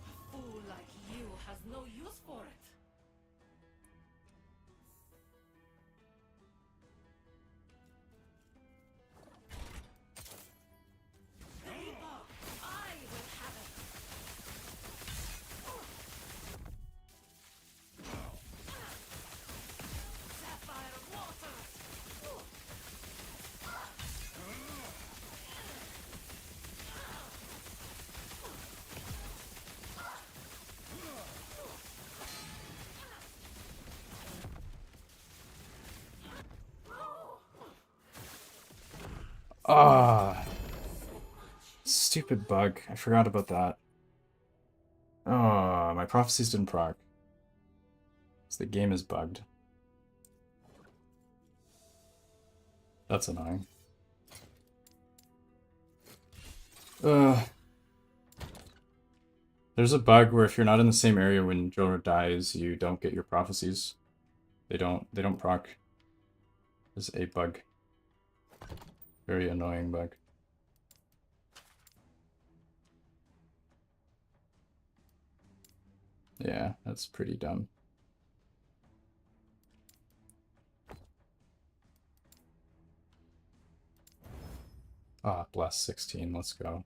A fool like you has no use for it. Epoch, I will have Ah, stupid bug. I forgot about that. Oh, my prophecies didn't proc. So the game is bugged. That's annoying. There's a bug where if you're not in the same area when Jorah dies, you don't get your prophecies. They don't proc. There's a bug. Very annoying bug. Yeah, that's pretty dumb. Ah, bless 16, let's go.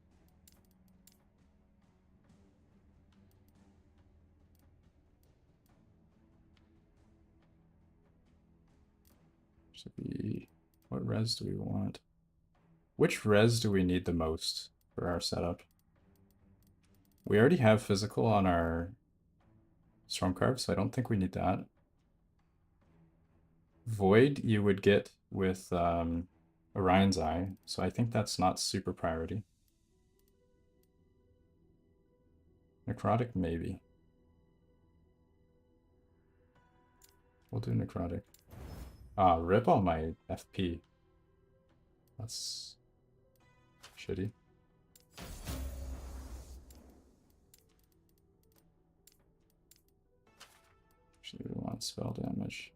Should be... What res do we want? Which res do we need the most for our setup? We already have physical on our Stormcarve, so I don't think we need that. Void you would get with Orion's Eye, so I think that's not super priority. Necrotic, maybe. We'll do Necrotic. Ah, rip all my FP. That's shitty. Actually, we want spell damage.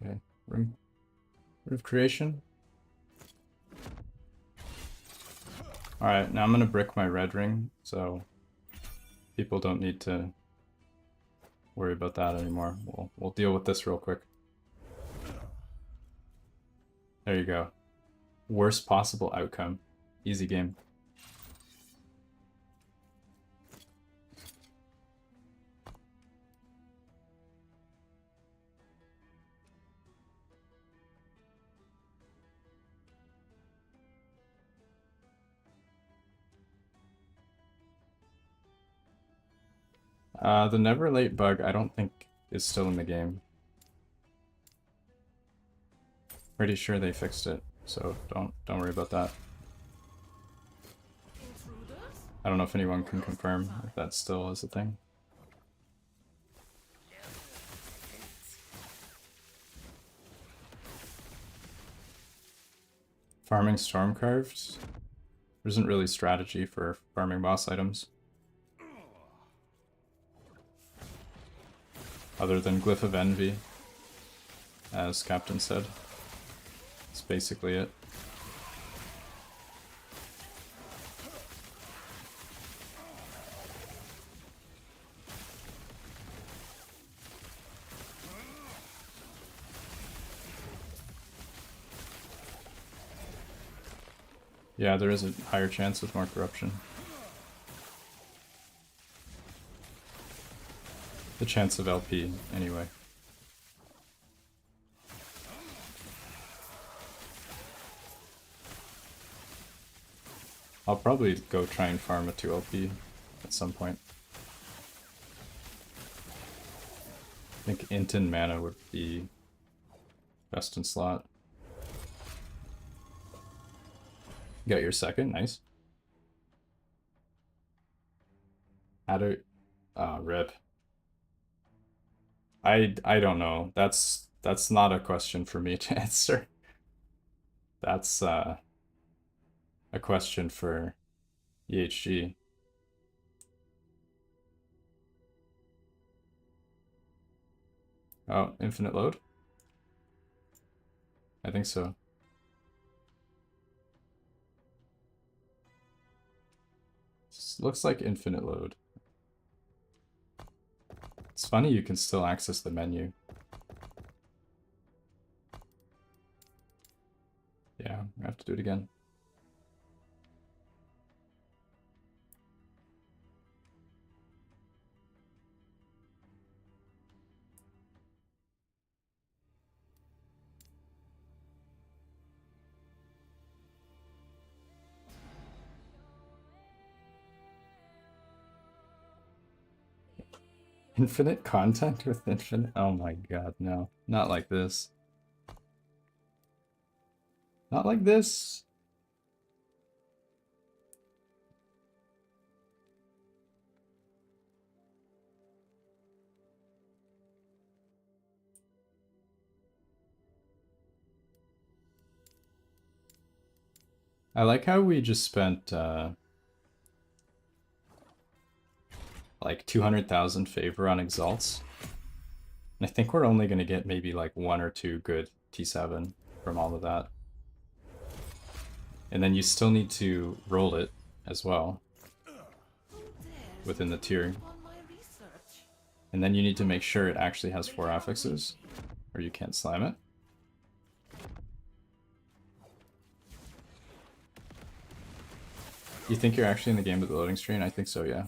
Okay, Room of Creation. Alright, now I'm gonna brick my red ring, so people don't need to worry about that anymore. We'll deal with this real quick. There you go. Worst possible outcome. Easy game. The never late bug I don't think is still in the game. Pretty sure they fixed it, so don't worry about that. Intruders? I don't know if anyone can confirm if that still is a thing. Farming Stormcarved? There isn't really strategy for farming boss items. Other than Glyph of Envy, as Captain said. That's basically it. Yeah, there is a higher chance with more corruption. The chance of LP, anyway. I'll probably go try and farm a 2 LP at some point. I think Intin mana would be best in slot. You got your second, nice. How do... rip. I don't know. That's not a question for me to answer. That's a question for EHG. Oh, infinite load? I think so. Looks like infinite load. It's funny you can still access the menu. Yeah, I have to do it again. Infinite content with infinite? Oh my god, no. Not like this. Not like this. I like how we just spent like 200,000 favor on exalts. And I think we're only going to get maybe like 1 or 2 good T7 from all of that. And then you still need to roll it as well within the tier. On my research. And then you need to make sure it actually has 4 affixes, or you can't slam it. You think you're actually in the game with the loading screen? I think so, yeah.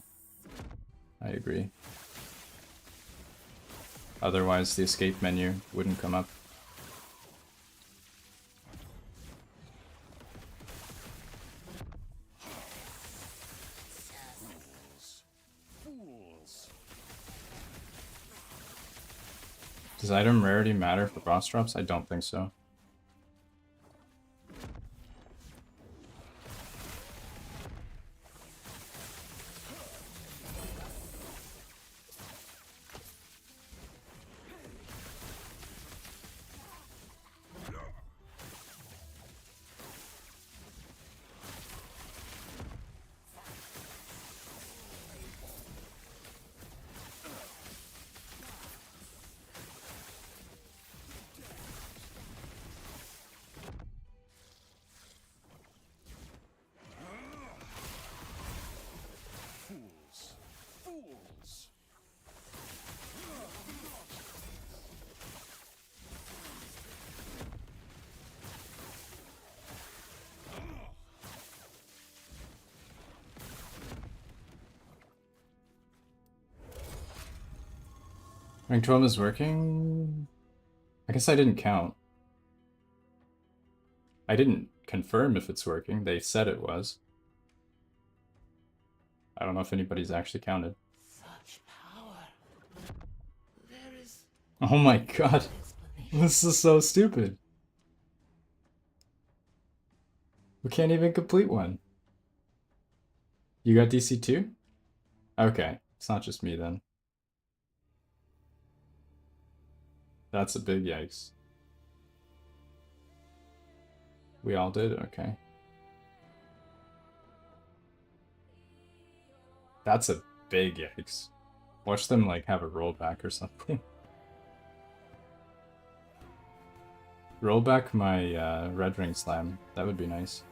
I agree. Otherwise, the escape menu wouldn't come up. Fools. Does item rarity matter for boss drops? I don't think so. Fools. Fools. Rank 12 is working? I guess I didn't count. I didn't confirm if it's working. They said it was. I don't know if anybody's actually counted. Such power. There is Oh my god. explanation. This is so stupid. We can't even complete one. You got DC 2? Okay. It's not just me then. That's a big yikes. We all did? Okay. That's a big yikes. Watch them like have a rollback or something. Roll back my red ring slam. That would be nice.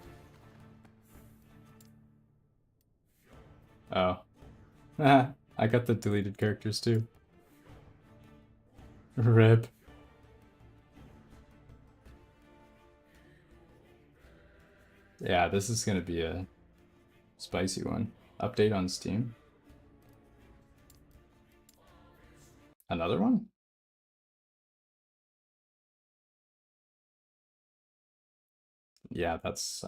Oh. I got the deleted characters too. Rip. Yeah, this is gonna be a spicy one. Update on Steam. Another one? Yeah, that's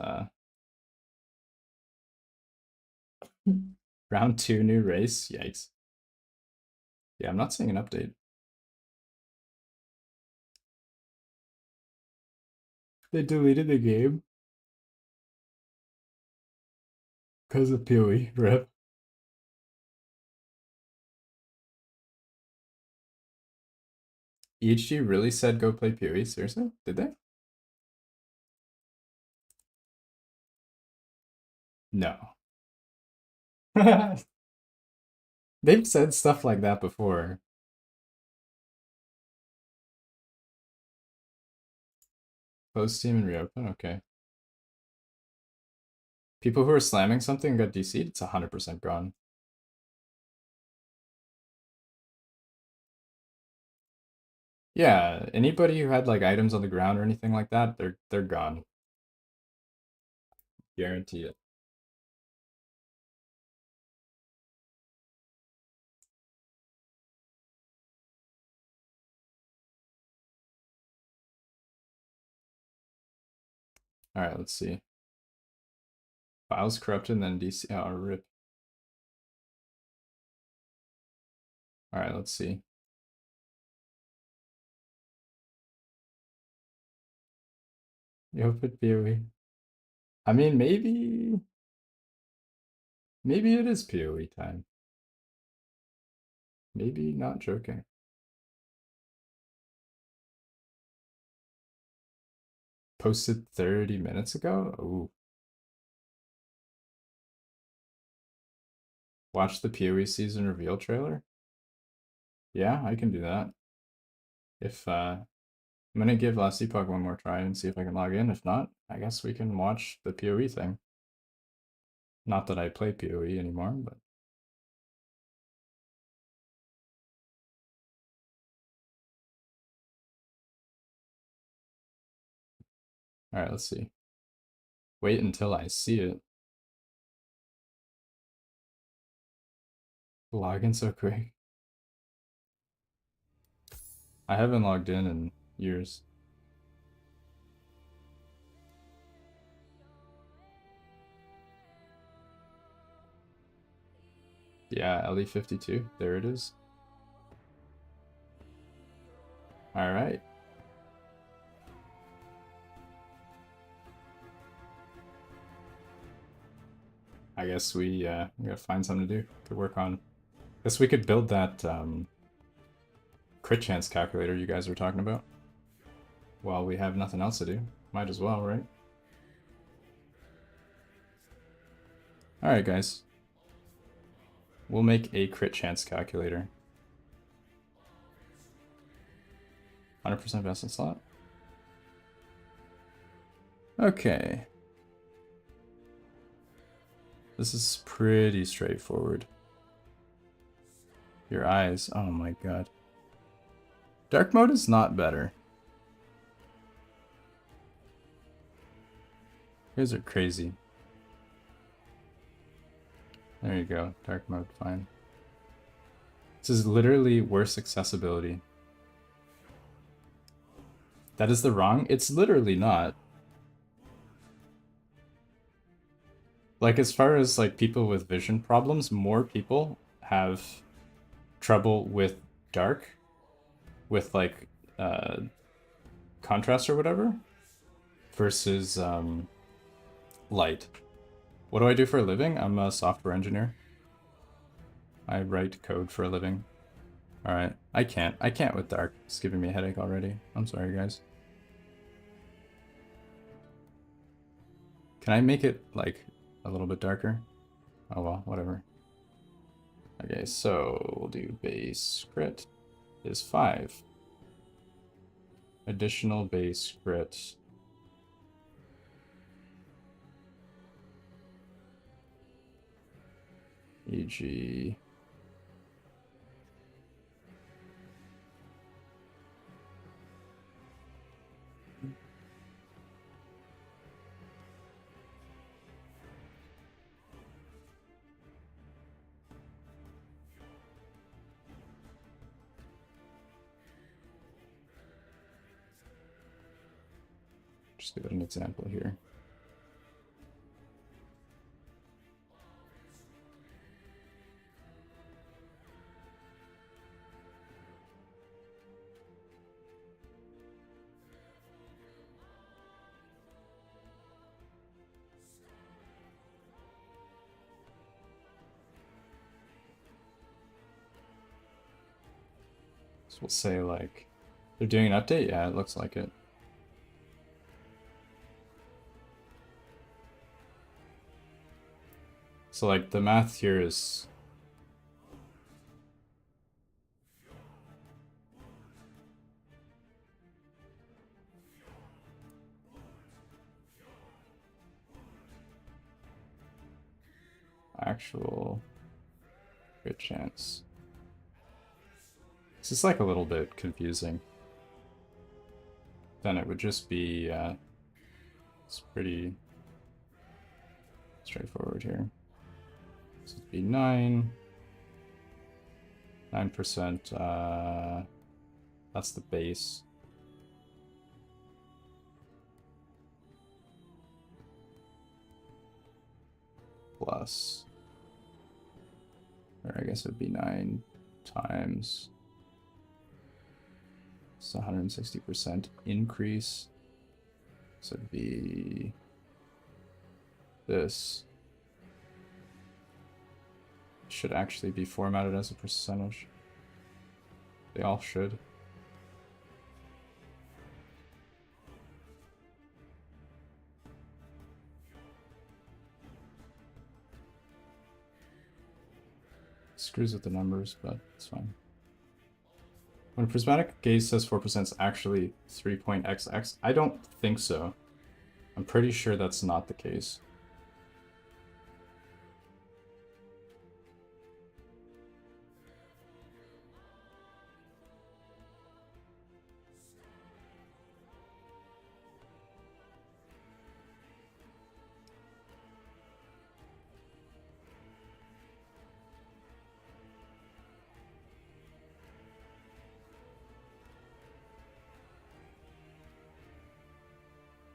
round 2 new race. Yikes. Yeah, I'm not seeing an update. They deleted the game because of PoE. Rip. EHG really said go play PoE? Seriously? Did they? No. They've said stuff like that before. Close Steam and reopen? Okay. People who are slamming something got DC'd, it's 100% gone. Yeah, anybody who had like items on the ground or anything like that, they're gone. Guarantee it. Alright, let's see. Files corrupted and then DC. Oh, rip. Alright, let's see. You hope it PoE. I mean, maybe it is PoE time. Maybe not joking. Posted 30 minutes ago? Ooh. Watch the PoE season reveal trailer? Yeah, I can do that. If I'm gonna give Last Epoch one more try and see if I can log in. If not, I guess we can watch the PoE thing. Not that I play PoE anymore, but alright, let's see. Wait until I see it. Log in so quick. I haven't logged in years. Yeah, LE52. There it is. Alright. I guess we gotta find something to do to work on. Guess we could build that crit chance calculator you guys were talking about. Well, we have nothing else to do. Might as well, right? Alright, guys. We'll make a crit chance calculator. 100% best in slot. Okay. This is pretty straightforward. Your eyes. Oh my god. Dark mode is not better. You guys are crazy. There you go. Dark mode, fine. This is literally worse accessibility. That is the wrong? It's literally not. Like, as far as, like, people with vision problems, more people have trouble with dark, with, like, contrast or whatever, versus, light. What do I do for a living? I'm a software engineer. I write code for a living. Alright, I can't with dark. It's giving me a headache already. I'm sorry, guys. Can I make it, like, a little bit darker? Oh well, whatever. Okay, so we'll do base crit is 5. Additional base crit. E.g. Just give it an example here. So we'll say, like, they're doing an update? Yeah, it looks like it. So, like, the math here is... actual crit chance. This is, like, a little bit confusing. Then it would just be, it's pretty straightforward here. So it'd be 9%, that's the base. Plus, or I guess it'd be 9 times. It's 160% increase. So it'd be this. Should actually be formatted as a percentage. They all should. Screws with the numbers, but it's fine. When a prismatic gaze says 4%, it's actually 3.xx. I don't think so. I'm pretty sure that's not the case.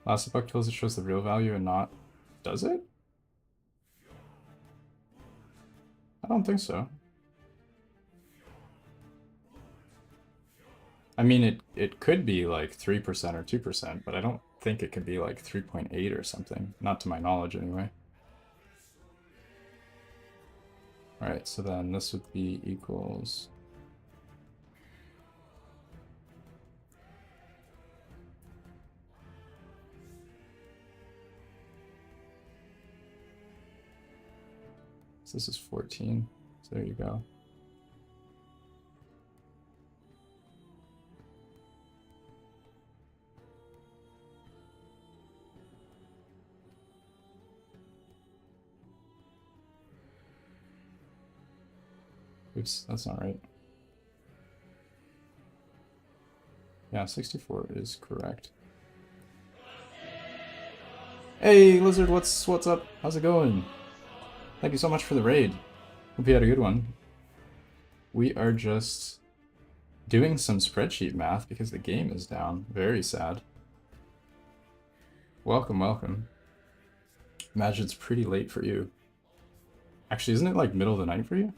Last Epoch tells it shows the real value and not... Does it? I don't think so. I mean, it could be like 3% or 2%, but I don't think it could be like 3.8 or something. Not to my knowledge, anyway. Alright, so then this would be equals... So this is 14, so there you go. Oops, that's not right. Yeah, 64 is correct. Hey, Lizard, what's up? How's it going? Thank you so much for the raid. Hope you had a good one. We are just doing some spreadsheet math because the game is down. Very sad. Welcome, welcome. Imagine it's pretty late for you. Actually, isn't it like middle of the night for you?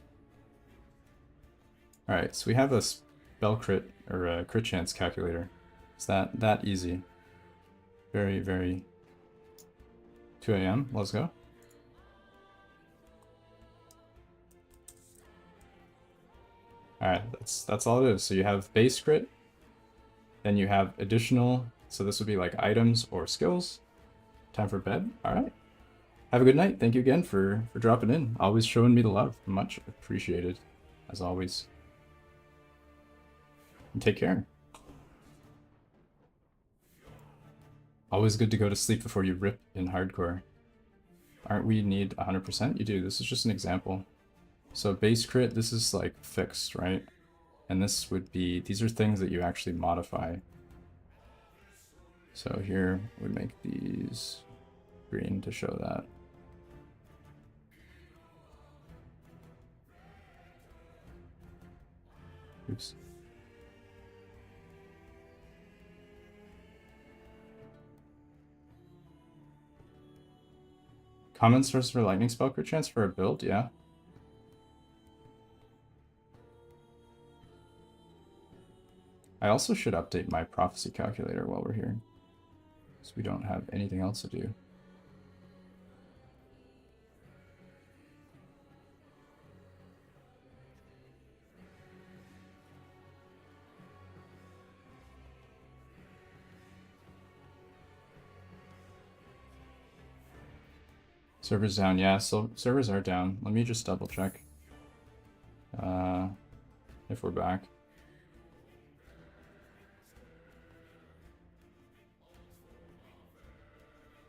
Alright, so we have a spell crit, or a crit chance calculator. It's that easy. Very, very... 2 AM, let's go. Alright, that's all it is. So you have base crit, then you have additional, so this would be like items or skills. Time for bed. Alright. Have a good night. Thank you again for dropping in. Always showing me the love. Much appreciated, as always. And take care. Always good to go to sleep before you rip in hardcore. Aren't we need 100%? You do. This is just an example. So base crit, this is like fixed, right? And this would be, these are things that you actually modify. So here we make these green to show that. Oops. Common source for lightning spell crit chance for a build, yeah. I also should update my prophecy calculator while we're here, because we don't have anything else to do. Servers down, yeah, so servers are down. Let me just double check if we're back.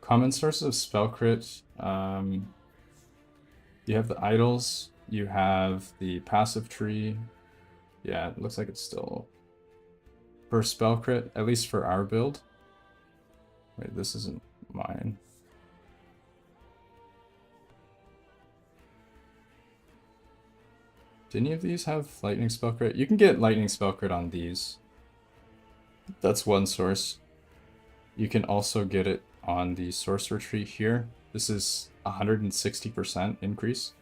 Common sources of spell crit, you have the idols, you have the passive tree. Yeah, it looks like it's still for spell crit, at least for our build. Wait, this isn't mine. Do any of these have lightning spell crit? You can get lightning spell crit on these. That's one source. You can also get it on the sorcerer tree here. This is 160% increase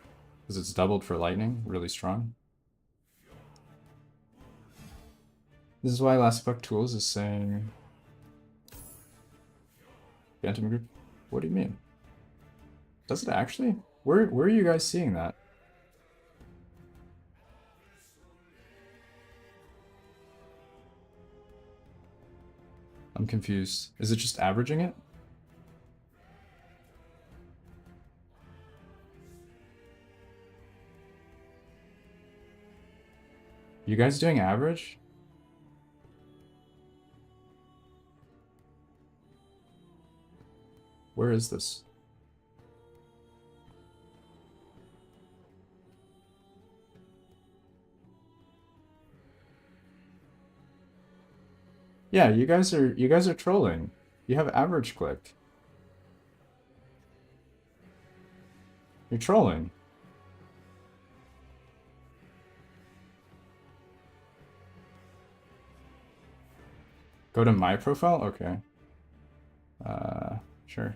because it's doubled for lightning, really strong. This is why Last Epoch Tools is saying Phantom Group. What do you mean? Does it actually? Where are you guys seeing that? I'm confused. Is it just averaging it? You guys doing average? Where is this? Yeah, you guys are trolling. You have average clicked. You're trolling. Go to my profile? Okay. Sure.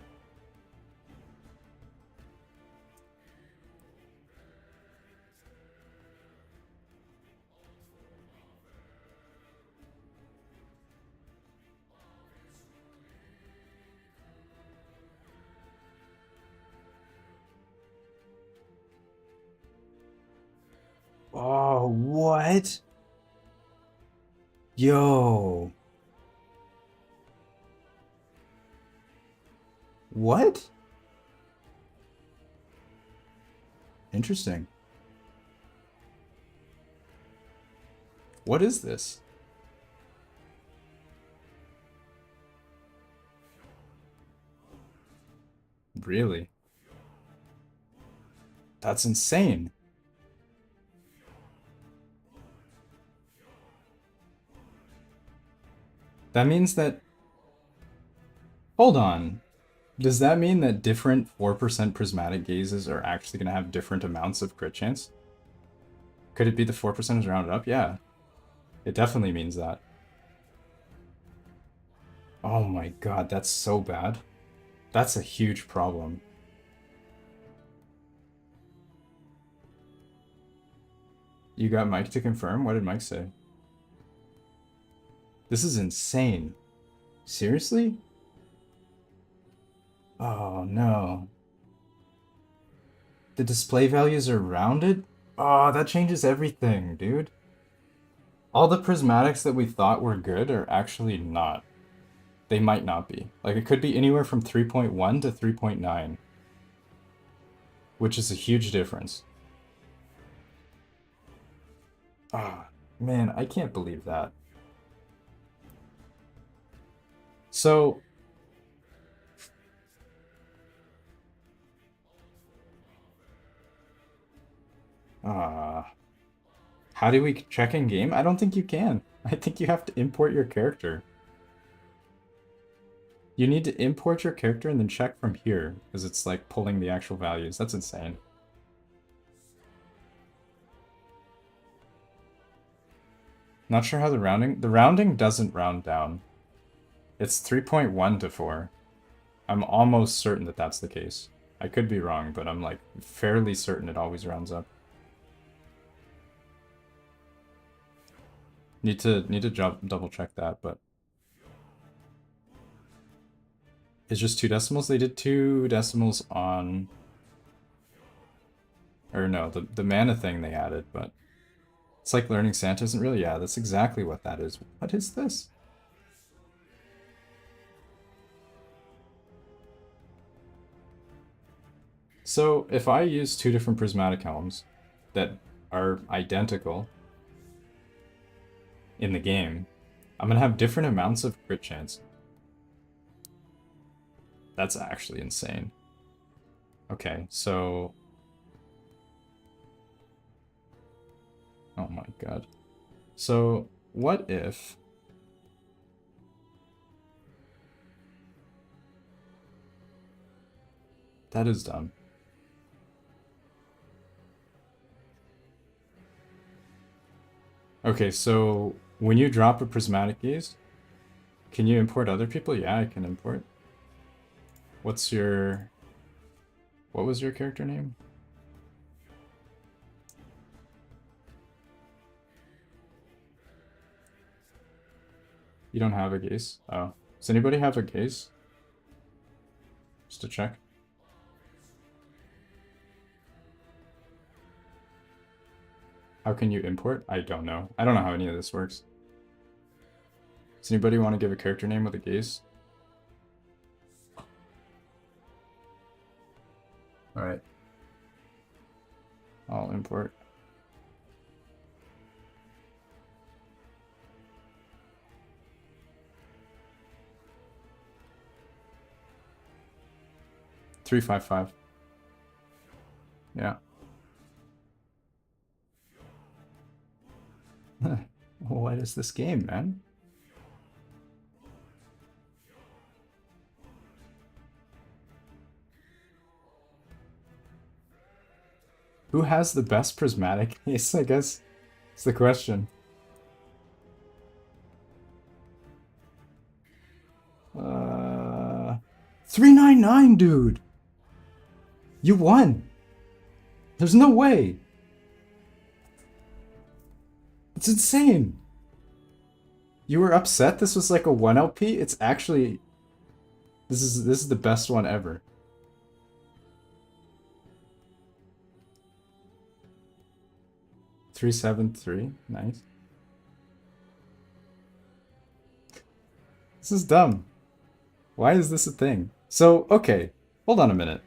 Oh, what? Yo. What? Interesting. What is this? Really? That's insane. That means that... Hold on. Does that mean that different 4% prismatic gazes are actually going to have different amounts of crit chance? Could it be the 4% is rounded up? Yeah. It definitely means that. Oh my god, that's so bad. That's a huge problem. You got Mike to confirm? What did Mike say? This is insane. Seriously? Oh no. The display values are rounded? Oh, that changes everything, dude. All the prismatics that we thought were good are actually not. They might not be. Like, it could be anywhere from 3.1 to 3.9. Which is a huge difference. Ah, man, I can't believe that. So... how do we check in game? I don't think you can. I think you have to import your character. You need to import your character and then check from here, because it's like pulling the actual values. That's insane. Not sure how the rounding doesn't round down. It's 3.1 to 4. I'm almost certain that that's the case. I could be wrong, but I'm like fairly certain it always rounds up. Need to double check that, but it's just 2 decimals. They did 2 decimals on, or no, the mana thing they added, but it's like learning Santa isn't really. Yeah, that's exactly what that is. What is this? So if I use 2 different prismatic helms that are identical in the game, I'm gonna have different amounts of crit chance. That's actually insane. Okay, so... oh my god. So, what if... that is dumb. Okay, so when you drop a prismatic gaze, can you import other people? Yeah, I can import. What's your... what was your character name? You don't have a gaze? Oh. Does anybody have a gaze? Just to check. How can you import? I don't know. I don't know how any of this works. Does anybody want to give a character name with a gaze? Alright. I'll import. $355. Yeah. What is this game, man? Who has the best prismatic ace, I guess? It's the question. 399, dude! You won! There's no way! It's insane! You were upset this was like a 1 LP? It's actually... This is the best one ever. $373, nice. This is dumb. Why is this a thing? So, okay, hold on a minute.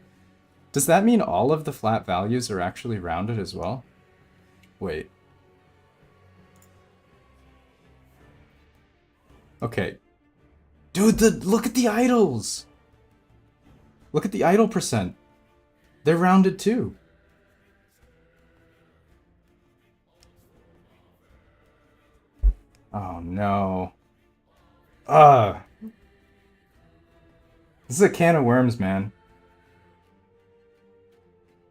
Does that mean all of the flat values are actually rounded as well? Wait. Okay. Dude, look at the idols! Look at the idol percent. They're rounded too. Oh no. Ugh. This is a can of worms, man.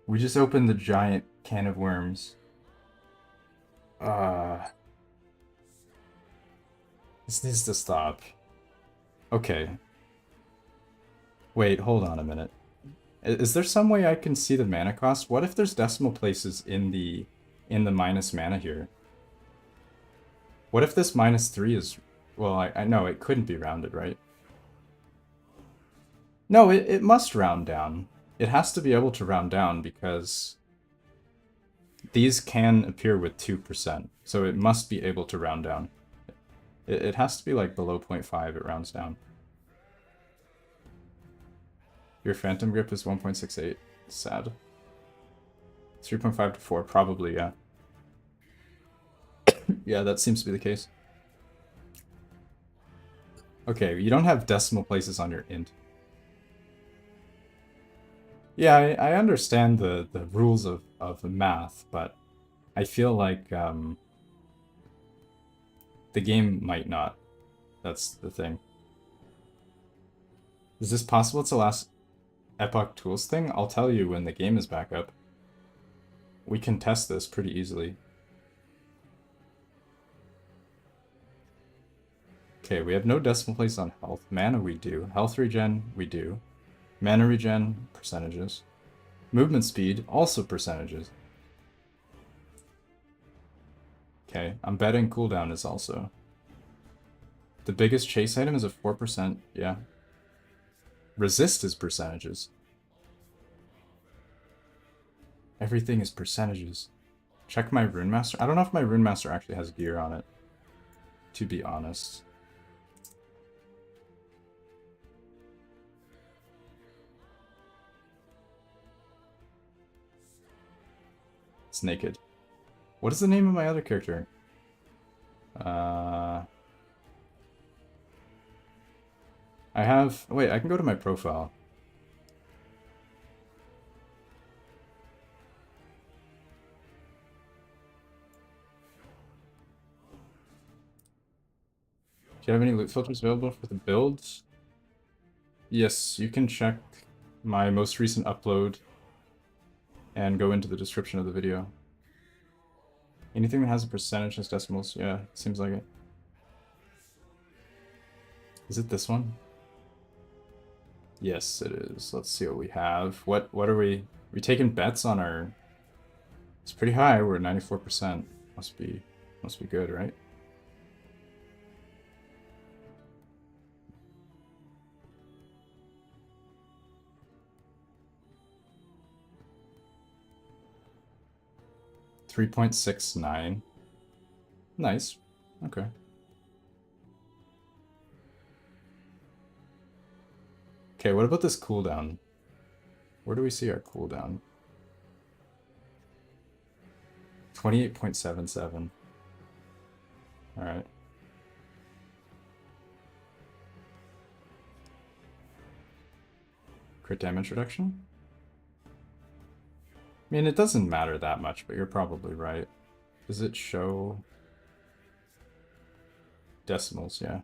We just opened the giant can of worms. This needs to stop. Okay. Wait, hold on a minute. Is there some way I can see the mana cost? What if there's decimal places in the minus mana here? What if this -3 is... Well, I know it couldn't be rounded, right? No, it must round down. It has to be able to round down because these can appear with 2%, so it must be able to round down. It has to be like below 0.5, it rounds down. Your Phantom Grip is 1.68. Sad. 3.5 to 4, probably, yeah. Yeah, that seems to be the case. Okay, you don't have decimal places on your int. Yeah, I understand the rules of math, but I feel like the game might not. That's the thing. Is this possible to last Epoch Tools thing? I'll tell you when the game is back up. We can test this pretty easily. Okay, we have no decimal place on health. Mana we do. Health regen we do. Mana regen, percentages. Movement speed, also percentages. Okay, I'm betting cooldown is also. The biggest chase item is a 4%, yeah. Resist is percentages. Everything is percentages. Check my Rune Master. I don't know if my Rune Master actually has gear on it, to be honest. It's naked. What is the name of my other character? I have... Wait, I can go to my profile. Do you have any loot filters available for the builds? Yes, you can check my most recent upload and go into the description of the video. Anything that has a percentage has decimals, yeah, seems like it. Is it this one? Yes, it is. Let's see what we have. What are we taking bets on our... It's pretty high, we're at 94%. Must be good, right? 3.69. Nice. Okay. Okay, what about this cooldown? Where do we see our cooldown? 28.77. Alright. Crit damage reduction? I mean, it doesn't matter that much, but you're probably right. Does it show decimals? Yeah.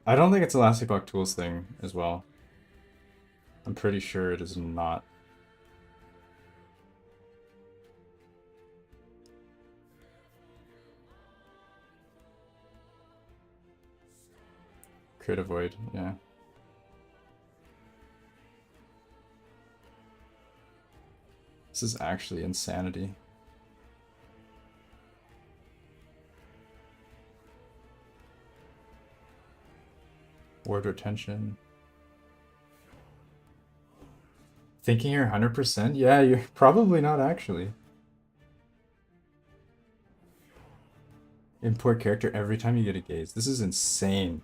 I don't think it's a Last Epoch Tools thing as well. I'm pretty sure it is not. Crit avoid, yeah. This is actually insanity. Ward retention. Thinking you're 100%? Yeah, you're probably not actually. Import character every time you get a gaze. This is insane.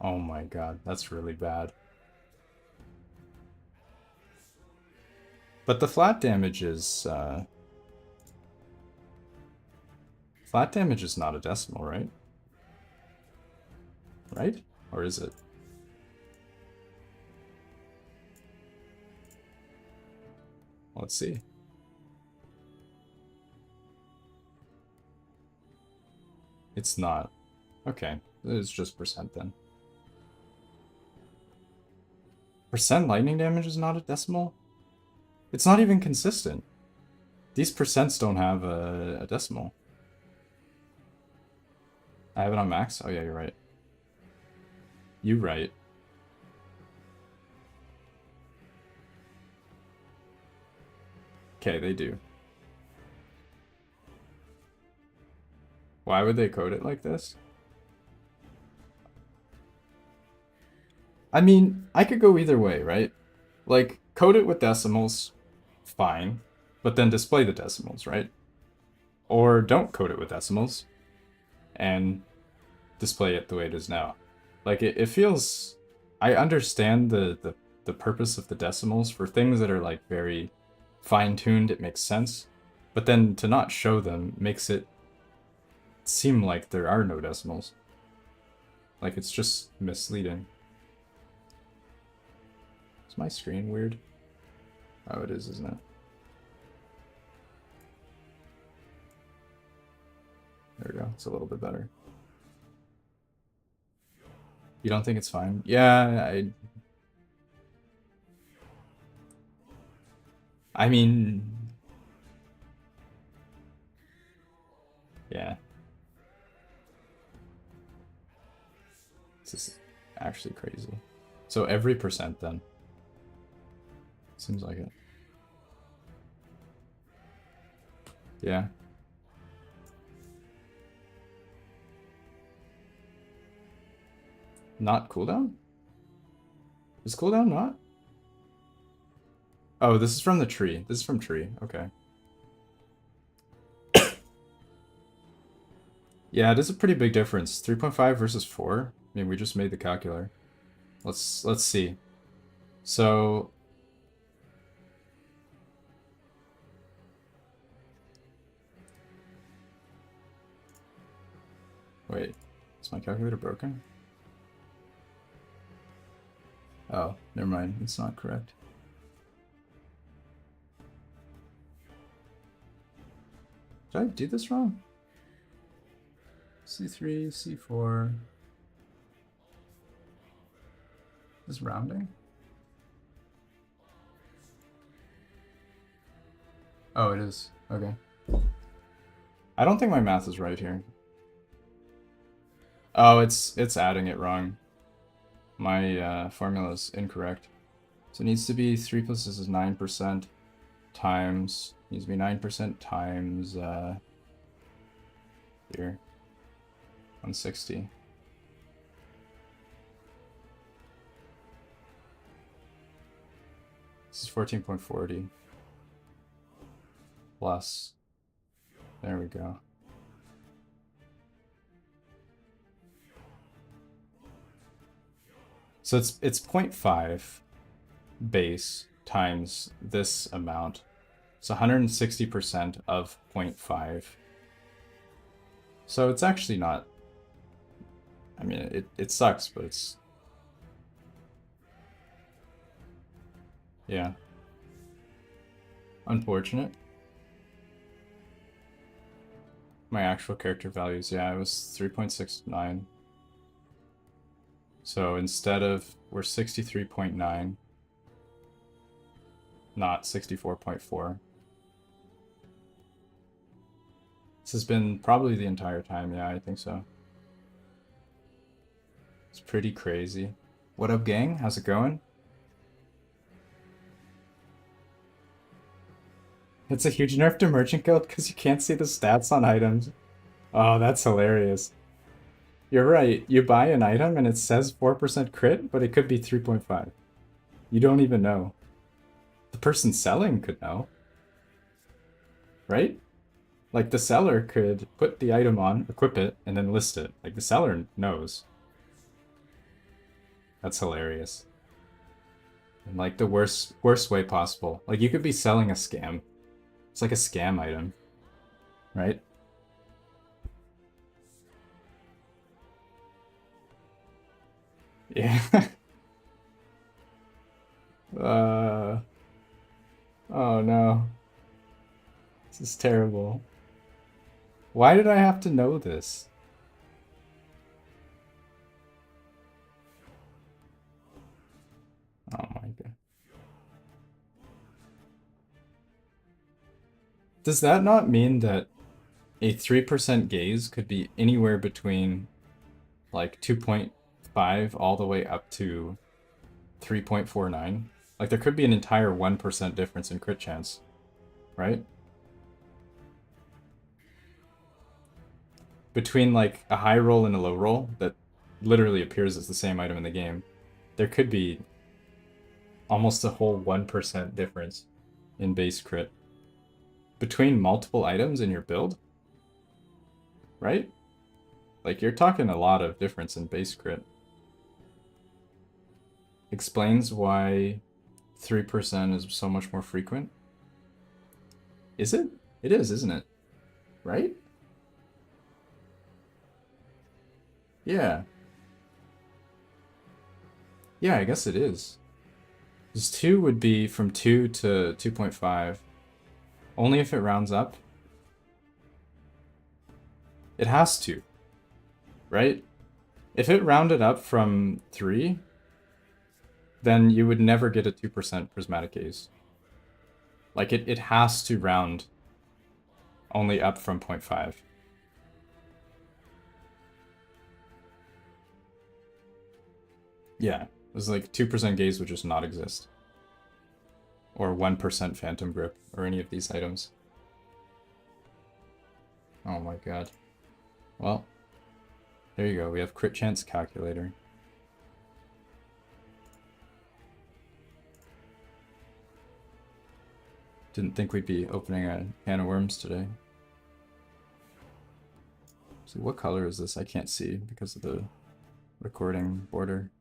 Oh my god, that's really bad. But the flat damage is, flat damage is not a decimal, right? Right? Or is it? Let's see. It's not. Okay, it's just percent then. Percent lightning damage is not a decimal? It's not even consistent. These percents don't have a decimal. I have it on max? Oh yeah, you're right. You right. Okay, they do. Why would they code it like this? I mean, I could go either way, right? Like, code it with decimals, fine, but then display the decimals, right? Or don't code it with decimals and display it the way it is now. Like, it feels... I understand the purpose of the decimals for things that are, like, very fine-tuned, it makes sense. But then to not show them makes it seem like there are no decimals. Like, it's just misleading. Is my screen weird? Oh, it is, isn't it? There we go. It's a little bit better. You don't think it's fine? Yeah, I mean... Yeah. This is actually crazy. So every percent then. Seems like it. Yeah. Not cooldown? Is cooldown not? Oh, this is from the tree. This is from tree. Okay. Yeah, it is a pretty big difference. 3.5 versus 4. I mean, we just made the calculator. Let's see. So wait, is my calculator broken? Oh, never mind. It's not correct. Did I do this wrong? C3, C4. Is this rounding? Oh, it is. Okay. I don't think my math is right here. Oh, it's adding it wrong. My formula is incorrect. So it needs to be 3 plus this is 9% times, needs to be 9% times here, 160. This is 14.40 plus. There we go. So it's 0.5 base times this amount. It's 160% of 0.5. So it's actually not, I mean, it sucks, but it's, yeah. Unfortunate. My actual character values, yeah, it was 3.69. So instead of, we're 63.9, not 64.4. This has been probably the entire time, yeah, I think so. It's pretty crazy. What up, gang? How's it going? It's a huge nerf to Merchant Guild because you can't see the stats on items. Oh, that's hilarious. You're right. You buy an item and it says 4% crit, but it could be 3.5. You don't even know. The person selling could know. Right? Like, the seller could put the item on, equip it, and then list it. Like, the seller knows. That's hilarious. In, like, the worst way possible. Like, you could be selling a scam. It's like a scam item. Right? Yeah. Oh no. This is terrible. Why did I have to know this? Oh my god. Does that not mean that a 3% gaze could be anywhere between like 2.5 all the way up to 3.49? Like there could be an entire 1% difference in crit chance, right? Between like a high roll and a low roll that literally appears as the same item in the game, there could be almost a whole 1% difference in base crit between multiple items in your build, right? Like you're talking a lot of difference in base crit. Explains why 3% is so much more frequent. Is it? It is, isn't it? Right? Yeah. Yeah, I guess it is. Because 2 would be from 2 to 2.5. Only if it rounds up. It has to. Right? If it rounded up from 3, then you would never get a 2% prismatic gaze. Like, it has to round only up from 0.5. Yeah, it's like 2% gaze would just not exist. Or 1% phantom grip, or any of these items. Oh my god. Well, there you go, we have crit chance calculator. Didn't think we'd be opening a can of worms today. So what color is this? I can't see because of the recording border.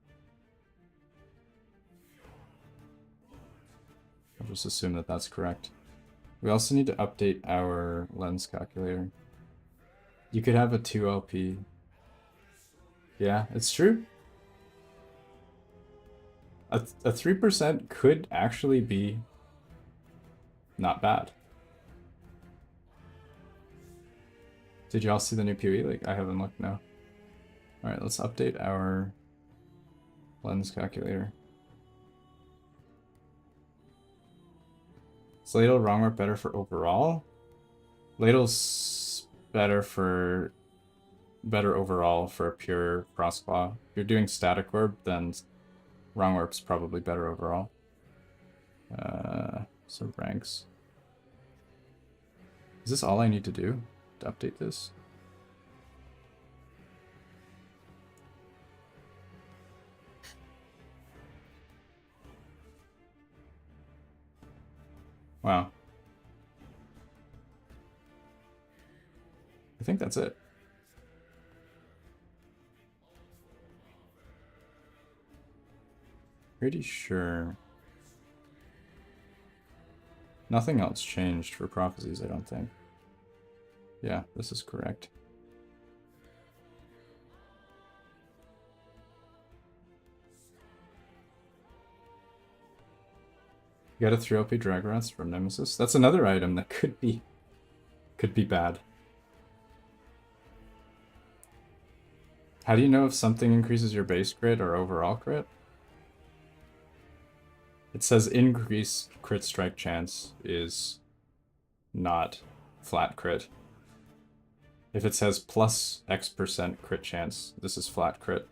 I'll just assume that that's correct. We also need to update our lens calculator. You could have a 2 LP. Yeah, it's true. A 3% could actually be not bad. Did y'all see the new PoE? Like, I haven't looked now. Alright, let's update our lens calculator. Is Ladle wrong or better for overall? Ladle's better overall for a pure Frostclaw. If you're doing static orb, then wrong orb's probably better overall. So ranks. Is this all I need to do to update this? Wow. I think that's it. Pretty sure. Nothing else changed for prophecies, I don't think. Yeah, this is correct. You got a 3 OP Dragonrats from Nemesis. That's another item that could be bad. How do you know if something increases your base crit or overall crit? It says increased crit strike chance is not flat crit. If it says plus X% crit chance, this is flat crit.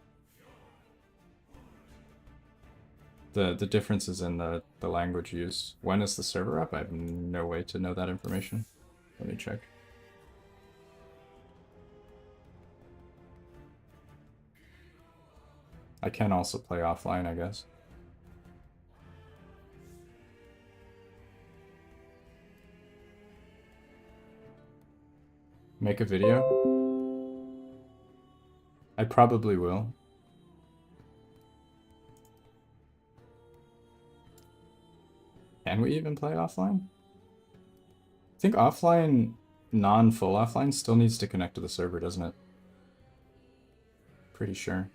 The difference is in the language used. When is the server up? I have no way to know that information. Let me check. I can also play offline, I guess. Make a video? I probably will. Can we even play offline? I think offline, non-full offline, still needs to connect to the server, doesn't it? Pretty sure.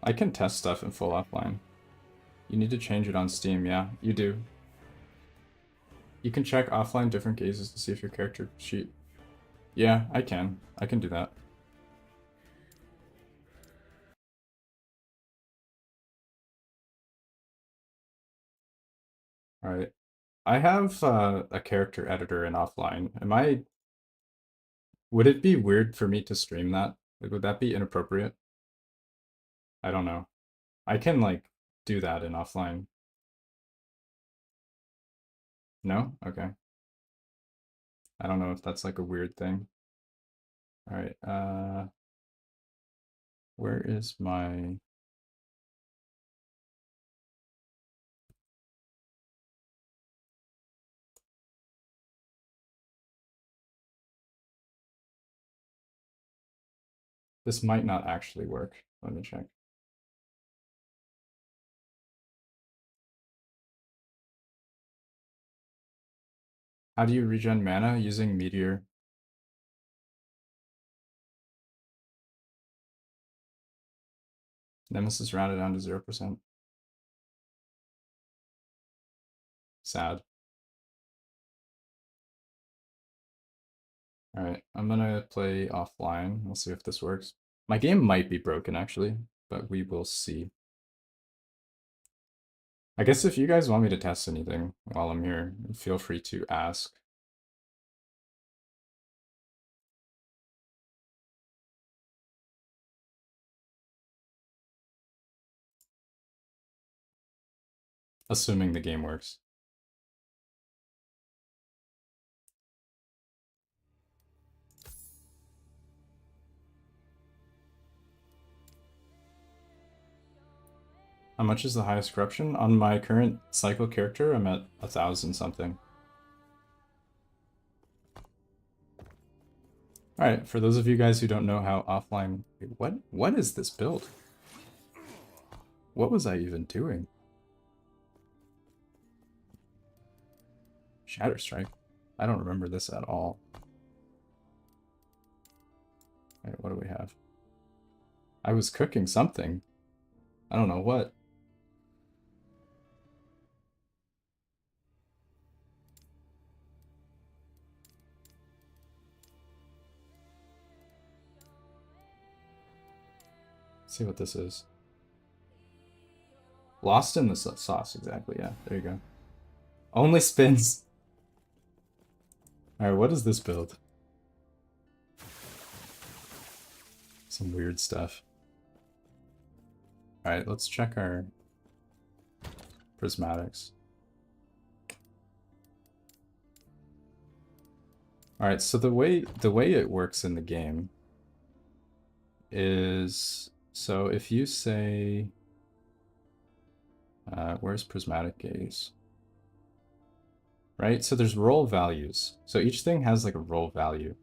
I can test stuff in full offline. You need to change it on Steam, yeah, you do. You can check offline different gazes to see if your character sheet... Yeah, I can do that. Alright. I have a character editor in offline. Would it be weird for me to stream that? Like, would that be inappropriate? I don't know. I can, like, do that in offline. No? Okay. I don't know if that's, like, a weird thing. Alright, where is my... This might not actually work. Let me check. How do you regen mana? Using Meteor. Nemesis rounded down to 0%. Sad. Alright, I'm gonna play offline. We'll see if this works. My game might be broken, actually, but we will see. I guess if you guys want me to test anything while I'm here, feel free to ask. Assuming the game works. How much is the highest corruption? On my current cycle character, I'm at 1,000 something. Alright, for those of you guys who don't know how offline... Wait, what is this build? What was I even doing? Shatter Strike. I don't remember this at all. Alright, what do we have? I was cooking something. I don't know what. Let's see what this is. Lost in the sauce, exactly, yeah. There you go. Only spins. Alright, what is this build? Some weird stuff. Alright, let's check our prismatics. Alright, so the way it works in the game is So if you say, where's Prismatic Gaze? Right, so there's roll values. So each thing has like a roll value.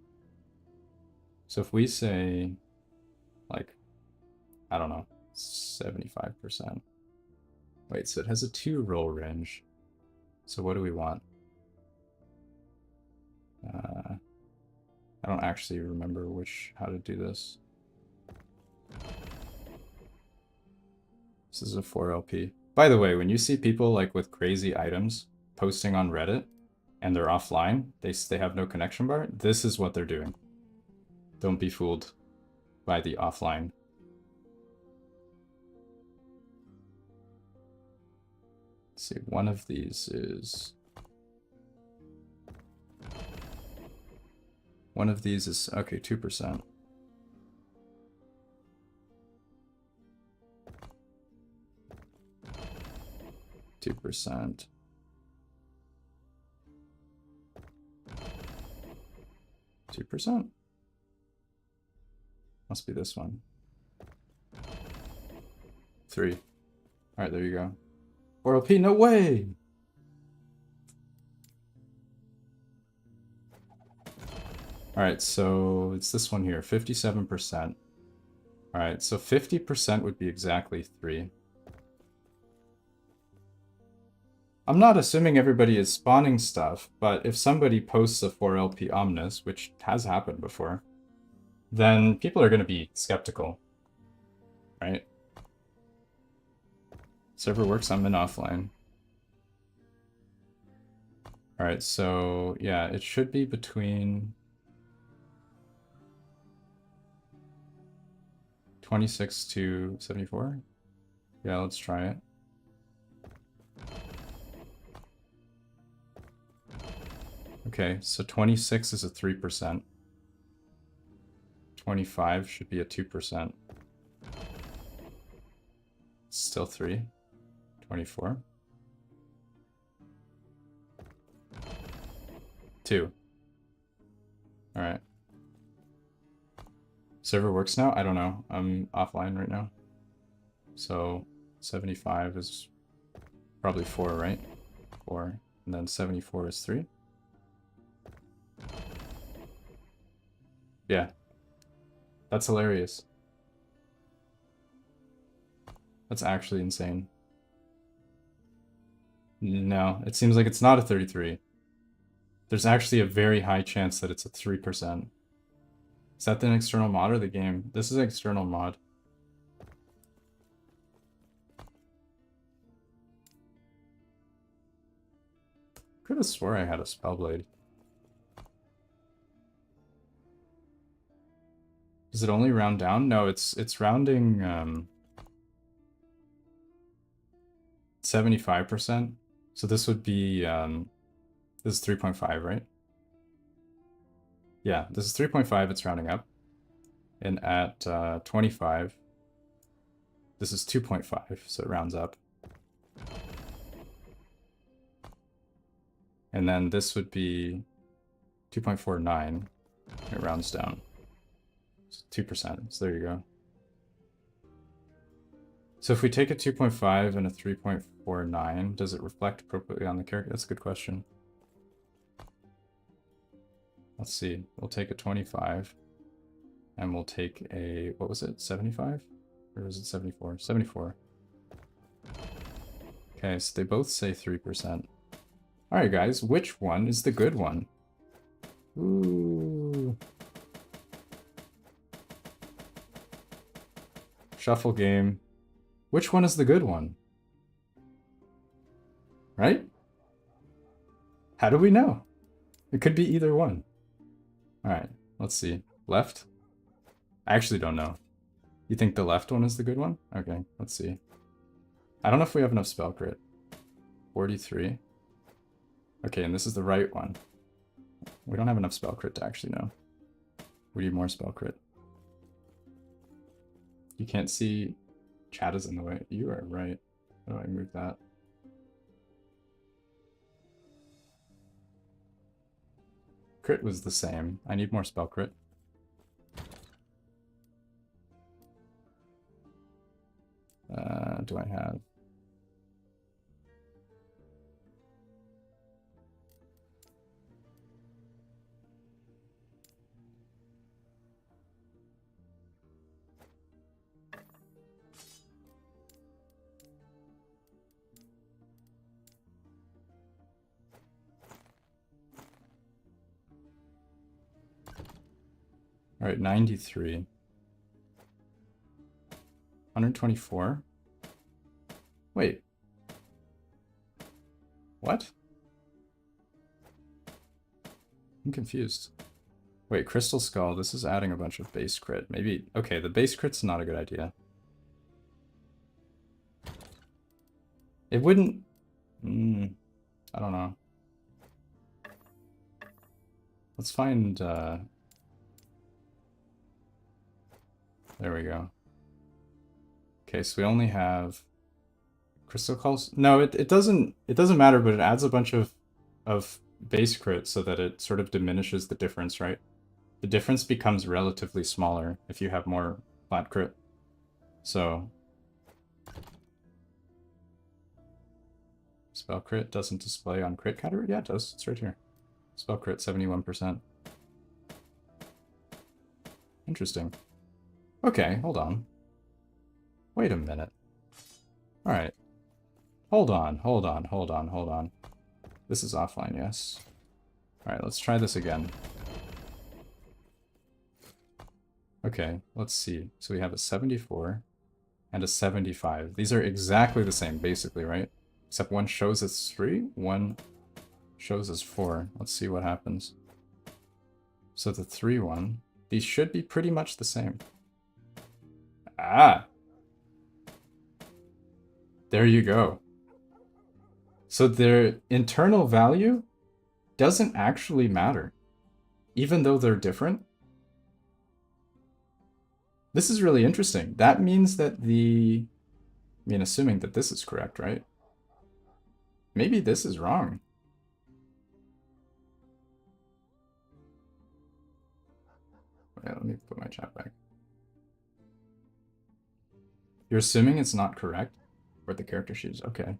So if we say, like, I don't know, 75%. Wait, so it has a 2 roll range. So what do we want? I don't actually remember how to do this. This is a 4 LP. By the way, when you see people like with crazy items posting on Reddit and they're offline, they have no connection bar, this is what they're doing. Don't be fooled by the offline. Let's see, one of these is... One of these is, okay, 2%. Two percent. Must be this one. 3. Alright, there you go. 4 LP, no way! Alright, so it's this one here, 57%. Alright, so 50% would be exactly 3. I'm not assuming everybody is spawning stuff, but if somebody posts a 4 LP Omnis, which has happened before, then people are going to be skeptical, right? Server works, I'm in offline. Alright, so yeah, it should be between 26 to 74. Yeah, let's try it. Okay, so 26 is a 3%. 25 should be a 2%. Still 3. 24. 2. Alright. Server works now? I don't know. I'm offline right now. So 75 is probably 4, right? 4. And then 74 is 3. Yeah. That's hilarious. That's actually insane. No, it seems like it's not a 33. There's actually a very high chance that it's a 3%. Is that the external mod or the game? This is an external mod. Could have swore I had a Spellblade. Does it only round down? No, it's rounding 75%. So this would be this is 3.5, right? Yeah, this is 3.5, it's rounding up. And at 25, this is 2.5, so it rounds up. And then this would be 2.49, it rounds down. So 2%, so there you go. So if we take a 2.5 and a 3.49, does it reflect appropriately on the character? That's a good question. Let's see, we'll take a 25, and we'll take a, what was it, 75? Or was it 74? 74. Okay, so they both say 3%. Alright guys, which one is the good one? Ooh. Shuffle game. Which one is the good one? Right? How do we know? It could be either one. Alright, let's see. Left? I actually don't know. You think the left one is the good one? Okay, let's see. I don't know if we have enough spell crit. 43. Okay, and this is the right one. We don't have enough spell crit to actually know. We need more spell crit. You can't see... Chat is in the way. You are right. How do I move that? Crit was the same. I need more spell crit. do I have? All right, 93. 124. Wait. What? I'm confused. Wait, Crystal Skull, this is adding a bunch of base crit. Maybe, okay, the base crit's not a good idea. It wouldn't... I don't know. Let's find, there we go. Okay, so we only have Crystal Calls. No, it doesn't matter, but it adds a bunch of base crit so that it sort of diminishes the difference, right? The difference becomes relatively smaller if you have more flat crit. So spell crit doesn't display on crit category? Yeah, it does. It's right here. Spell crit 71%. Interesting. Okay, hold on. Wait a minute. Alright. Hold on. This is offline, yes. Alright, let's try this again. Okay, let's see. So we have a 74 and a 75. These are exactly the same, basically, right? Except one shows as 3, one shows as 4. Let's see what happens. So the 3 one, these should be pretty much the same. Ah! There you go. So their internal value doesn't actually matter, even though they're different. This is really interesting. That means that the... I mean, assuming that this is correct, right? Maybe this is wrong. Wait, let me put my chat back. You're assuming it's not correct? Or the character sheet is okay.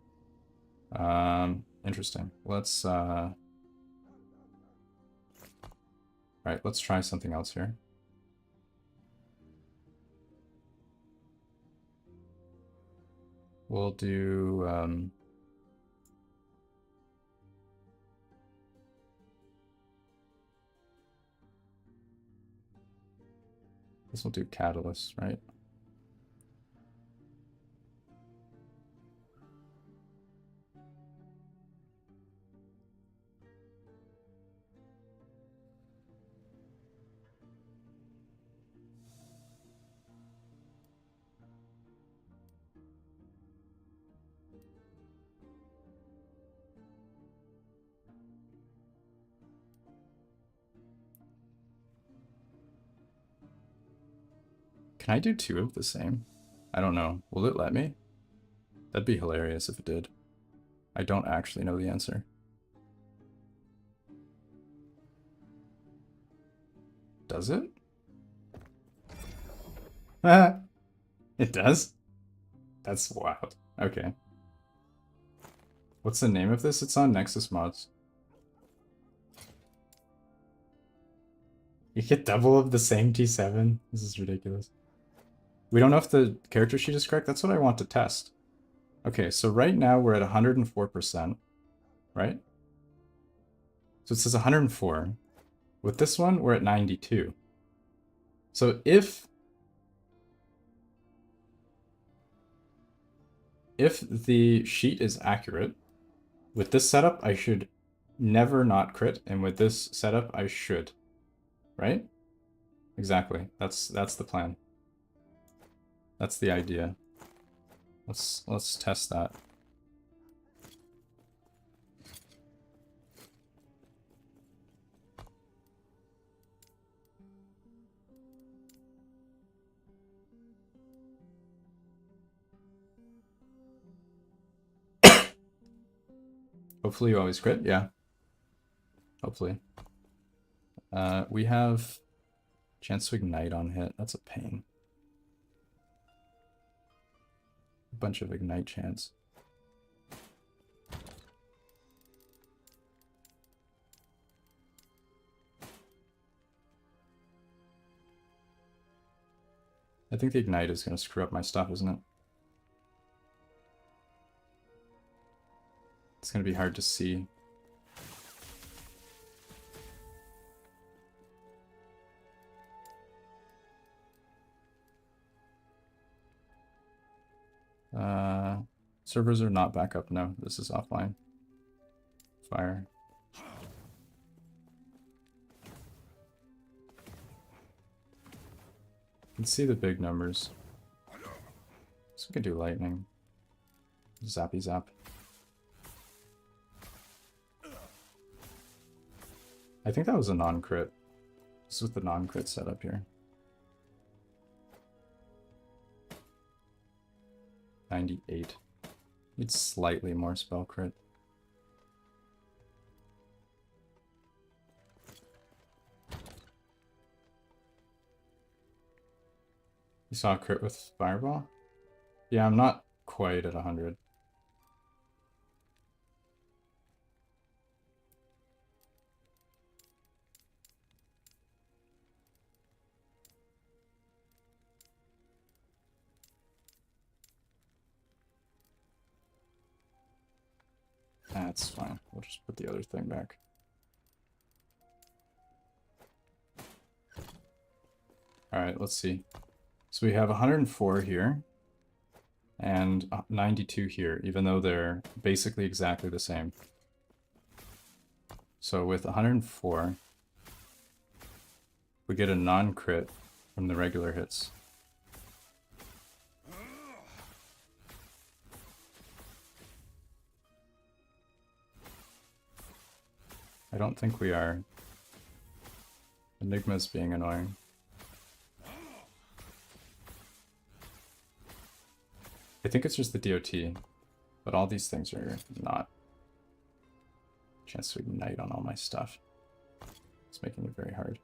Interesting. Let's alright, let's try something else here. We'll do this will do Catalyst, right? Can I do 2 of the same? I don't know. Will it let me? That'd be hilarious if it did. I don't actually know the answer. Does it? Ah! It does? That's wild. Okay. What's the name of this? It's on Nexus Mods. You get double of the same T7? This is ridiculous. We don't know if the character sheet is correct. That's what I want to test. Okay, so right now we're at 104%, right? So it says 104. With this one, we're at 92. So if the sheet is accurate, with this setup, I should never not crit, and with this setup, I should. Right? Exactly. That's the plan. That's the idea. Let's test that. Hopefully you always crit, yeah. Hopefully. We have chance to ignite on hit. That's a pain. bunch of ignite chance. I think the ignite is going to screw up my stuff, isn't it? It's going to be hard to see. Servers are not back up. No, this is offline. Fire. You can see the big numbers. So we can do lightning. Zappy zap. I think that was a non-crit. This is the non-crit setup here. 98. Need slightly more spell crit. You saw a crit with Fireball? Yeah, I'm not quite at 100. That's fine. We'll just put the other thing back. Alright, let's see. So we have 104 here and 92 here, even though they're basically exactly the same. So with 104, we get a non-crit from the regular hits. I don't think we are. Enigma's being annoying. I think it's just the DOT, but all these things are not. Chance to ignite on all my stuff. It's making it very hard.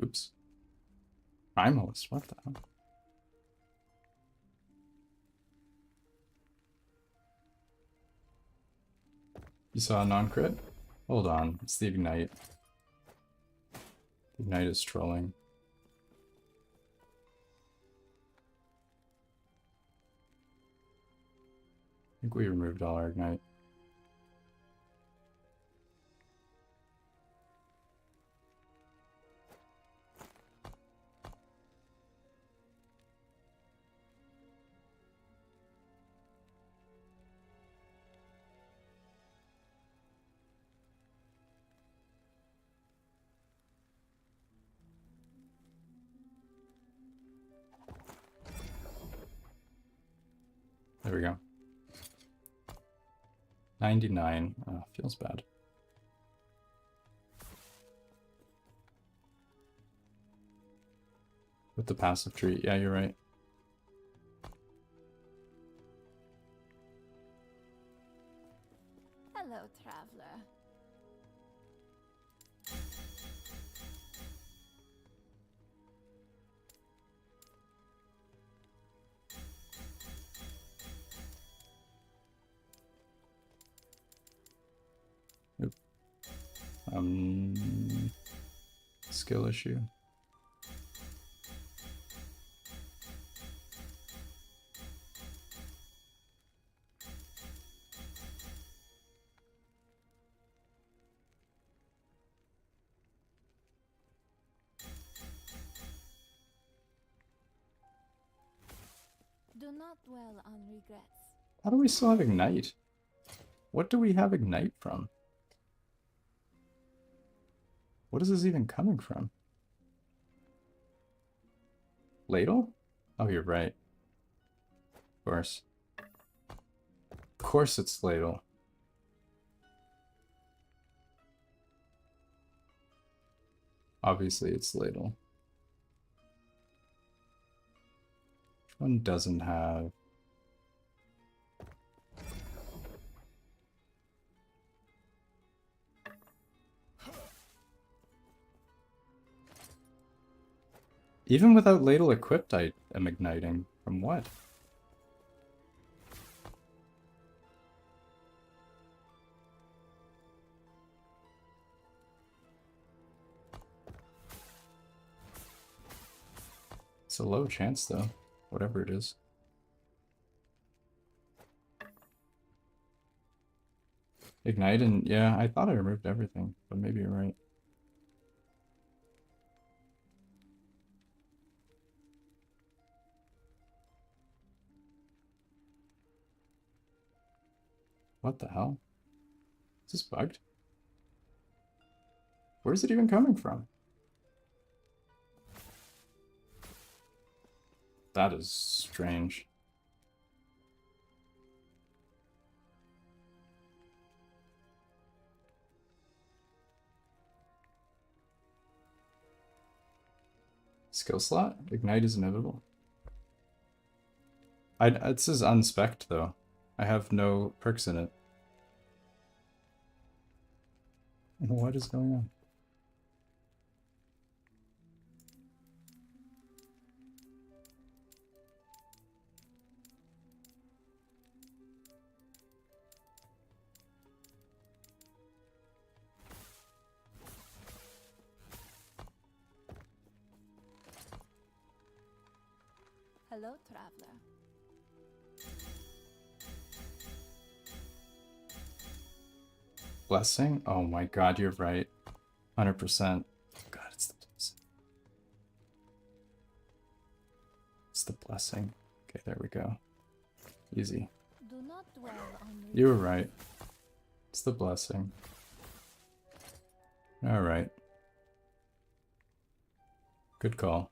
Oops. Primalist, what the hell? You saw a non-crit? Hold on, it's the ignite. The ignite is trolling. I think we removed all our ignite. There we go. 99. Oh, feels bad. With the passive tree. Yeah, you're right. Hello, traveler. Skill issue. Do not dwell on regrets. How do we still have ignite? What do we have ignite from? What is this even coming from? Ladle? Oh, you're right. Of course. Of course it's Ladle. Obviously, it's Ladle. Which one doesn't have? Even without Ladle equipped, I am igniting. From what? It's a low chance, though. Whatever it is. Ignite and... yeah, I thought I removed everything, but maybe you're right. What the hell? Is this bugged? Where's it even coming from? That is strange. Skill slot? Ignite is inevitable. This is unspec'd though. I have no perks in it. What is going on? Hello, traveler. Blessing? Oh my god, you're right. 100%. God, it's the blessing. Okay, there we go. Easy. Do not dwell on You were right. It's the blessing. Alright. Good call.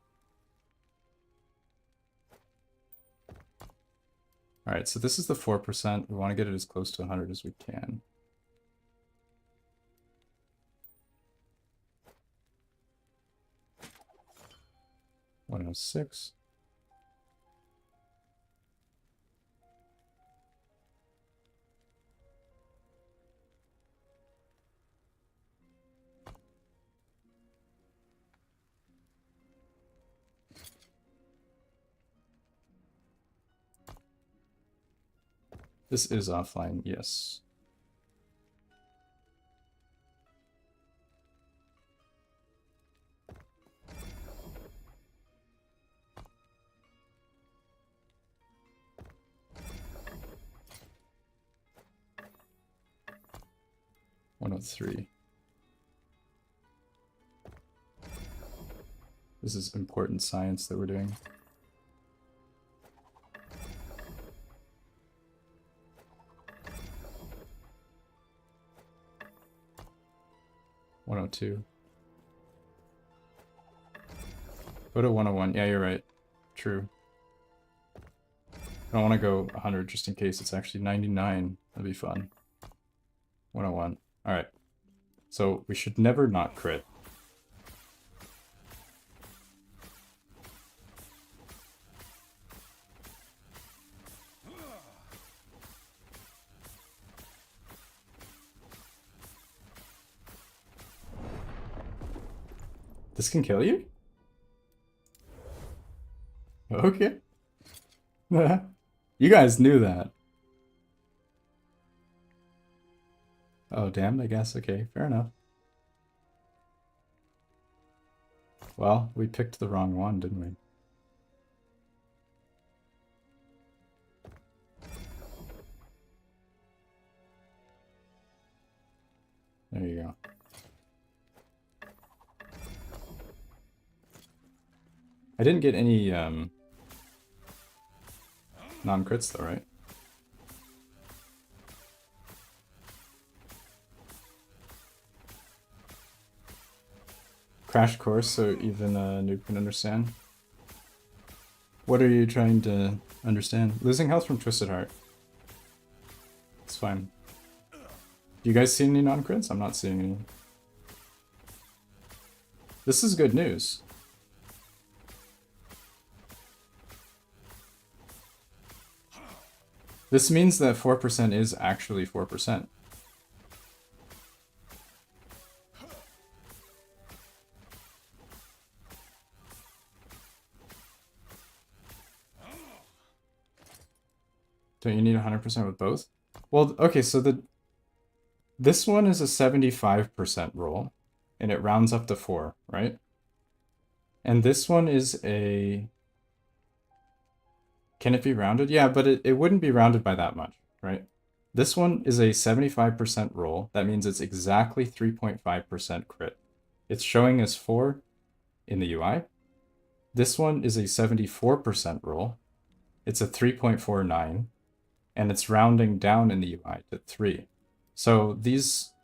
Alright, so this is the 4%. We want to get it as close to 100 as we can. $106. This is offline, yes. $103. This is important science that we're doing. $102. Go to 101. Yeah, you're right. True. I don't want to go 100 just in case it's actually 99. That'd be fun. 101. Alright. So we should never not crit. This can kill you? Okay. You guys knew that. Oh, damn, I guess. Okay, fair enough. Well, we picked the wrong one, didn't we? There you go. I didn't get any non-crits though, right? Crash course, so even a noob can understand. What are you trying to understand? Losing health from Twisted Heart. It's fine. Do you guys see any non-crits? I'm not seeing any. This is good news. This means that 4% is actually 4%. Don't you need 100% with both? Well, okay, so this one is a 75% roll, and it rounds up to 4, right? And this one is a... Can it be rounded? Yeah, but it wouldn't be rounded by that much, right? This one is a 75% roll. That means it's exactly 3.5% crit. It's showing as 4 in the UI. This one is a 74% roll. It's a 3.49, and it's rounding down in the UI to 3. So these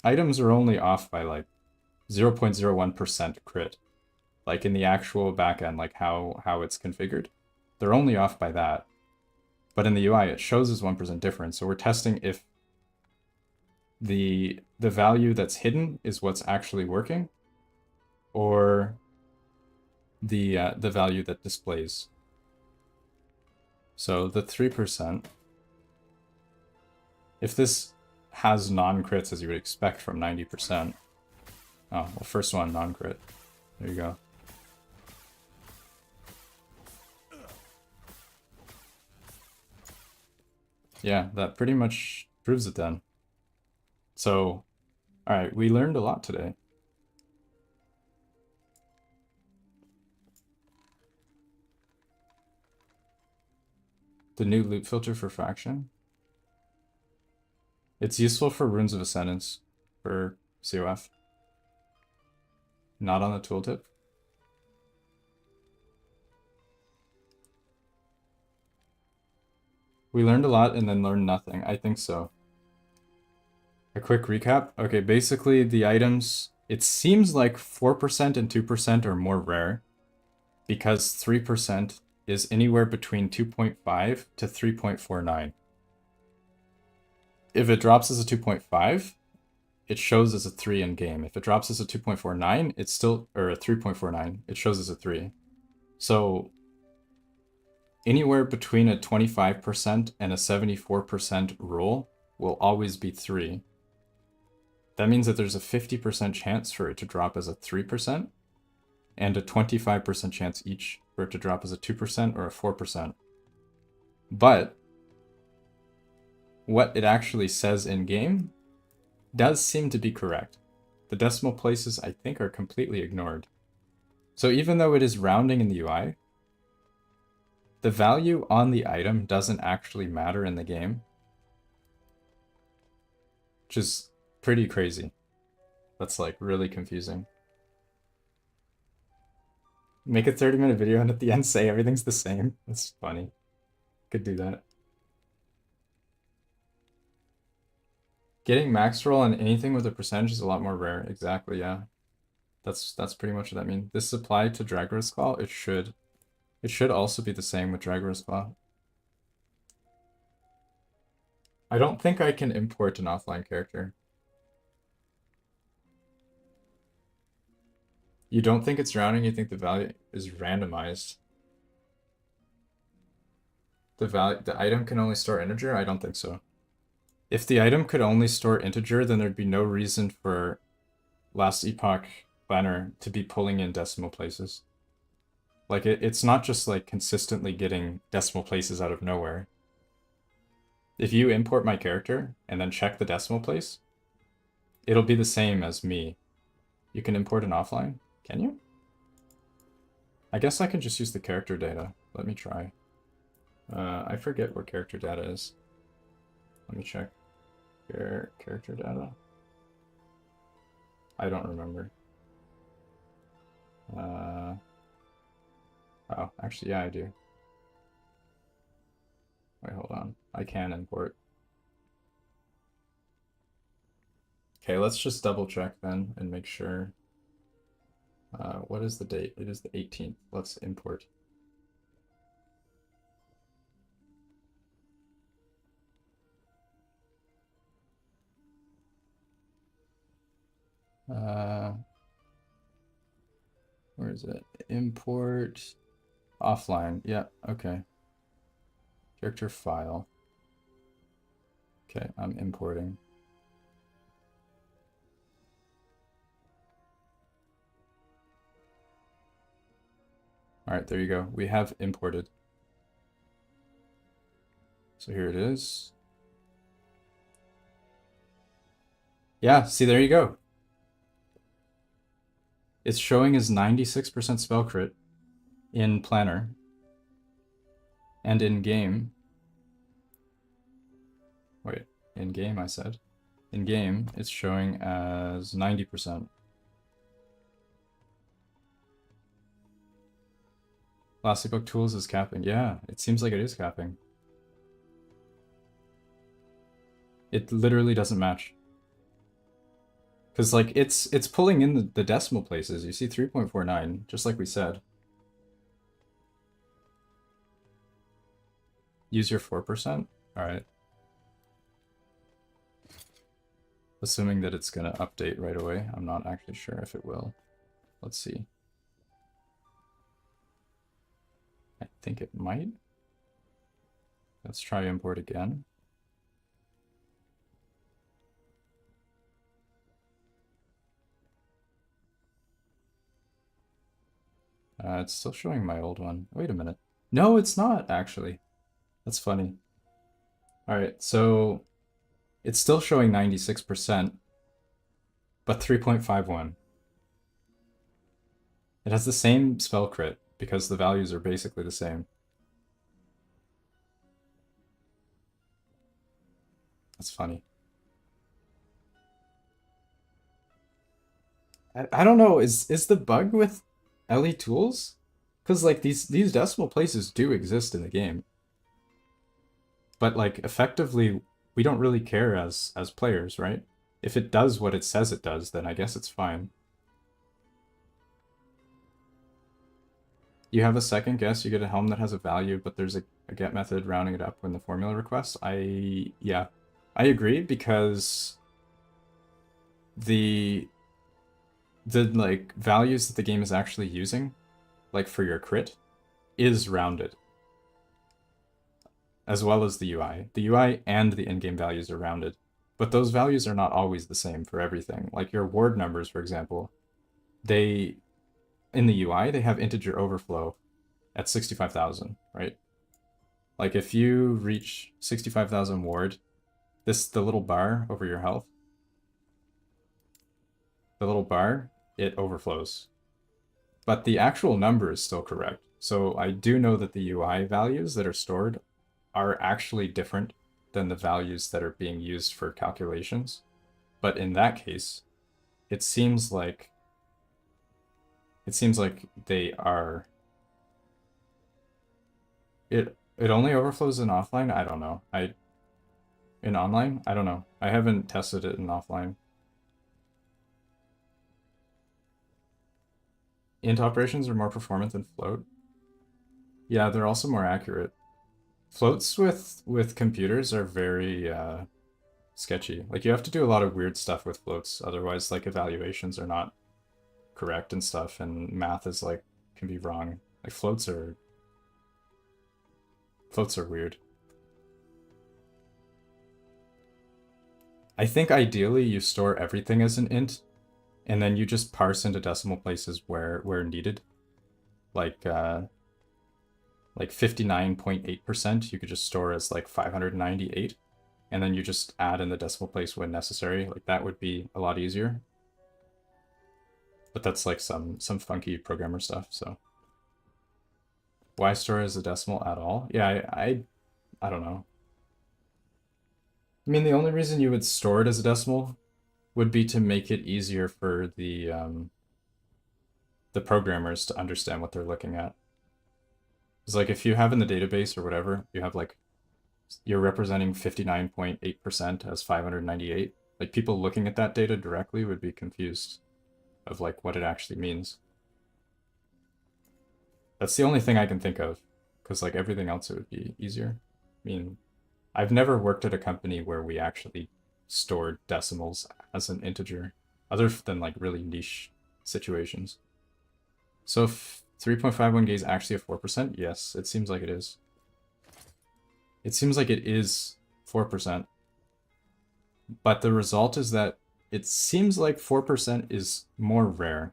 items are only off by like 0.01% crit. Like in the actual backend, like how it's configured. They're only off by that. But in the UI, it shows as 1% difference. So we're testing if the value that's hidden is what's actually working, or the value that displays. So the 3%, if this has non-crits as you would expect from 90%. Oh, well, first one, non-crit. There you go. Yeah, that pretty much proves it then. So, alright, we learned a lot today. The new loot filter for faction. It's useful for Runes of Ascendance for COF. Not on the tooltip. We learned a lot and then learned nothing. I think so. A quick recap. Okay, basically the items, it seems like 4% and 2% are more rare because 3% is anywhere between 2.5 to 3.49. If it drops as a 2.5, it shows as a 3 in game. If it drops as a 2.49, it's still, or a 3.49, it shows as a 3. So anywhere between a 25% and a 74% roll will always be 3. That means that there's a 50% chance for it to drop as a 3%, and a 25% chance each for it to drop as a 2% or a 4%. But what it actually says in game does seem to be correct. The decimal places, I think, are completely ignored. So even though it is rounding in the UI, the value on the item doesn't actually matter in the game, which is pretty crazy. That's like really confusing. Make a 30-minute video and at the end say everything's the same. That's funny. Could do that. Getting max roll on anything with a percentage is a lot more rare. Exactly, yeah. That's pretty much what that means. This is applied to Dragor's Claw. It should. It should also be the same with Dragor's Claw. I don't think I can import an offline character. You don't think it's drowning, you think the value is randomized. The item can only store integer? I don't think so. If the item could only store integer, then there'd be no reason for Last Epoch Banner to be pulling in decimal places. Like, it's not just like consistently getting decimal places out of nowhere. If you import my character and then check the decimal place, it'll be the same as me. You can import an offline? Can you? I guess I can just use the character data. Let me try. I forget where character data is. Let me check. Character data? I don't remember. Oh, actually, yeah, I do. Wait, hold on. I can import. Okay, let's just double check then and make sure. What is the date? It is the 18th. Let's import. is it? Import offline. Yeah, okay. Character file. Okay, I'm importing. All right, there you go. We have imported. So here it is. Yeah, see, there you go. It's showing as 96% spell crit in planner. And in game. Wait, in game I said. In game, it's showing as 90%. Last Epoch Tools is capping. Yeah, it seems like it is capping. It literally doesn't match. Because, like, it's pulling in the decimal places. You see 3.49, just like we said. Use your 4%? Alright. Assuming that it's going to update right away. I'm not actually sure if it will. Let's see. I think it might. Let's try import again. It's still showing my old one. Wait a minute. No, it's not, actually. That's funny. Alright, so it's still showing 96%, but 3.51. It has the same spell crit, because the values are basically the same. That's funny. I don't know, is the bug with LE tools? Because like these decimal places do exist in the game. But like effectively we don't really care as players, right? If it does what it says it does, then I guess it's fine. You have a second guess, you get a helm that has a value, but there's a get method rounding it up when the formula requests. Yeah, I agree, because the like values that the game is actually using, like for your crit, is rounded. As well as the UI. The UI and the in-game values are rounded. But those values are not always the same for everything. Like your ward numbers, for example, in the UI, they have integer overflow at 65,000, right? Like if you reach 65,000 ward, the little bar over your health, the little bar, it overflows. But the actual number is still correct. So I do know that the UI values that are stored are actually different than the values that are being used for calculations. But in that case, it seems like they are... It only overflows in offline? I don't know. In online? I don't know. I haven't tested it in offline. Int operations are more performant than float. Yeah, they're also more accurate. Floats with computers are very sketchy. Like you have to do a lot of weird stuff with floats, otherwise like evaluations are not correct and stuff, and math is like can be wrong. Like floats are weird. I think ideally you store everything as an int, and then you just parse into decimal places where needed. Like 59.8% you could just store as like 598, and then you just add in the decimal place when necessary. Like that would be a lot easier. But that's like some funky programmer stuff, so. Why store as a decimal at all? Yeah, I don't know. I mean, the only reason you would store it as a decimal would be to make it easier for the programmers to understand what they're looking at. It's like if you have in the database or whatever, you have like, you're representing 59.8% as 598. Like people looking at that data directly would be confused of like what it actually means. That's the only thing I can think of, because like everything else it would be easier. I mean, I've never worked at a company where we actually stored decimals as an integer, other than like really niche situations. So 3.51 gauge is actually a 4%? Yes, it seems like it is. It seems like it is 4%. But the result is that it seems like 4% is more rare.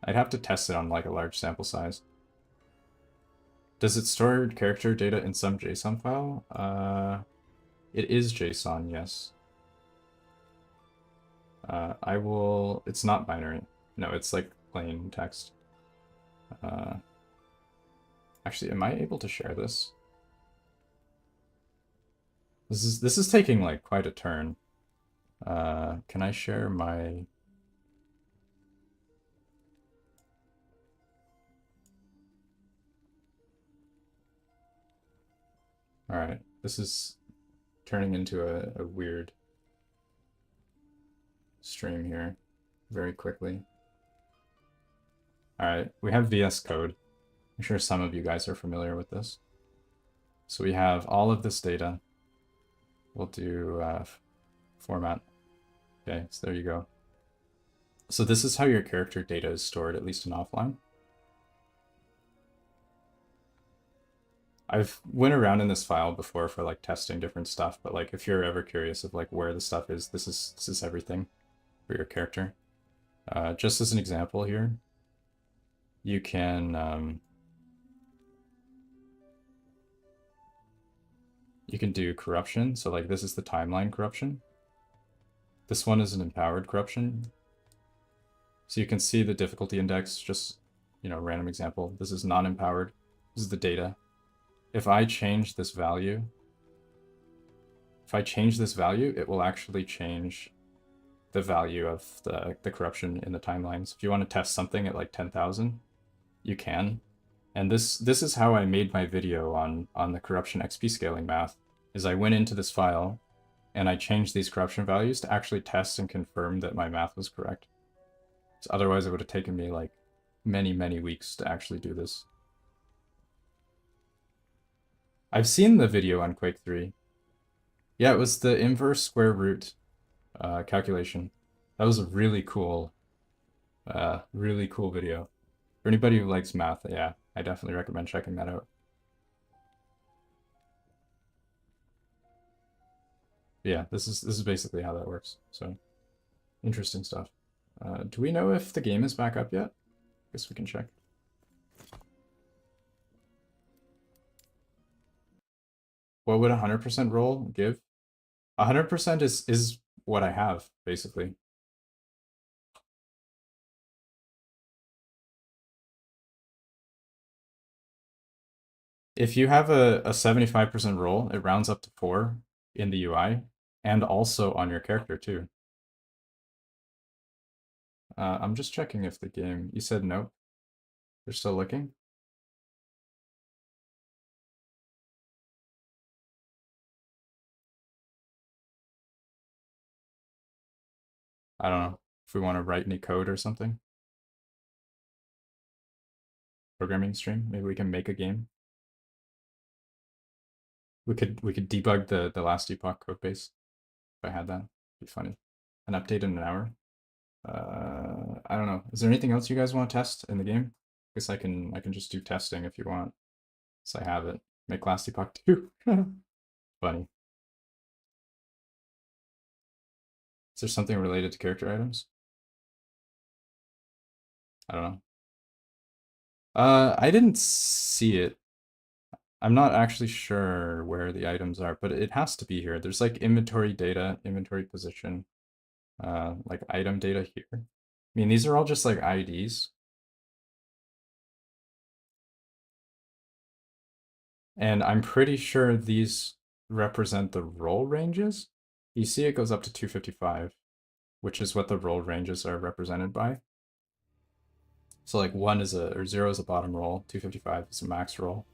I'd have to test it on like a large sample size. Does it store character data in some JSON file? It is JSON, yes. It's not binary. No, it's like plain text. Actually, am I able to share this? This is taking like quite a turn. Can I share my... Alright, this is turning into a weird stream here very quickly. Alright, we have VS Code. I'm sure some of you guys are familiar with this. So we have all of this data. We'll do format. Okay, so there you go. So this is how your character data is stored, at least in offline. I've went around in this file before for like testing different stuff, but like if you're ever curious of like where the stuff is, this is everything for your character. Just as an example here, you can do corruption. So like this is the timeline corruption. This one is an empowered corruption. So you can see the difficulty index, just, you know, random example. This is non-empowered. This is the data. If I change this value, it will actually change the value of the corruption in the timelines. If you want to test something at like 10,000, you can. And this is how I made my video on the corruption XP scaling math, is I went into this file and I changed these corruption values to actually test and confirm that my math was correct. So otherwise it would have taken me like many, many weeks to actually do this. I've seen the video on Quake 3. Yeah, it was the inverse square root calculation. That was a really cool video. For anybody who likes math, yeah, I definitely recommend checking that out. Yeah, this is basically how that works. So, interesting stuff. Do we know if the game is back up yet? Guess we can check. What would 100% roll give? 100% is what I have, basically. If you have a 75% roll, it rounds up to 4 in the UI, and also on your character too. I'm just checking if the game... You said no? They're still looking? I don't know if we want to write any code or something. Programming stream. Maybe we can make a game. We could debug the last Epoch code base. If I had that, it'd be funny. An update in an hour. I don't know. Is there anything else you guys want to test in the game? I guess I can just do testing if you want. So I have it. Make last Epoch 2. Funny. Is there something related to character items? I don't know. I didn't see it. I'm not actually sure where the items are, but it has to be here. There's like inventory data, inventory position, like item data here. I mean, these are all just like IDs. And I'm pretty sure these represent the roll ranges. You see it goes up to 255, which is what the roll ranges are represented by. So like 0 is a bottom roll, 255 is a max roll.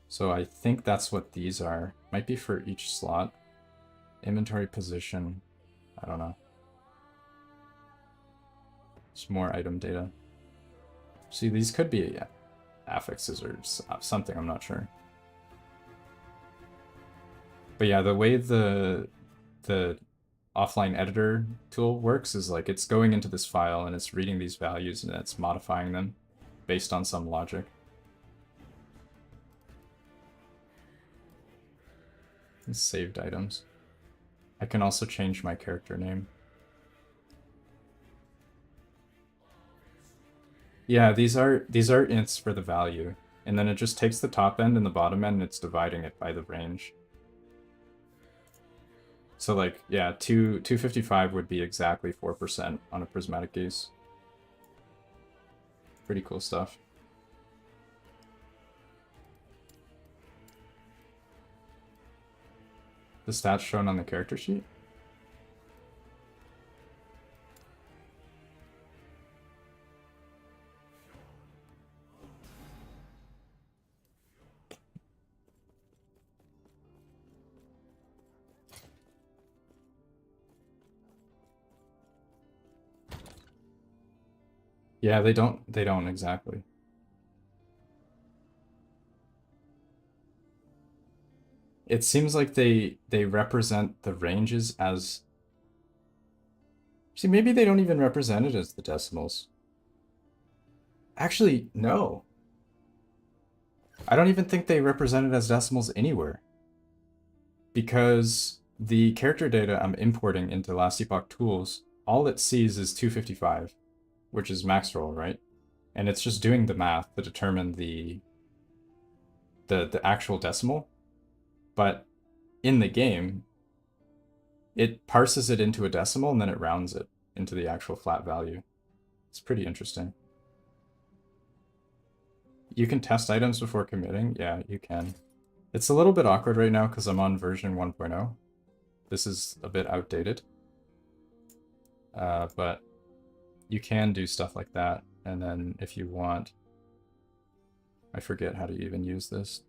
So I think that's what these are. Might be for each slot. Inventory position, I don't know. It's more item data. See, these could be affixes or something, I'm not sure. But yeah, the way the offline editor tool works is like it's going into this file and it's reading these values and it's modifying them. based on some logic. Saved items. I can also change my character name. Yeah, these are ints for the value, and then it just takes the top end and the bottom end and it's dividing it by the range. So like, yeah, 255 would be exactly 4% on a prismatic gaze. Pretty cool stuff. The stats shown on the character sheet? Yeah, they don't exactly. It seems like they represent the ranges as... See, maybe they don't even represent it as the decimals. Actually, no. I don't even think they represent it as decimals anywhere. Because the character data I'm importing into Last Epoch tools, all it sees is 255, which is max roll, right? And it's just doing the math to determine the actual decimal. But in the game, it parses it into a decimal and then it rounds it into the actual flat value. It's pretty interesting. You can test items before committing? Yeah, you can. It's a little bit awkward right now because I'm on version 1.0. This is a bit outdated. But you can do stuff like that. And then if you want... I forget how to even use this.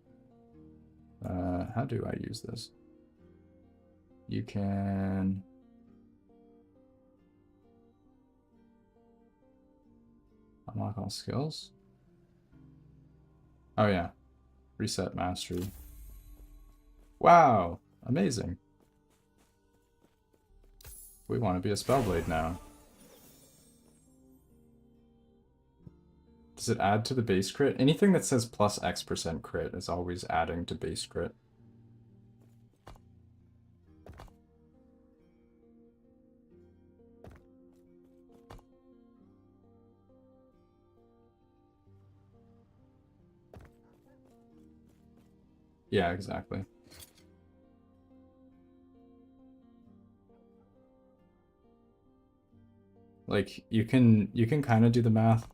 How do I use this? You can... Unlock all skills? Oh yeah. Reset mastery. Wow! Amazing. We want to be a Spellblade now. Does it add to the base crit? Anything that says plus X% crit is always adding to base crit. Yeah, exactly. Like, you can kind of do the math.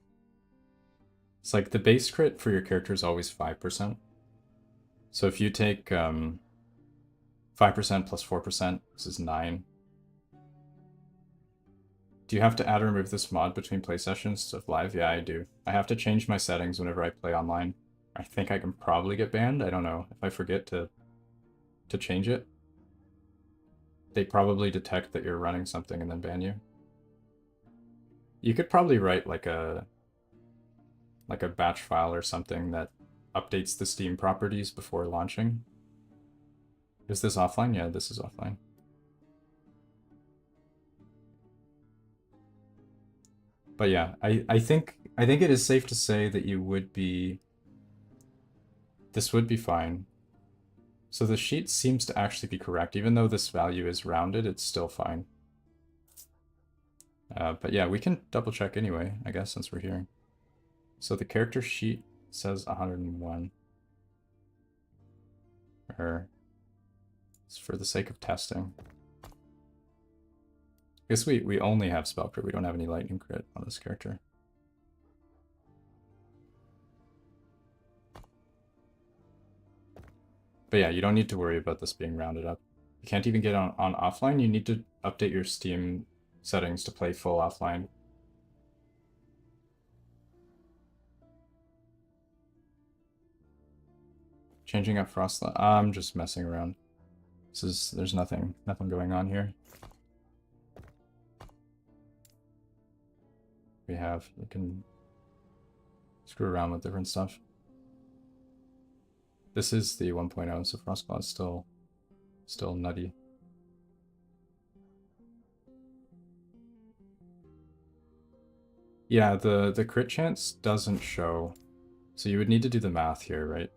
It's like the base crit for your character is always 5%. So if you take 5% plus 4%, this is 9. Do you have to add or remove this mod between play sessions of live? Yeah, I do. I have to change my settings whenever I play online. I think I can probably get banned. I don't know. If I forget to change it, they probably detect that you're running something and then ban you. You could probably write like a batch file or something that updates the Steam properties before launching. Is this offline? Yeah, this is offline. But yeah, I think it is safe to say that you would be... This would be fine. So the sheet seems to actually be correct. Even though this value is rounded, it's still fine. But yeah, we can double check anyway, I guess, since we're here. So the character sheet says 101. Or it's for the sake of testing. I guess we only have spell crit. We don't have any lightning crit on this character. But yeah, you don't need to worry about this being rounded up. You can't even get on offline. You need to update your Steam settings to play full offline. Changing up Frostclaw. I'm just messing around. There's nothing going on here. You can screw around with different stuff. This is the 1.0, so Frostclaw is still nutty. Yeah, the crit chance doesn't show. So you would need to do the math here, right?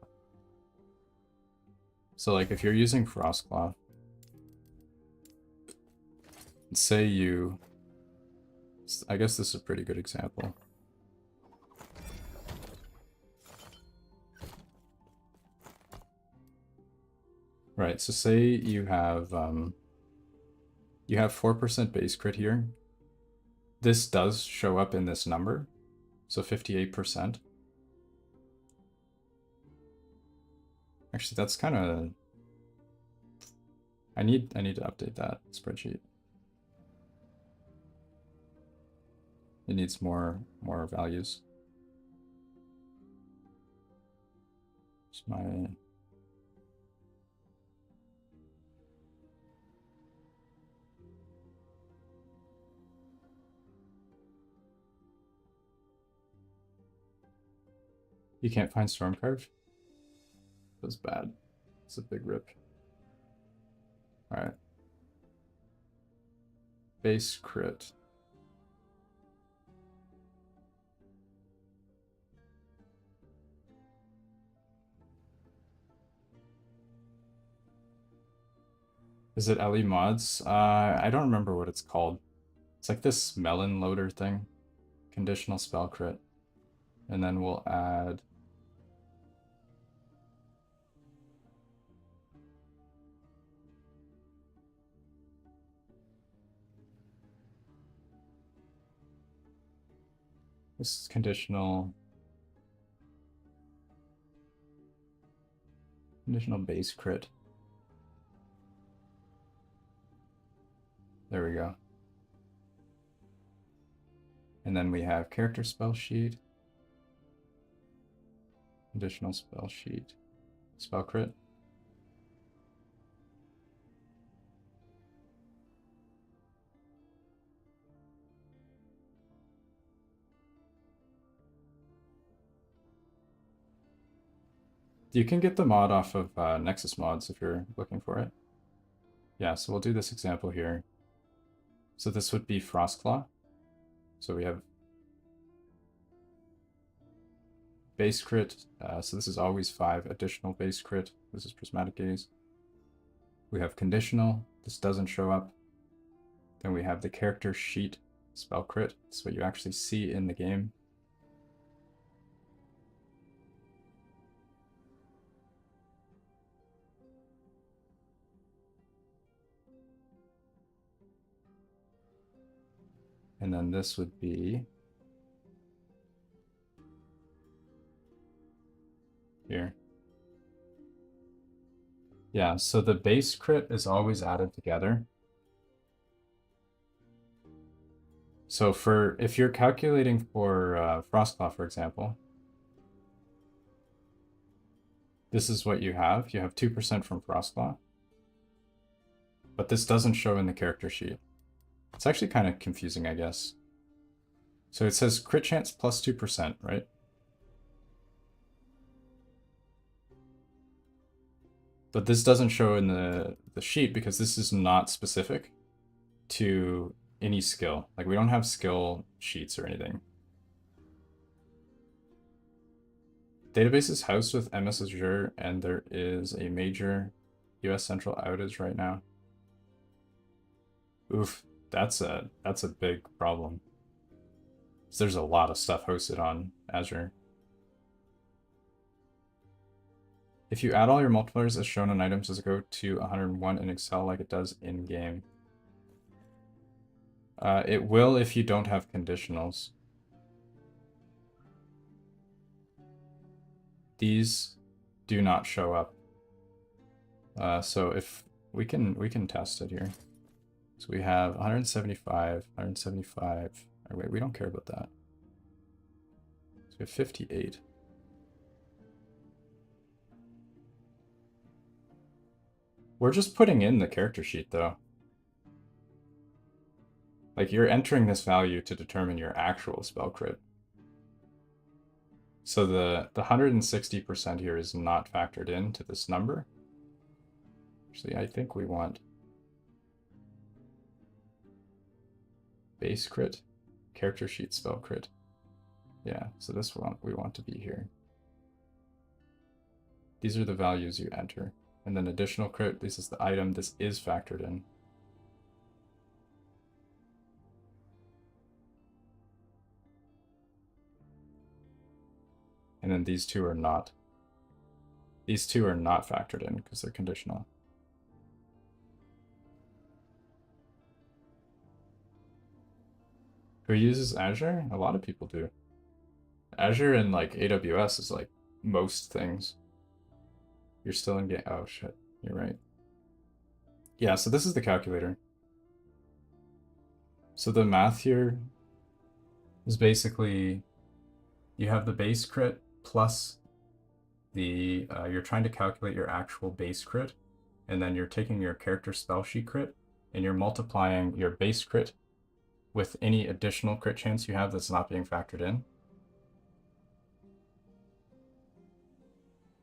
So like if you're using Frostclaw, say you, I guess this is a pretty good example. Right, so say you have 4% base crit here. This does show up in this number, so 58%. Actually, that's kind of... I need to update that spreadsheet. It needs more values. It's my... You can't find Stormcarve? That's bad. It's a big rip. Alright. Base crit. Is it LE mods? I don't remember what it's called. It's like this melon loader thing. Conditional spell crit. And then we'll add... This is conditional base crit. There we go. And then we have character spell sheet. Conditional spell sheet. Spell crit. You can get the mod off of Nexus mods if you're looking for it. Yeah, so we'll do this example here. So this would be Frostclaw. So we have base crit. So this is always 5 additional base crit. This is Prismatic Gaze. We have conditional. This doesn't show up. Then we have the character sheet spell crit. That's what you actually see in the game. And then this would be here. Yeah, so the base crit is always added together. So if you're calculating for Frostclaw, for example, this is what you have. You have 2% from Frostclaw. But this doesn't show in the character sheet. It's actually kind of confusing, I guess. So it says crit chance plus 2%, right? But this doesn't show in the sheet because this is not specific to any skill. Like we don't have skill sheets or anything. Database is housed with MS Azure and there is a major US Central outage right now. Oof. That's a big problem. So there's a lot of stuff hosted on Azure. If you add all your multipliers as shown on items, does it go to 101 in Excel like it does in game? It will if you don't have conditionals. These do not show up. So if we can test it here. So we have 175, 175. Oh, wait, we don't care about that. So we have 58. We're just putting in the character sheet though. Like you're entering this value to determine your actual spell crit. So the 160% here is not factored into this number. Actually, I think we want base crit, character sheet spell crit. Yeah, so this one we want to be here. These are the values you enter. And then additional crit, this is the item, this is factored in. And then these two are not. These two are not factored in because they're conditional. Who uses Azure? A lot of people do. Azure and like AWS is like most things. You're still in game. Oh shit, you're right. Yeah, so this is the calculator. So the math here is basically you have the base crit plus the you're trying to calculate your actual base crit, and then you're taking your character spell sheet crit and you're multiplying your base crit with any additional crit chance you have that's not being factored in.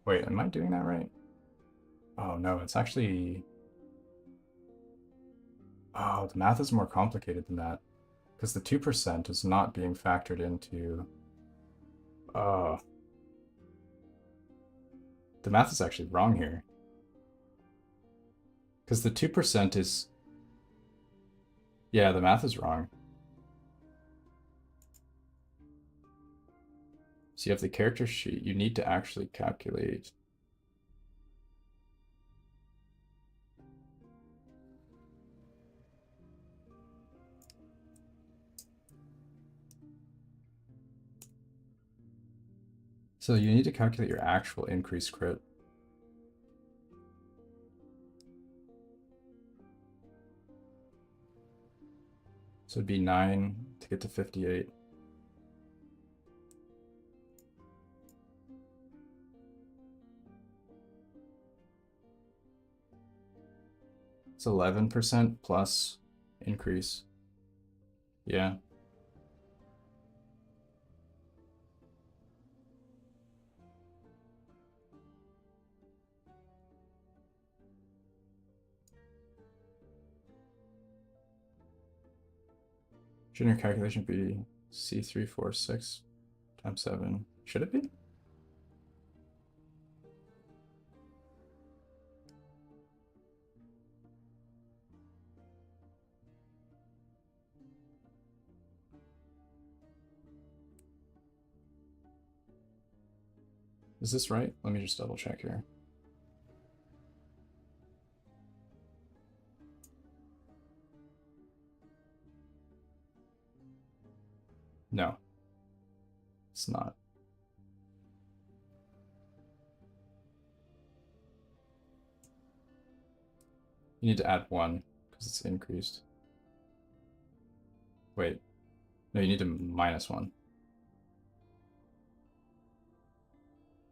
Wait, am I doing that right? Oh no, it's actually... Oh, the math is more complicated than that. Because the 2% is not being factored into... The math is actually wrong here. Because the 2% is... Yeah, the math is wrong. So you have the character sheet. You need to actually calculate... So you need to calculate your actual increased crit. So it'd be 9 to get to 58. It's 11% plus increase. Yeah. Shouldn't your calculation be C346 times 7? Should it be? Is this right? Let me just double check here. No, it's not. You need to add 1 because it's increased. Wait, no, you need to minus 1.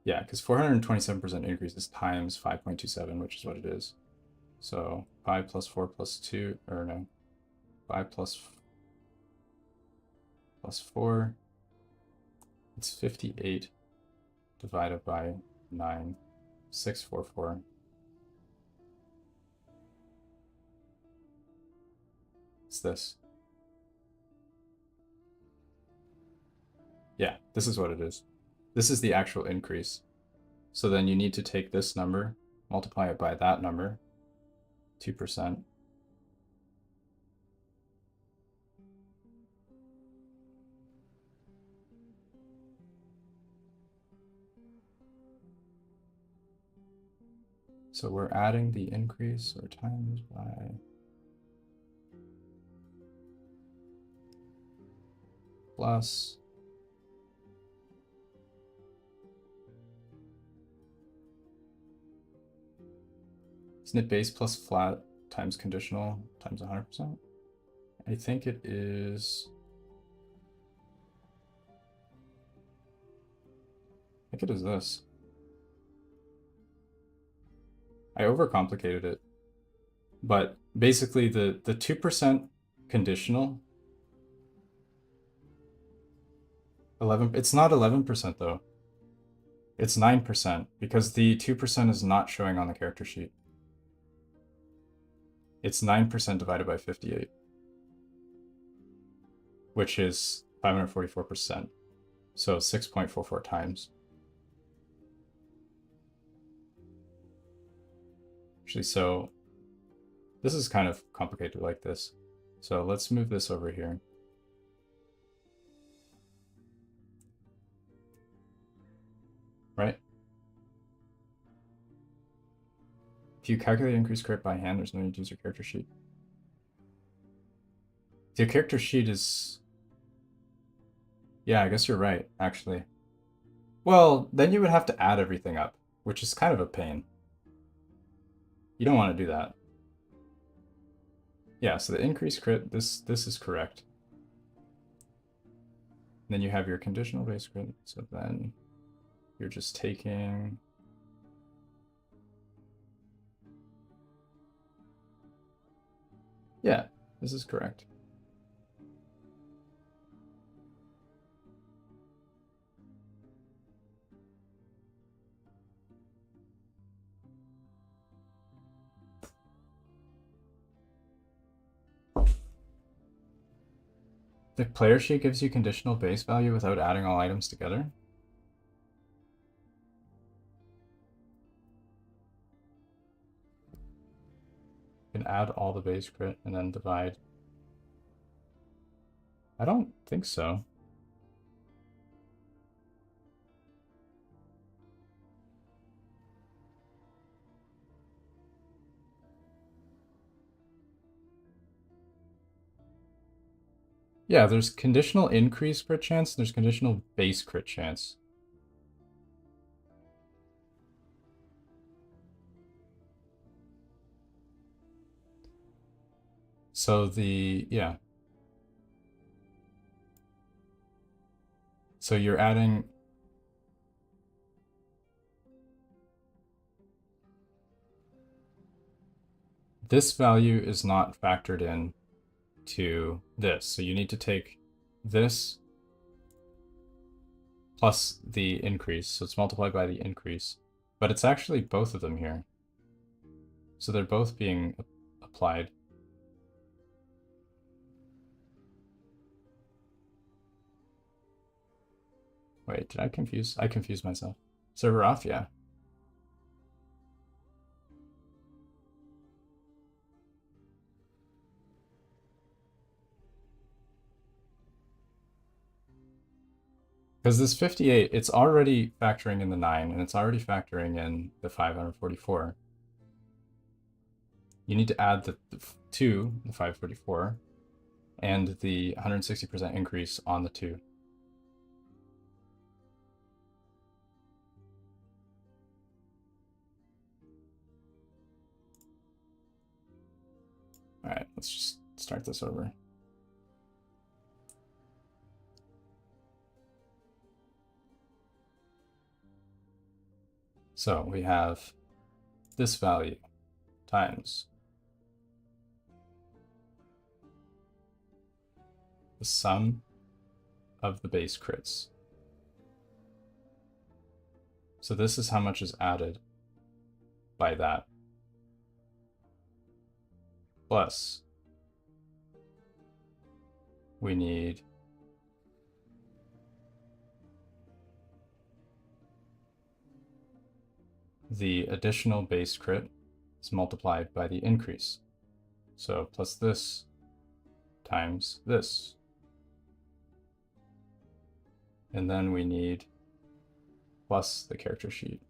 Yeah, because 427% increase is times 5.27, which is what it is. So 5 plus 4 plus 2, or no, 5 plus 4, it's 58 divided by 9, 644. It's this. Yeah, this is what it is. This is the actual increase. So then you need to take this number, multiply it by that number, 2%. So we're adding the increase or times by plus snip base plus flat times conditional times 100%. I think it is... I think it is this. I overcomplicated it. But basically the 2% conditional 11, it's not 11% though. It's 9% because the 2% is not showing on the character sheet. It's 9% divided by 58, which is 544%. So 6.44 times. Actually, so this is kind of complicated like this. So let's move this over here. Right? If you calculate increased crit by hand, there's no need to use your character sheet. Your character sheet is... Yeah, I guess you're right, actually. Well, then you would have to add everything up, which is kind of a pain. You don't want to do that. Yeah, so the increased crit, this is correct. And then you have your conditional base crit, so then you're just taking... Yeah, this is correct. The player sheet gives you conditional base value without adding all items together. You can add all the base crit and then divide. I don't think so. Yeah, there's conditional increase crit chance, and there's conditional base crit chance. So yeah. So you're adding... This value is not factored in to this. So you need to take this plus the increase. So it's multiplied by the increase. But it's actually both of them here. So they're both being applied. Wait, did I confuse? I confused myself. Server off? Yeah. Because this 58, it's already factoring in the 9, and it's already factoring in the 544. You need to add the 2, the 544, and the 160% increase on the 2. All right, let's just start this over. So we have this value times the sum of the base crits. So this is how much is added by that. Plus, we need the additional base crit is multiplied by the increase. So plus this times this. And then we need plus the character sheet.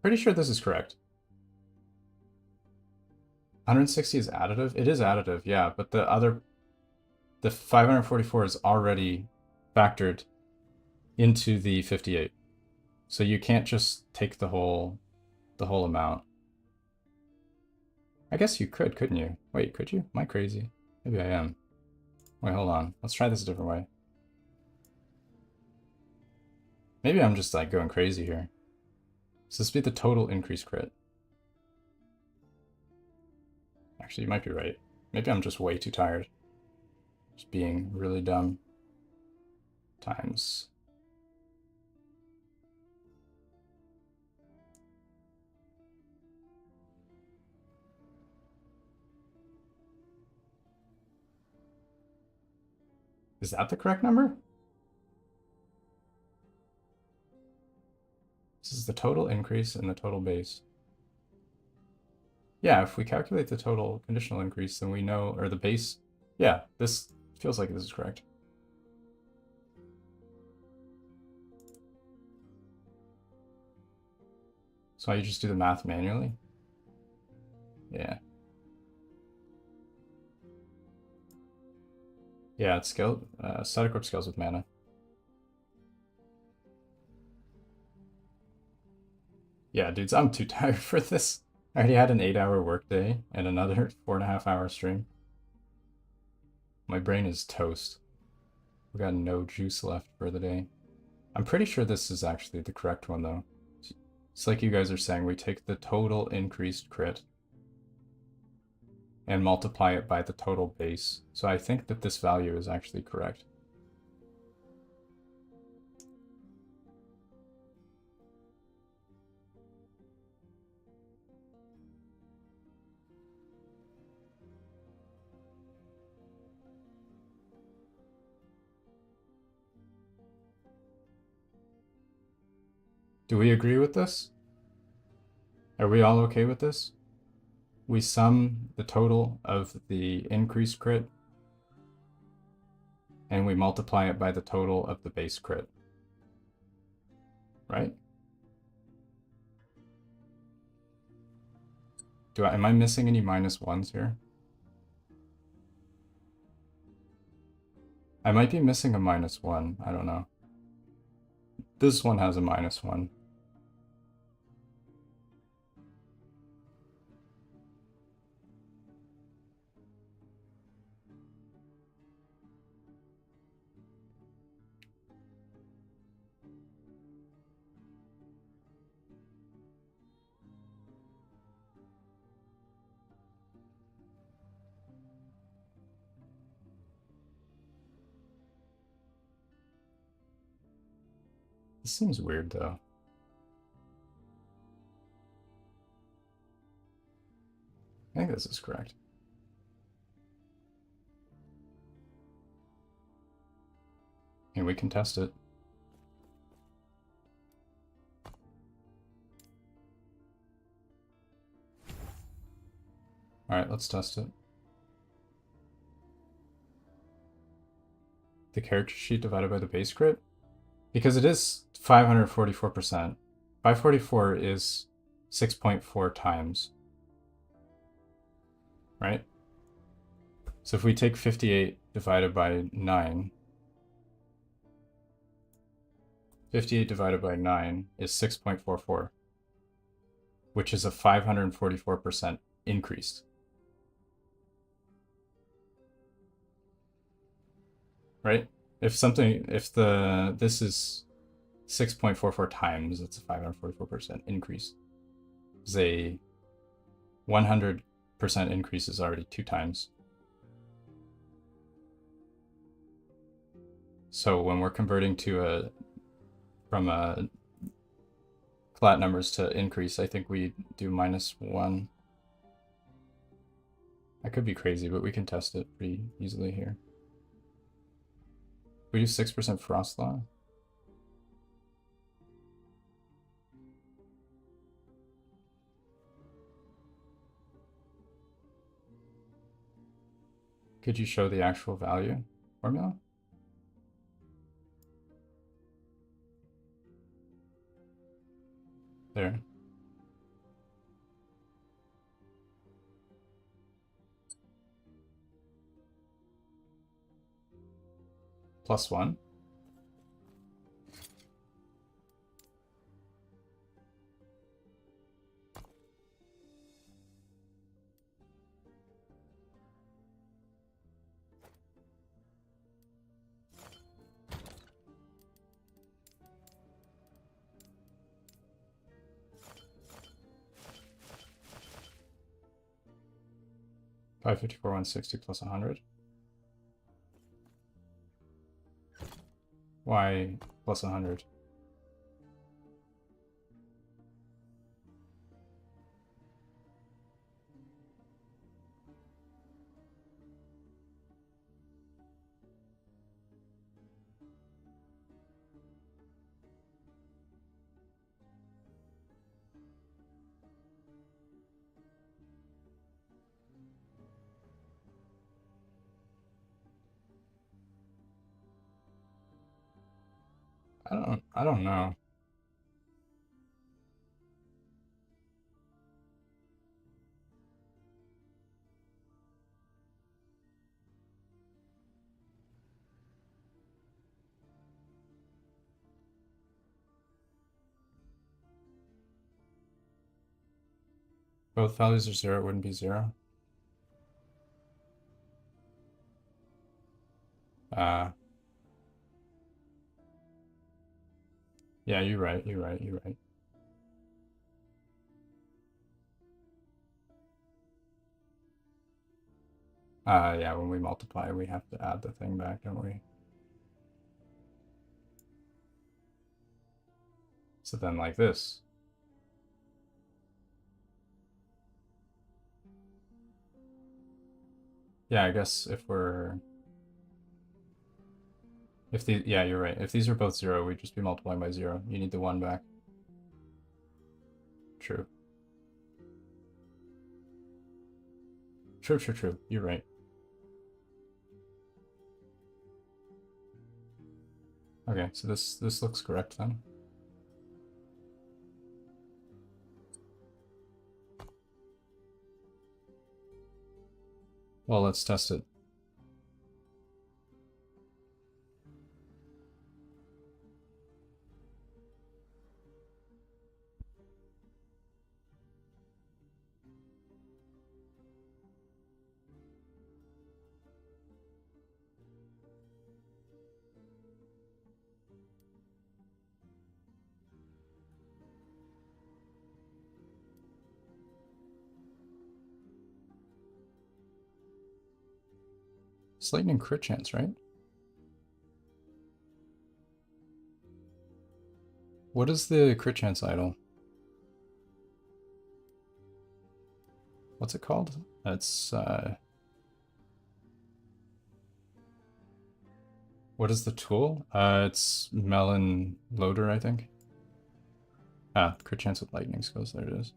Pretty sure this is correct. 160 is additive? It is additive, yeah, but the 544 is already factored into the 58. So you can't just take the whole amount. I guess you could, couldn't you? Wait, could you? Am I crazy? Maybe I am. Wait, hold on. Let's try this a different way. Maybe I'm just like going crazy here. So this be the total increase crit. Actually, you might be right. Maybe I'm just way too tired. Just being really dumb. Times. Is that the correct number? This is the total increase in the total base. Yeah, if we calculate the total conditional increase, then we know, or the base, yeah, this feels like this is correct. So you just do the math manually? Yeah. Yeah, it's scaled, static warp scales with mana. Yeah, dudes, I'm too tired for this. I already had an 8-hour workday and another 4.5-hour stream. My brain is toast. We got no juice left for the day. I'm pretty sure this is actually the correct one, though. It's like you guys are saying, we take the total increased crit and multiply it by the total base. So I think that this value is actually correct. Do we agree with this? Are we all okay with this? We sum the total of the increased crit and we multiply it by the total of the base crit. Right? Am I missing any -1s here? I might be missing a -1, I don't know. This one has a -1. This seems weird, though. I think this is correct. And we can test it. Alright, let's test it. The character sheet divided by the base crit? Because it is 544%. 544 is 6.4 times. Right? So if we take 58 divided by 9, 58 divided by 9 is 6.44, which is a 544% increase. Right? If this is 6.44 times, it's a 544% increase. It's a 100% increase is already 2 times. So when we're converting to from flat numbers to increase, I think we do -1. I could be crazy, but we can test it pretty easily here. We do 6% Frostclaw. Could you show the actual value formula? There. +1. $554, 160 plus 100. Why plus 100? I don't know. Both values are 0, it wouldn't be 0. Yeah, you're right, you're right, you're right. Yeah, when we multiply, we have to add the thing back, don't we? So then like this. Yeah, I guess if we're... If the... Yeah, you're right. If these are both 0, we'd just be multiplying by 0. You need the 1 back. True. True, true, true. You're right. Okay, so this looks correct then. Well, let's test it. It's lightning crit chance, right? What is the crit chance idol? What's it called? It's what is the tool? It's Melon Loader, I think. Ah, crit chance with lightning skills, there it is.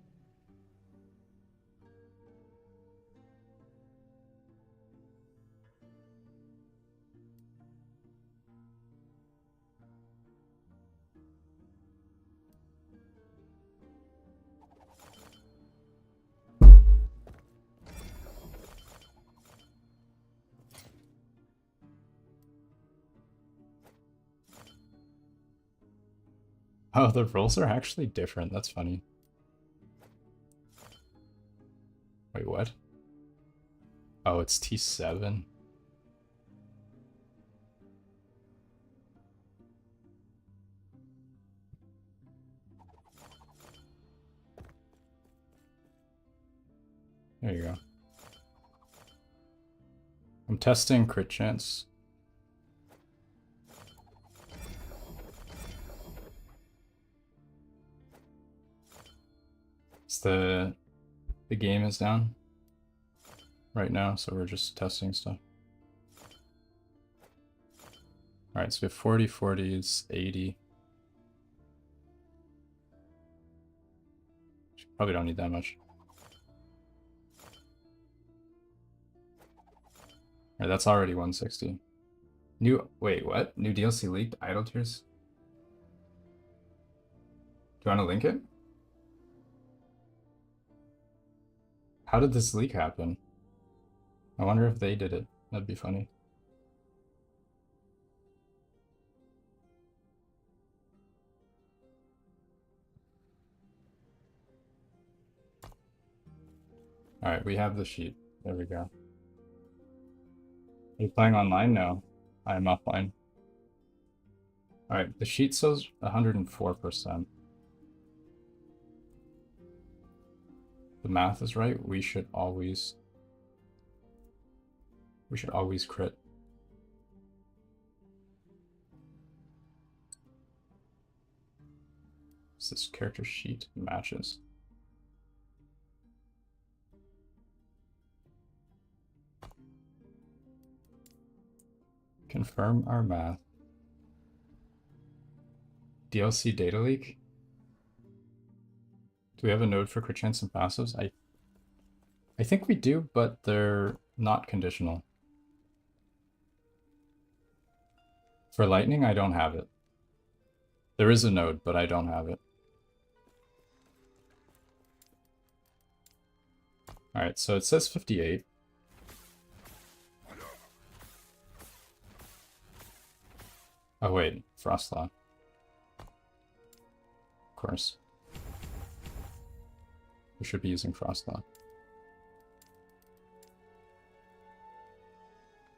Oh, the rolls are actually different. That's funny. Wait, what? Oh, it's T7. There you go. I'm testing crit chance. It's the game is down right now, so we're just testing stuff. Alright, so we have 40, 40 is 80. Probably don't need that much. Alright, that's already 160. Wait, what? New DLC leaked? Idle tiers? Do you want to link it? How did this leak happen? I wonder if they did it. That'd be funny. Alright, we have the sheet. There we go. Are you playing online? No. I am offline. Alright, the sheet says 104%. The math is right. We should always crit. Is this character sheet matches? Confirm our math. DLC data leak? Do we have a node for crit chance and passives? I think we do, but they're not conditional. For lightning, I don't have it. There is a node, but I don't have it. Alright, so it says 58. Oh wait, Frostclaw. Of course. We should be using Frostclaw.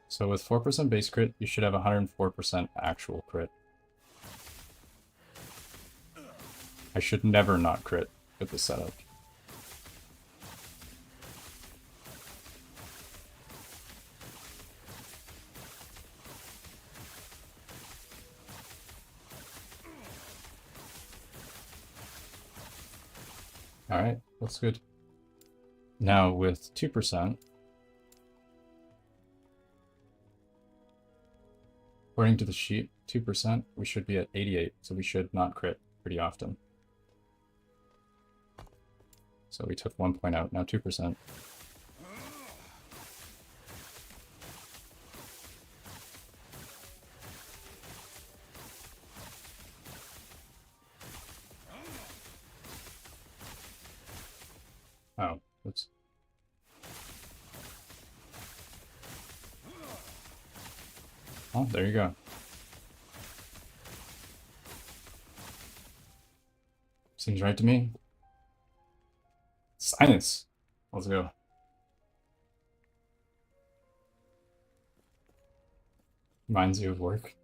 So with 4% base crit, you should have 104% actual crit. I should never not crit with this setup. Alright, that's good. Now with 2%, according to the sheet, 2%, we should be at 88, so we should not crit pretty often. So we took 1 point out, now 2%. Oh, oops. Oh, there you go. Seems right to me. Science! Let's go. Reminds you of work.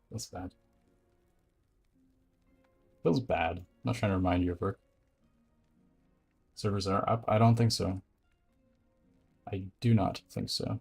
Feels bad. Feels bad. I'm not trying to remind you of work. Servers are up? I don't think so. I do not think so.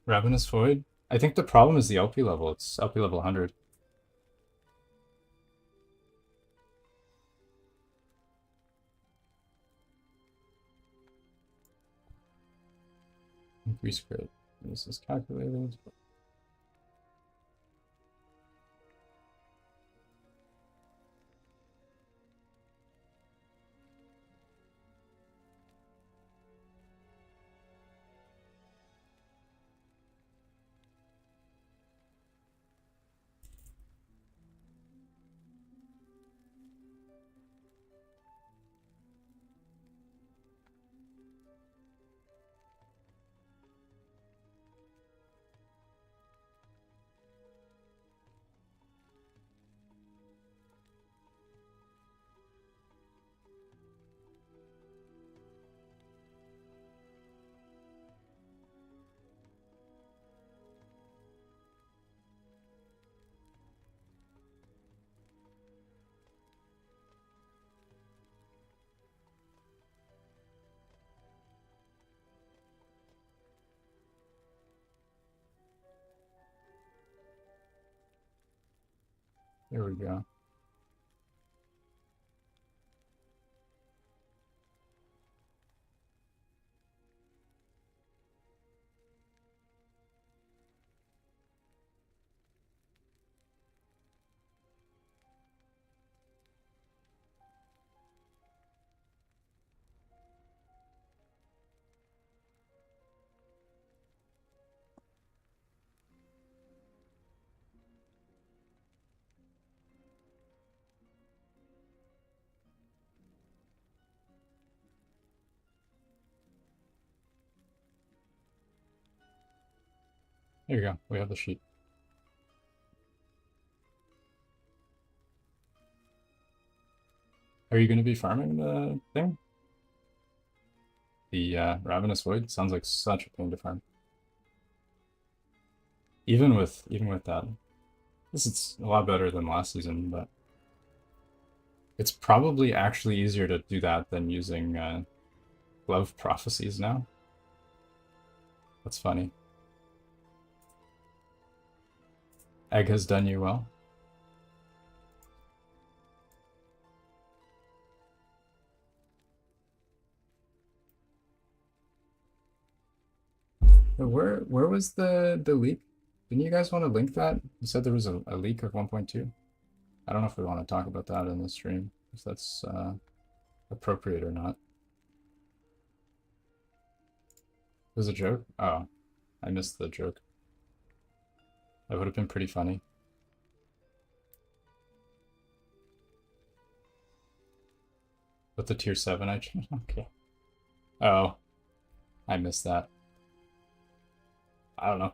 Ravenous Void? I think the problem is the LP level. It's LP level 100. Increase crit. This is calculated. There we go. There you go. We have the sheet. Are you going to be farming the thing? The Ravenous Void? Sounds like such a pain to farm. Even with that. This is a lot better than last season, but it's probably actually easier to do that than using Glove Prophecies now. That's funny. Egg has done you well. Where was the leak? Didn't you guys want to link that? You said there was a leak of 1.2. I don't know if we want to talk about that in the stream, if that's appropriate or not. It was a joke? Oh, I missed the joke. That would have been pretty funny. With the tier 7 I changed? Okay. Oh, I missed that. I don't know.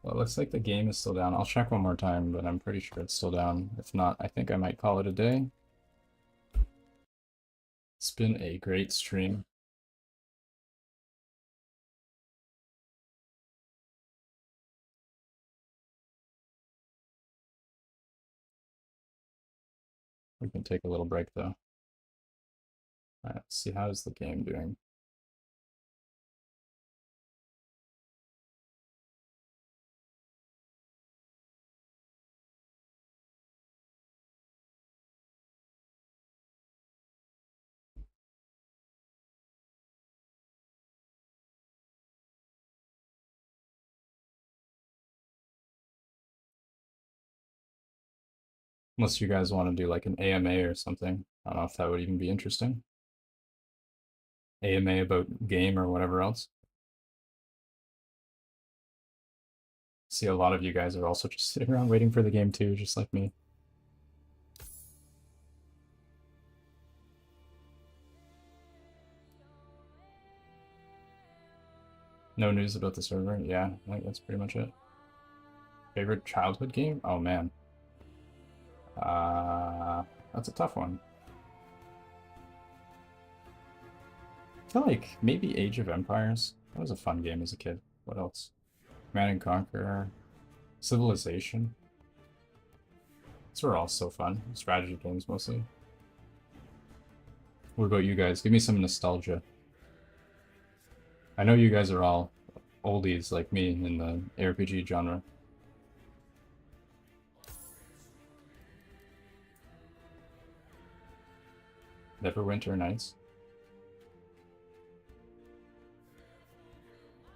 Well, it looks like the game is still down. I'll check one more time, but I'm pretty sure it's still down. If not, I think I might call it a day. It's been a great stream. We can take a little break though. Alright, let's see how's the game doing. Unless you guys want to do like an AMA or something. I don't know if that would even be interesting. AMA about game or whatever else. See, a lot of you guys are also just sitting around waiting for the game too, just like me. No news about the server? Yeah, I think that's pretty much it. Favorite childhood game? Oh man. That's a tough one. I feel like maybe Age of Empires. That was a fun game as a kid. What else? Command and Conquer. Civilization. These were all so fun. Strategy games mostly. What about you guys? Give me some nostalgia. I know you guys are all oldies like me in the RPG genre. Neverwinter Nights.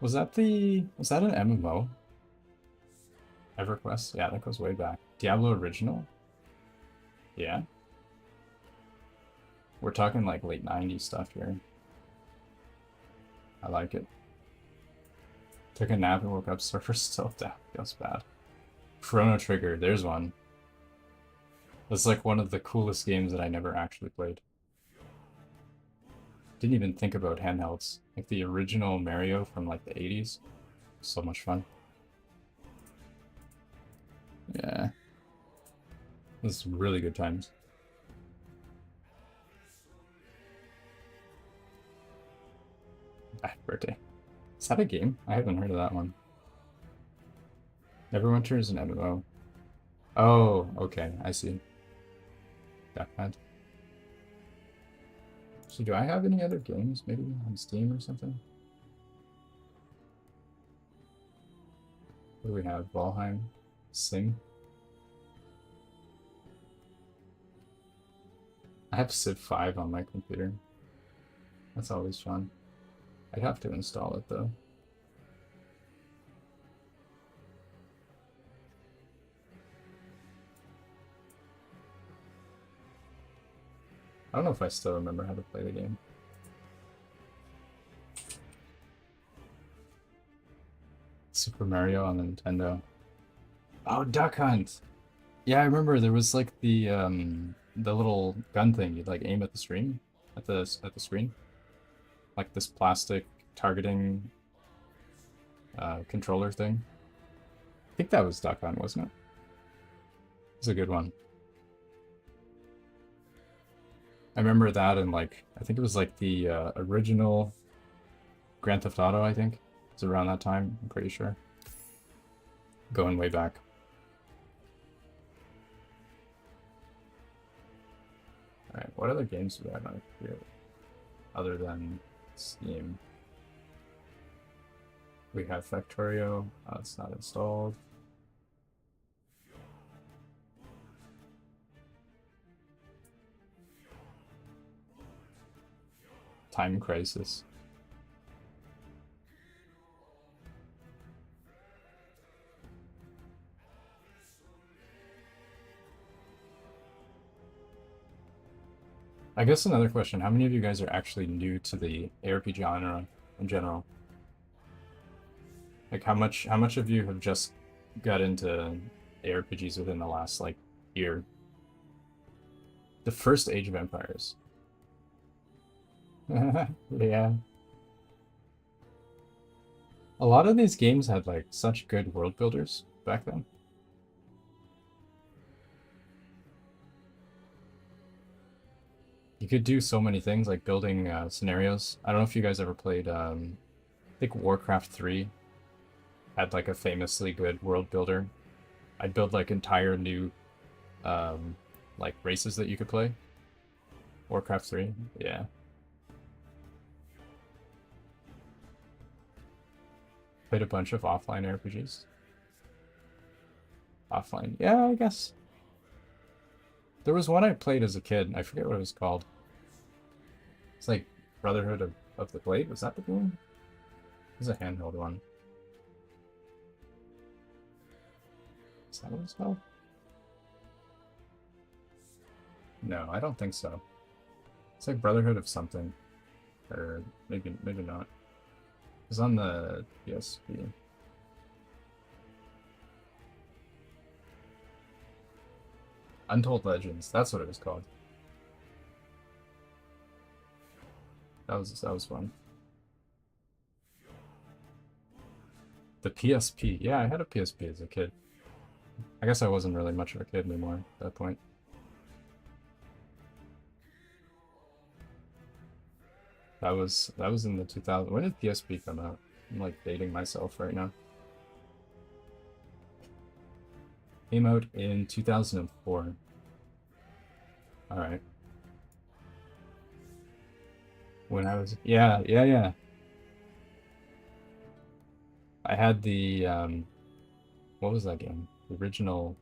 Was that an MMO? EverQuest? Yeah, that goes way back. Diablo Original? Yeah. We're talking like late 90s stuff here. I like it. Took a nap and woke up, server's still down. Feels bad. Chrono Trigger, there's one. That's like one of the coolest games that I never actually played. Didn't even think about handhelds. Like the original Mario from like the 80s. So much fun. Yeah. This is really good times. Birthday. Is that a game? I haven't heard of that one. Neverwinter is an MMO. Oh, okay, I see. Deathmatch. So do I have any other games, maybe on Steam or something? What do we have? Valheim? Sing? I have Civ 5 on my computer. That's always fun. I'd have to install it though. I don't know if I still remember how to play the game. Super Mario on the Nintendo. Oh, Duck Hunt! Yeah, I remember there was like the little gun thing. You'd like aim at the screen, at the screen, like this plastic targeting controller thing. I think that was Duck Hunt, wasn't it? It's a good one. I remember that in like, I think it was like the original Grand Theft Auto, I think. It was around that time, I'm pretty sure. Going way back. Alright, what other games do I have on here other than Steam? We have Factorio, it's not installed. Time Crisis. I guess another question, how many of you guys are actually new to the ARPG genre in general? Like how much of you have just got into ARPGs within the last like year? The first Age of Empires. Yeah. A lot of these games had like such good world builders back then. You could do so many things like building scenarios. I don't know if you guys ever played, I think Warcraft 3 had like a famously good world builder. I'd build like entire new like races that you could play. Warcraft 3, yeah. Played a bunch of offline RPGs. Offline, yeah, I guess. There was one I played as a kid. I forget what it was called. It's like Brotherhood of the Blade. Was that the game? It was a handheld one. Is that what it's called? No, I don't think so. It's like Brotherhood of something. Or maybe not. It was on the PSP. Untold Legends, that's what it was called. That was fun. The PSP, yeah, I had a PSP as a kid. I guess I wasn't really much of a kid anymore at that point. That was in the 2000s. When did PSP come out? I'm like dating myself right now. Came out in 2004. Alright. When I was... Yeah. I had the, what was that game? The original...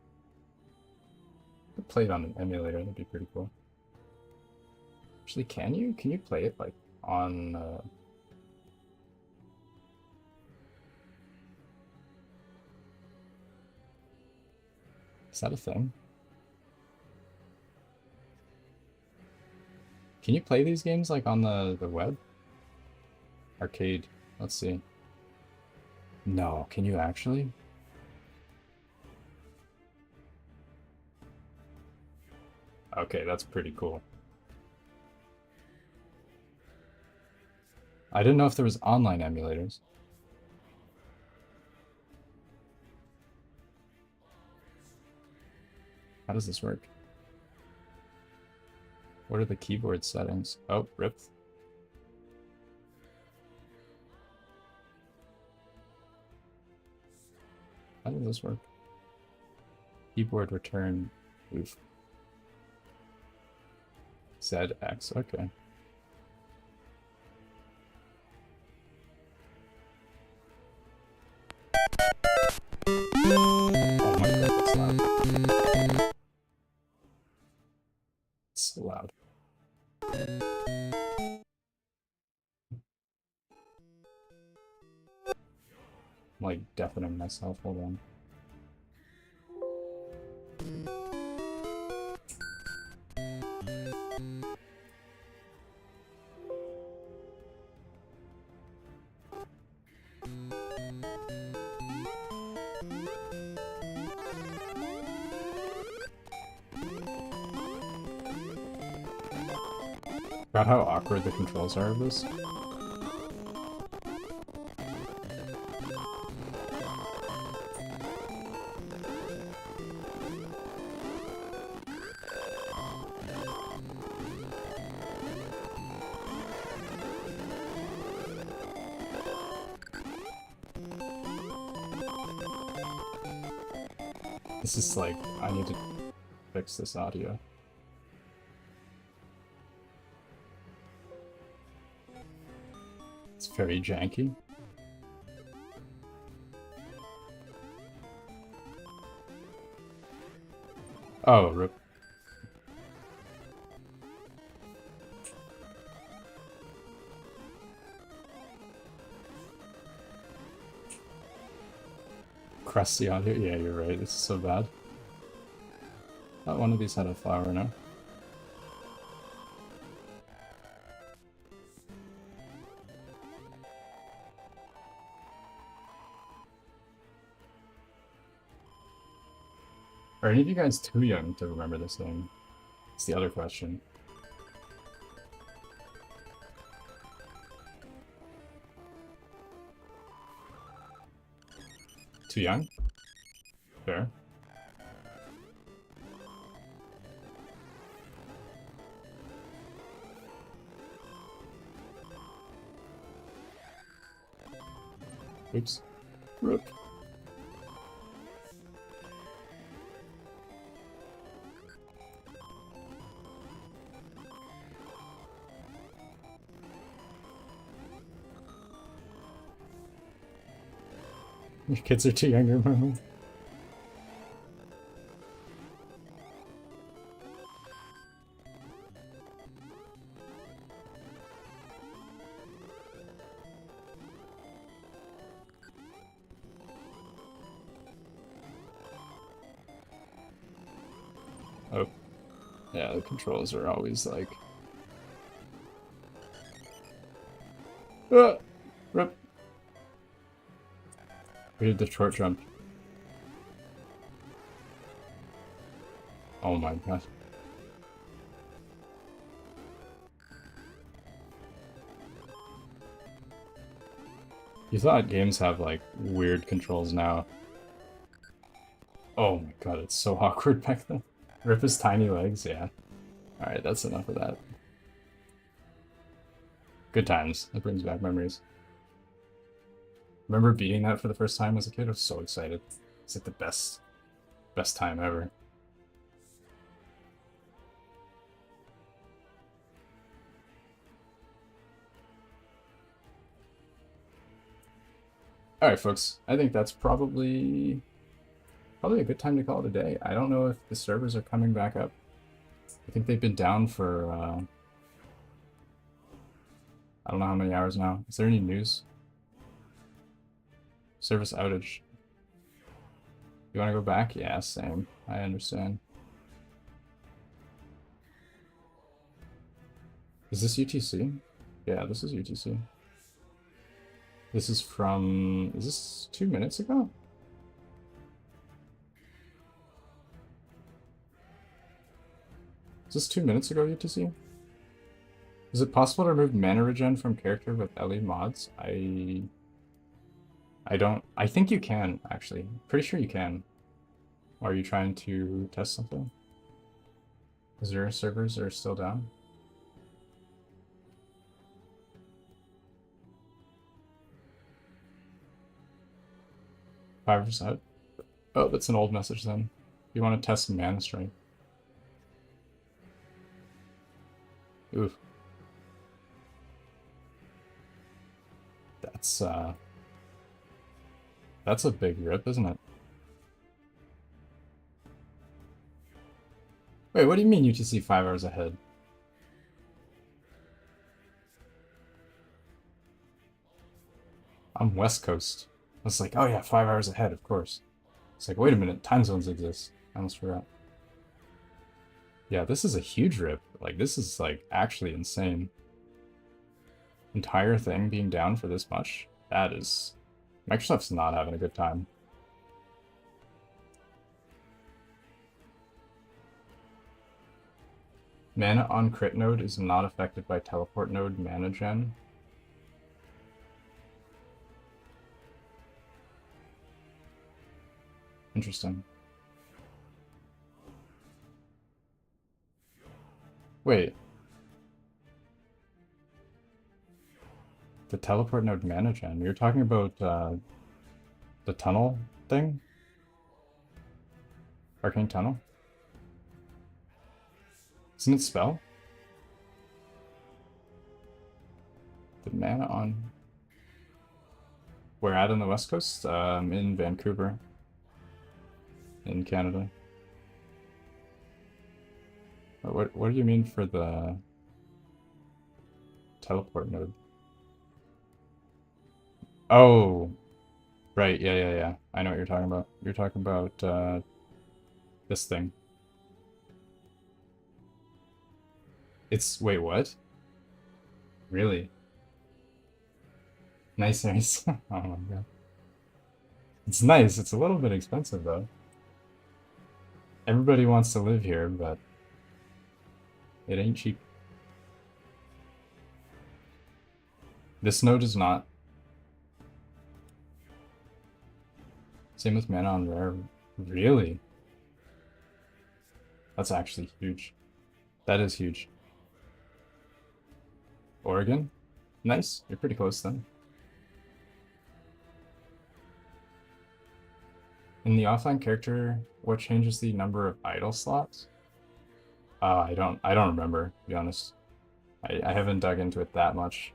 I could play it on an emulator, that'd be pretty cool. Actually, can you play it, like, on, Is that a thing? Can you play these games like on the web? Arcade. Let's see. No, can you actually? Okay, that's pretty cool. I didn't know if there was online emulators. How does this work? What are the keyboard settings? Oh, rip. How does this work? Keyboard return. Oof. ZX, okay. Oh my god, that's loud. It's so loud. I'm like deafening myself, hold on. About how awkward the controls are of this. This is like, I need to fix this audio. It's very janky. Oh, rip. Crusty audio? Yeah, you're right. This is so bad. Thought one of these had a flower now. Are any of you guys too young to remember this thing? It's the other question. Too young? Fair. Oops. Rip. Your kids are too young to remember. Oh. Yeah, the controls are always like... Ah! Rip. We did the short jump. Oh my god. You thought games have like weird controls now. Oh my god, it's so awkward back then. Rip his tiny legs, yeah. Alright, that's enough of that. Good times. That brings back memories. Remember beating that for the first time as a kid? I was so excited. It's like the best time ever. Alright folks, I think that's probably a good time to call it a day. I don't know if the servers are coming back up. I think they've been down for I don't know how many hours now. Is there any news? Service outage. You want to go back? Yeah, same. I understand. Is this UTC? Yeah, this is UTC. This is from... Is this 2 minutes ago? Is this 2 minutes ago, UTC? Is it possible to remove mana regen from character with LE mods? I think you can, actually. Pretty sure you can. Or are you trying to test something? Azure servers are still down? %. Oh, that's an old message then. You want to test mana strength. Oof. That's a big rip, isn't it? Wait, what do you mean UTC 5 hours ahead? I'm West Coast. I was like, oh yeah, 5 hours ahead, of course. It's like, wait a minute, time zones exist. I almost forgot. Yeah, this is a huge rip. Like, this is, like, actually insane. Entire thing being down for this much? That is... Microsoft's not having a good time. Mana on crit node is not affected by teleport node mana gen. Interesting. Wait. The teleport node mana gen. You're talking about the tunnel thing? Arcane Tunnel? Isn't it spell? The mana on... We're at on the West Coast? In Vancouver. In Canada. What do you mean for the teleport node? Oh, right, yeah. I know what you're talking about. You're talking about this thing. It's, wait, what? Really? Nice. Oh my god. It's nice. It's a little bit expensive though. Everybody wants to live here, but it ain't cheap. This node is not. Same with mana on rare. Really? That's actually huge. That is huge. Oregon? Nice. You're pretty close then. In the offline character, what changes the number of idle slots? I don't remember, to be honest. I haven't dug into it that much.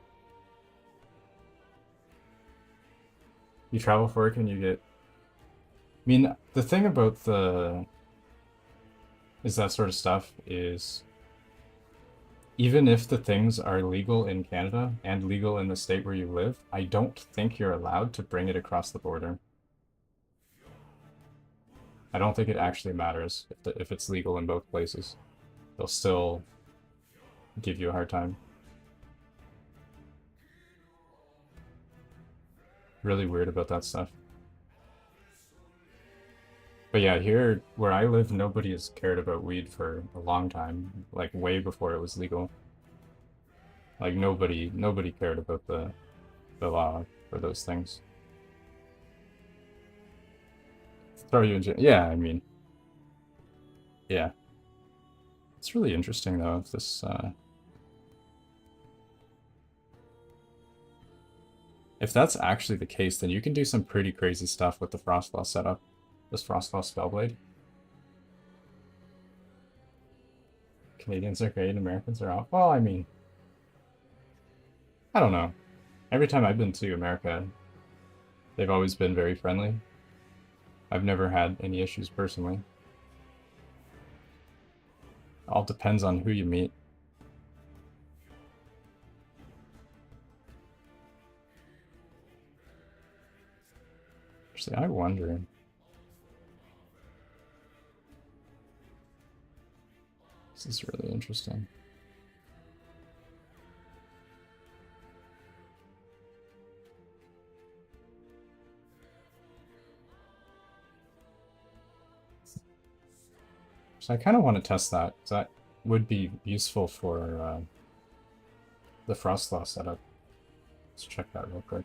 You travel for it, and you get... I mean, the thing about that sort of stuff is, even if the things are legal in Canada and legal in the state where you live, I don't think you're allowed to bring it across the border. I don't think it actually matters if it's legal in both places. They'll still give you a hard time. Really weird about that stuff. But yeah, here where I live, nobody has cared about weed for a long time, like way before it was legal. Like nobody cared about the law for those things. Throw you in jail. Yeah, I mean, yeah. It's really interesting though if this if that's actually the case, then you can do some pretty crazy stuff with the Frostclaw setup. This Frostclaw Spellblade. Canadians are great, Americans are off. Well, I mean, I don't know. Every time I've been to America, they've always been very friendly. I've never had any issues personally. All depends on who you meet. Actually, I wonder. This is really interesting. So I kind of want to test that, because that would be useful for the Frostclaw setup. Let's check that real quick.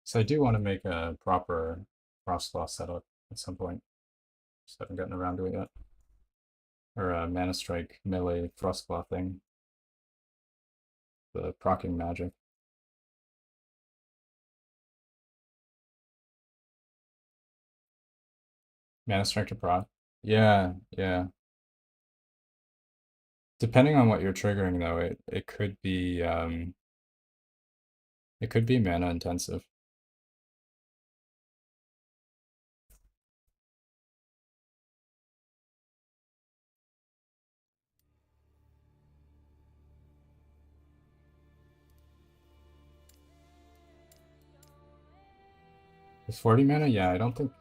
So I do want to make a proper Frostclaw setup at some point. Just haven't gotten around to it yet. Or a Mana Strike melee Frostclaw thing. The proccing magic. Mana Strike to proc. Yeah. Depending on what you're triggering though, it could be mana intensive. With 40 mana, yeah, I don't think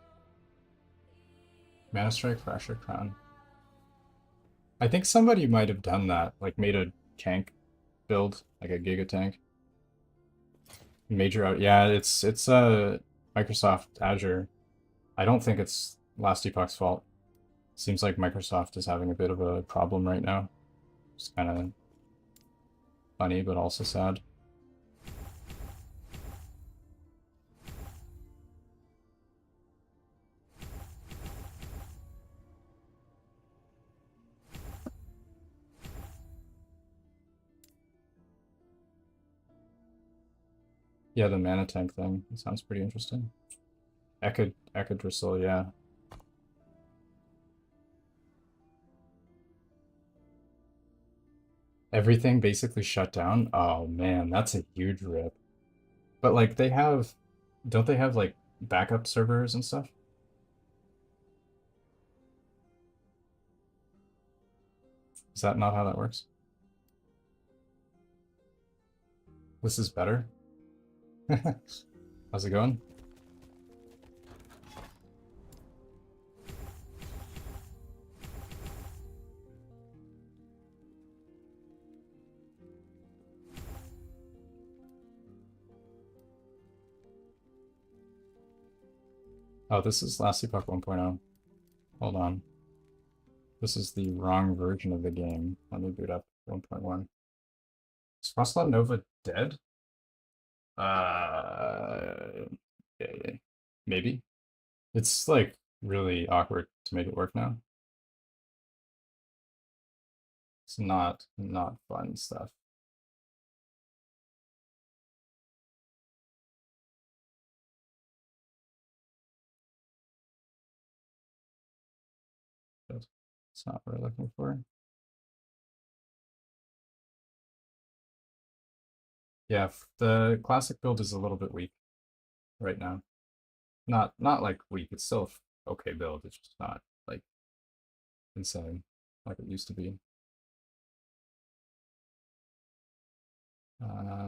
Mana Strike for Asher Crown. I think somebody might have done that, like made a tank build, like a Giga tank. Major out, yeah, it's Microsoft Azure. I don't think it's Last Epoch's fault. Seems like Microsoft is having a bit of a problem right now. Just kind of funny, but also sad. Yeah, the mana tank thing. It sounds pretty interesting. Echidrisil, yeah. Everything basically shut down. Oh man, that's a huge rip. But like they have, don't they have like backup servers and stuff? Is that not how that works? This is better. How's it going? Oh, this is Last Epoch 1.0. Hold on. This is the wrong version of the game. Let me boot up 1.1. Is Frostclaw Nova dead? Yeah, maybe. It's like really awkward to make it work now. It's not fun stuff. But it's not what we're looking for. Yeah, the classic build is a little bit weak right now. Not like weak, it's still okay build, it's just not like insane like it used to be.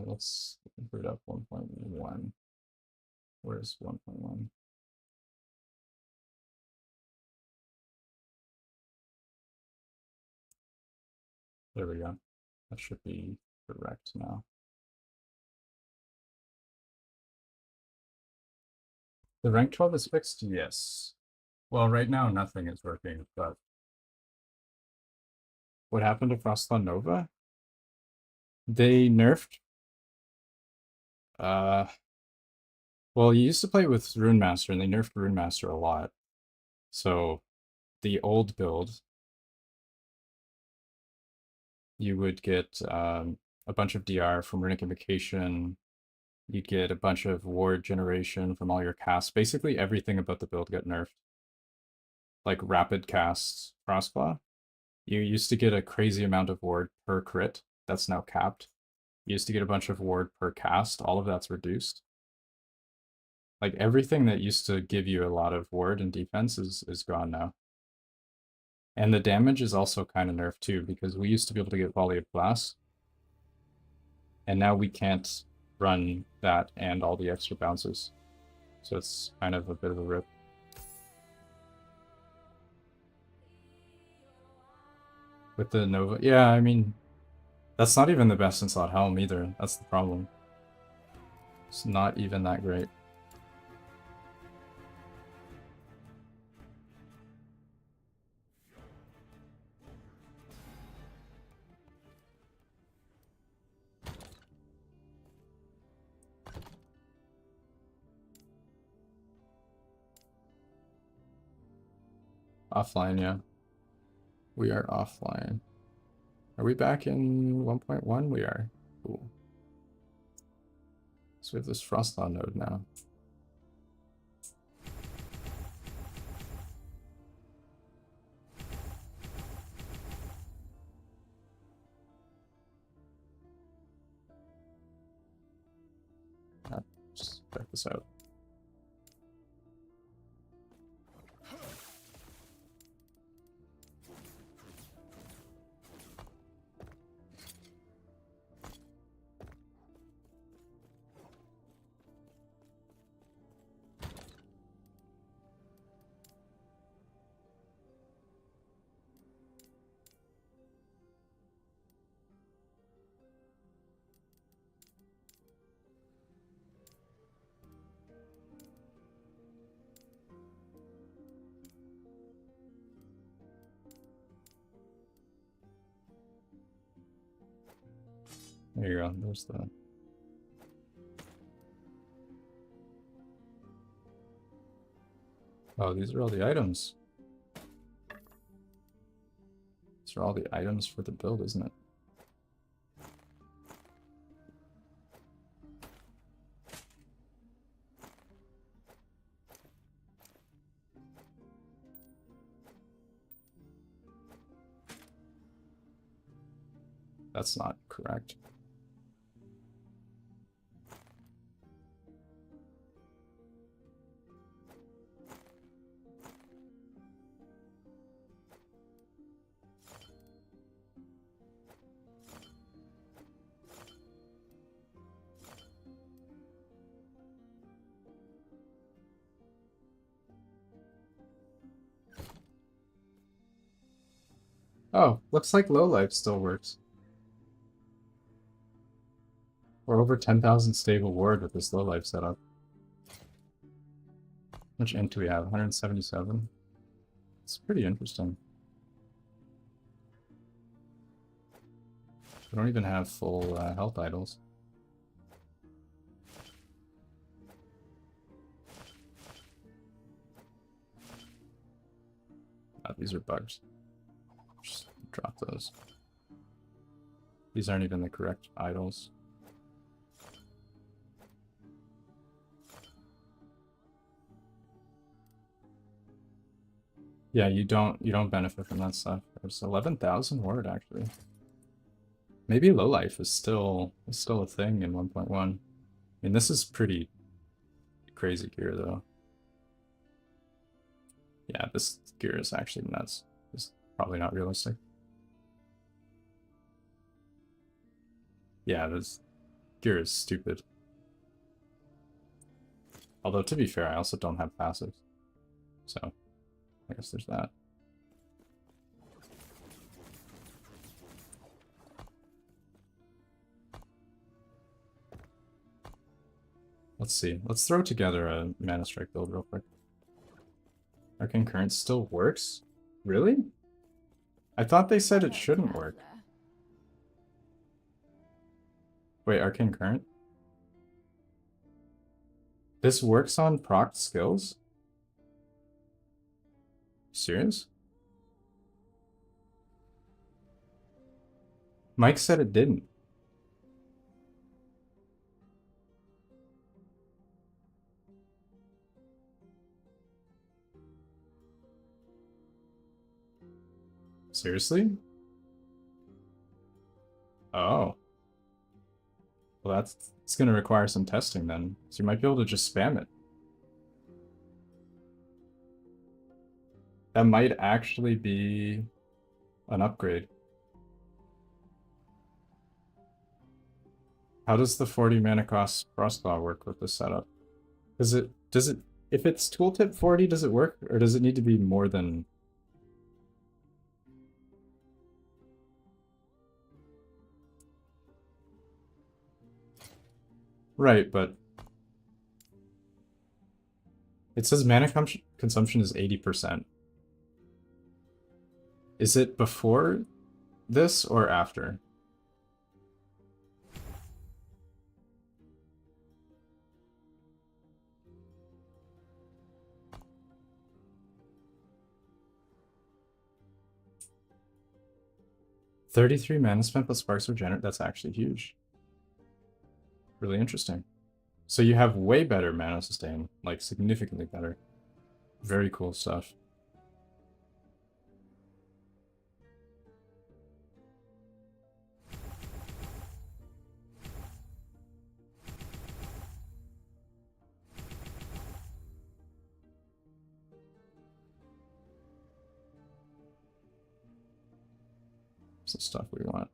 Let's boot up 1.1. Where's 1.1? There we go. That should be correct now. The rank 12 is fixed? Yes. Well, right now nothing is working, but what happened to Frostclaw Nova? They nerfed. Well, you used to play with Rune Master, and they nerfed Rune Master a lot. So the old build, you would get a bunch of DR from Runic Invocation. You'd get a bunch of ward generation from all your casts. Basically, everything about the build got nerfed. Like rapid casts, Frostclaw. You used to get a crazy amount of ward per crit. That's now capped. You used to get a bunch of ward per cast. All of that's reduced. Like everything that used to give you a lot of ward and defense is gone now. And the damage is also kind of nerfed too, because we used to be able to get Volley of Blast. And now we can't run that and all the extra bounces. So it's kind of a bit of a rip. With the Nova, yeah, I mean, that's not even the best in slot Helm either. That's the problem. It's not even that great. Offline, yeah. We are offline. Are we back in 1.1? We are. Cool. So we have this Frostclaw node now. Just check this out. There you go. There's the. Oh, these are all the items. These are all the items for the build, isn't it? That's not correct. Oh, looks like lowlife still works. We're over 10,000 stable ward with this lowlife setup. How much int do we have? 177? It's pretty interesting. We don't even have full health idols. These are bugs. Just drop those. These aren't even the correct idols. Yeah, you don't benefit from that stuff. There's 11,000 ward actually. Maybe lowlife is still a thing in 1.1. I mean, this is pretty crazy gear though. Yeah, this gear is actually nuts. It's probably not realistic. Yeah, this gear is stupid. Although, to be fair, I also don't have passives. So, I guess there's that. Let's see. Let's throw together a Mana Strike build real quick. Arcane Current still works? Really? I thought they said it shouldn't work. Wait, Arcane Current? This works on proc skills? Serious? Mike said it didn't. Seriously? Oh. Well, it's going to require some testing then. So you might be able to just spam it. That might actually be an upgrade. How does the 40 mana cost Frostclaw work with this setup? Does it, if it's tooltip 40, does it work? Or does it need to be more than... Right, but... It says mana consumption is 80%. Is it before this or after? $33 mana spent plus sparks regenerate. That's actually huge. Really interesting. So you have way better mana sustain, like significantly better. Very cool stuff. It's the stuff we want.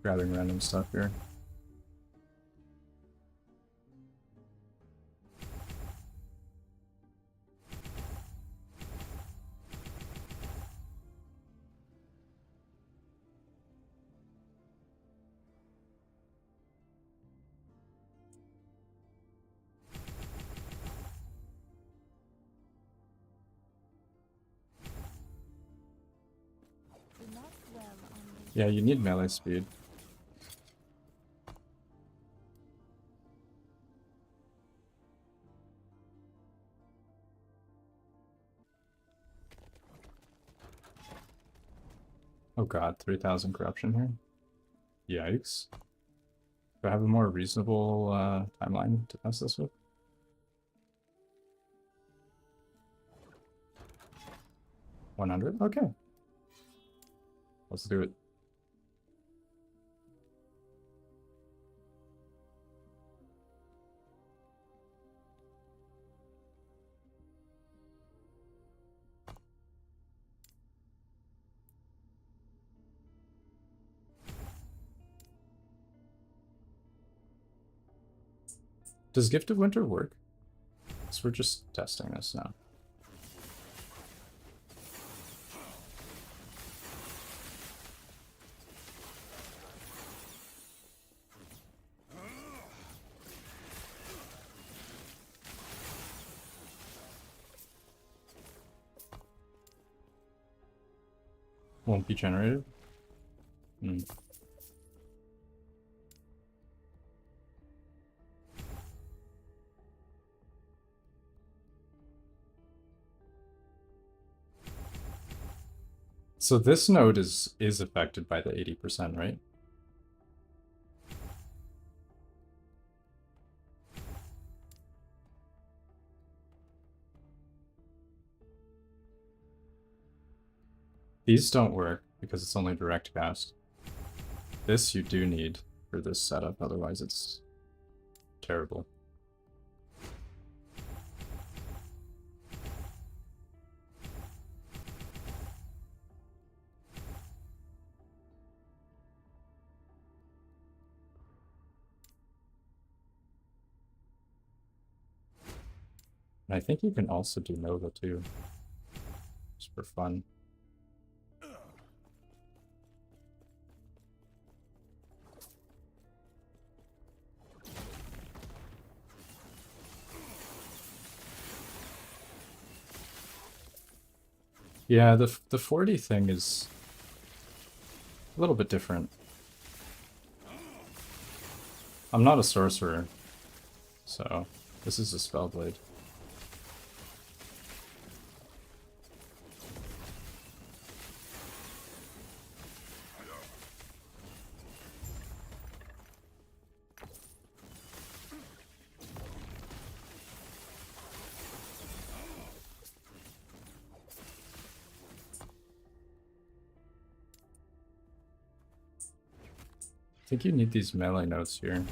Grabbing random stuff here. Yeah, you need melee speed. Oh god, 3,000 corruption here. Yikes. Do I have a more reasonable timeline to mess this with? $100? Okay. Let's do it. Does Gift of Winter work? So we're just testing this now. Won't be generated? Hmm. So this node is affected by the 80%, right? These don't work because it's only direct cast. This you do need for this setup, otherwise it's terrible. And I think you can also do Nova too, just for fun. Yeah, the 40 thing is a little bit different. I'm not a sorcerer, so this is a spellblade. I think you need these melee notes here.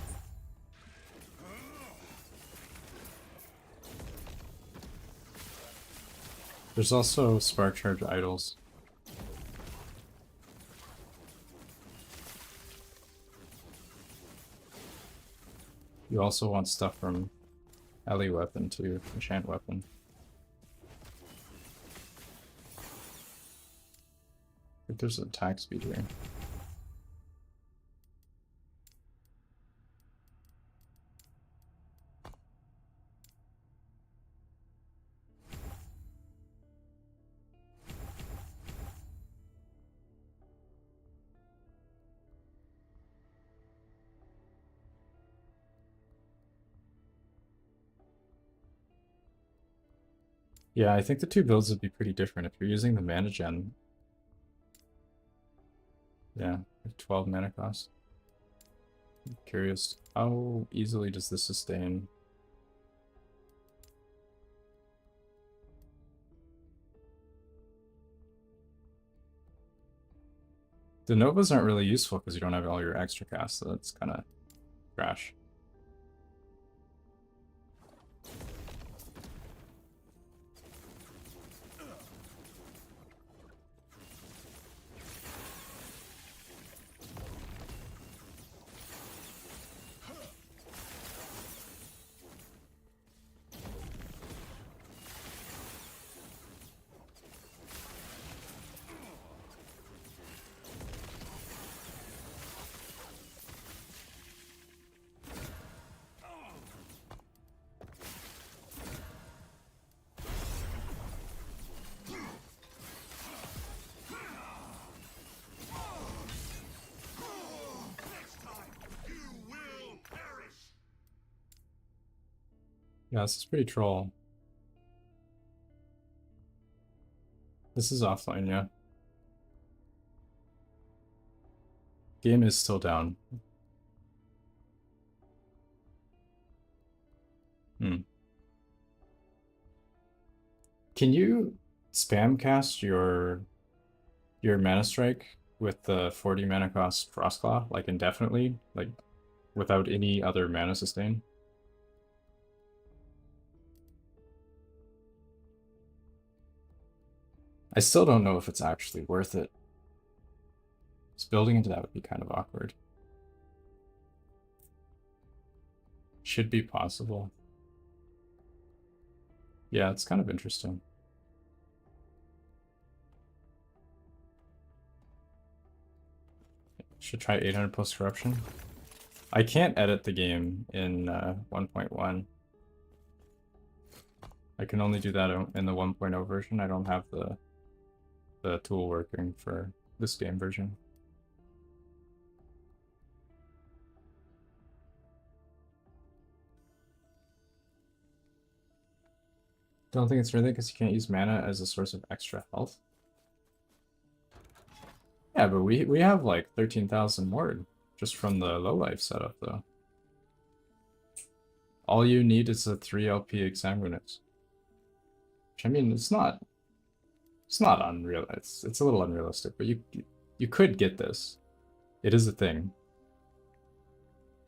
There's also Spark Charge idols. You also want stuff from Ellie weapon to enchant weapon. I think there's attack speed here. Yeah, I think the two builds would be pretty different if you're using the mana gen. Yeah, 12 mana cost. I'm curious, how easily does this sustain? The Novas aren't really useful because you don't have all your extra cast, so that's kind of trash. Yeah, this is pretty troll. This is offline, yeah. Game is still down. Hmm. Can you spam cast your mana strike with the 40 mana cost Frostclaw, like indefinitely, like without any other mana sustain? I still don't know if it's actually worth it. Just building into that would be kind of awkward. Should be possible. Yeah, it's kind of interesting. Should try 800 plus corruption. I can't edit the game in 1.1. I can only do that in the 1.0 version. I don't have the tool working for this game version. Don't think it's really because you can't use mana as a source of extra health. Yeah, but we have like 13,000 ward just from the low life setup though. All you need is a 3 LP exsanguinous. Which I mean it's not unreal. It's a little unrealistic, but you could get this. It is a thing.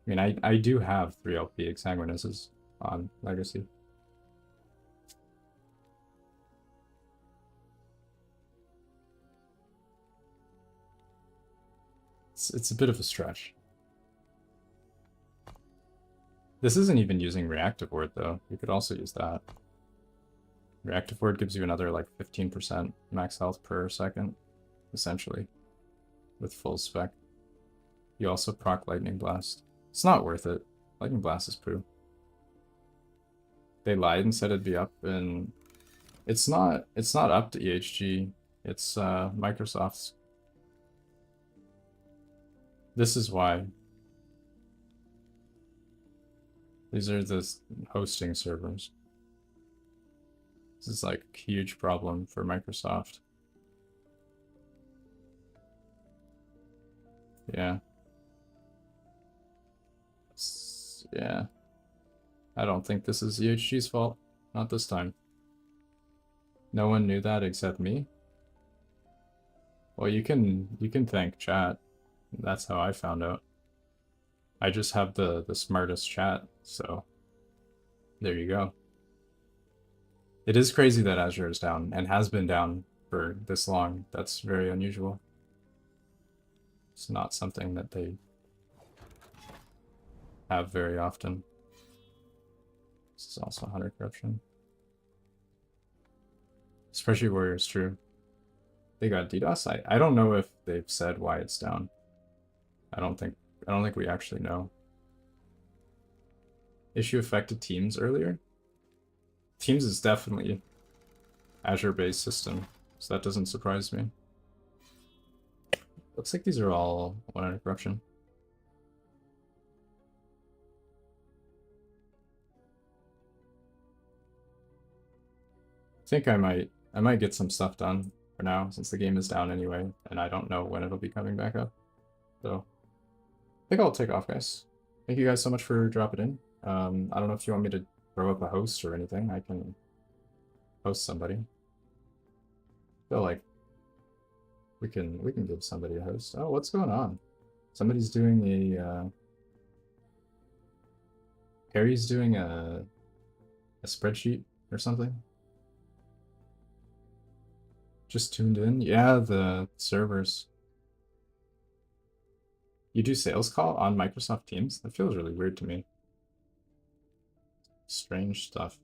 I mean I do have 3 LP exsanguinuses on Legacy. It's a bit of a stretch. This isn't even using reactive ward though. You could also use that. Reactive ward gives you another like 15% max health per second, essentially, with full spec. You also proc Lightning Blast. It's not worth it. Lightning Blast is poo. They lied and said it'd be up, and it's not up to EHG. It's Microsoft's. This is why. These are the hosting servers. This is like a huge problem for Microsoft. Yeah. Yeah. I don't think this is EHG's fault. Not this time. No one knew that except me? Well, you can thank chat. That's how I found out. I just have the smartest chat, so there you go. It is crazy that Azure is down and has been down for this long. That's very unusual. It's not something that they have very often. This is also 100 corruption. Spreadsheet Warrior is true. They got DDoS. I don't know if they've said why it's down. I don't think we actually know. Issue affected Teams earlier? Teams is definitely Azure-based system, so that doesn't surprise me. Looks like these are all 100 corruption. I think I might get some stuff done for now, since the game is down anyway, and I don't know when it'll be coming back up. So I think I'll take off, guys. Thank you guys so much for dropping in. I don't know if you want me to throw up a host or anything. I can host somebody. I feel like we can give somebody a host. Oh, what's going on? Somebody's doing a Harry's doing a spreadsheet or something. Just tuned in. Yeah, the servers. You do sales call on Microsoft Teams? That feels really weird to me. Strange stuff.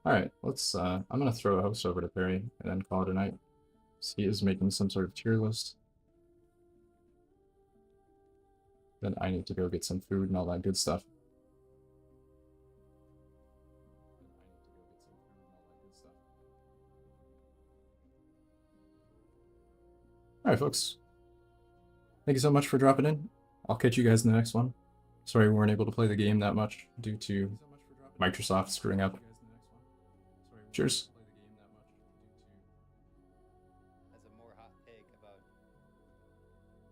Alright, let's I'm gonna throw a host over to Perry and then call it a night. So he is making some sort of tier list. Then I need to go get some food and all that good stuff. Alright, folks. Thank you so much for dropping in. I'll catch you guys in the next one. Sorry we weren't able to play the game that much due to Microsoft screwing up. Cheers. As a more hot take about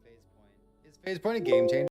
phase point. Is phase point a game changer?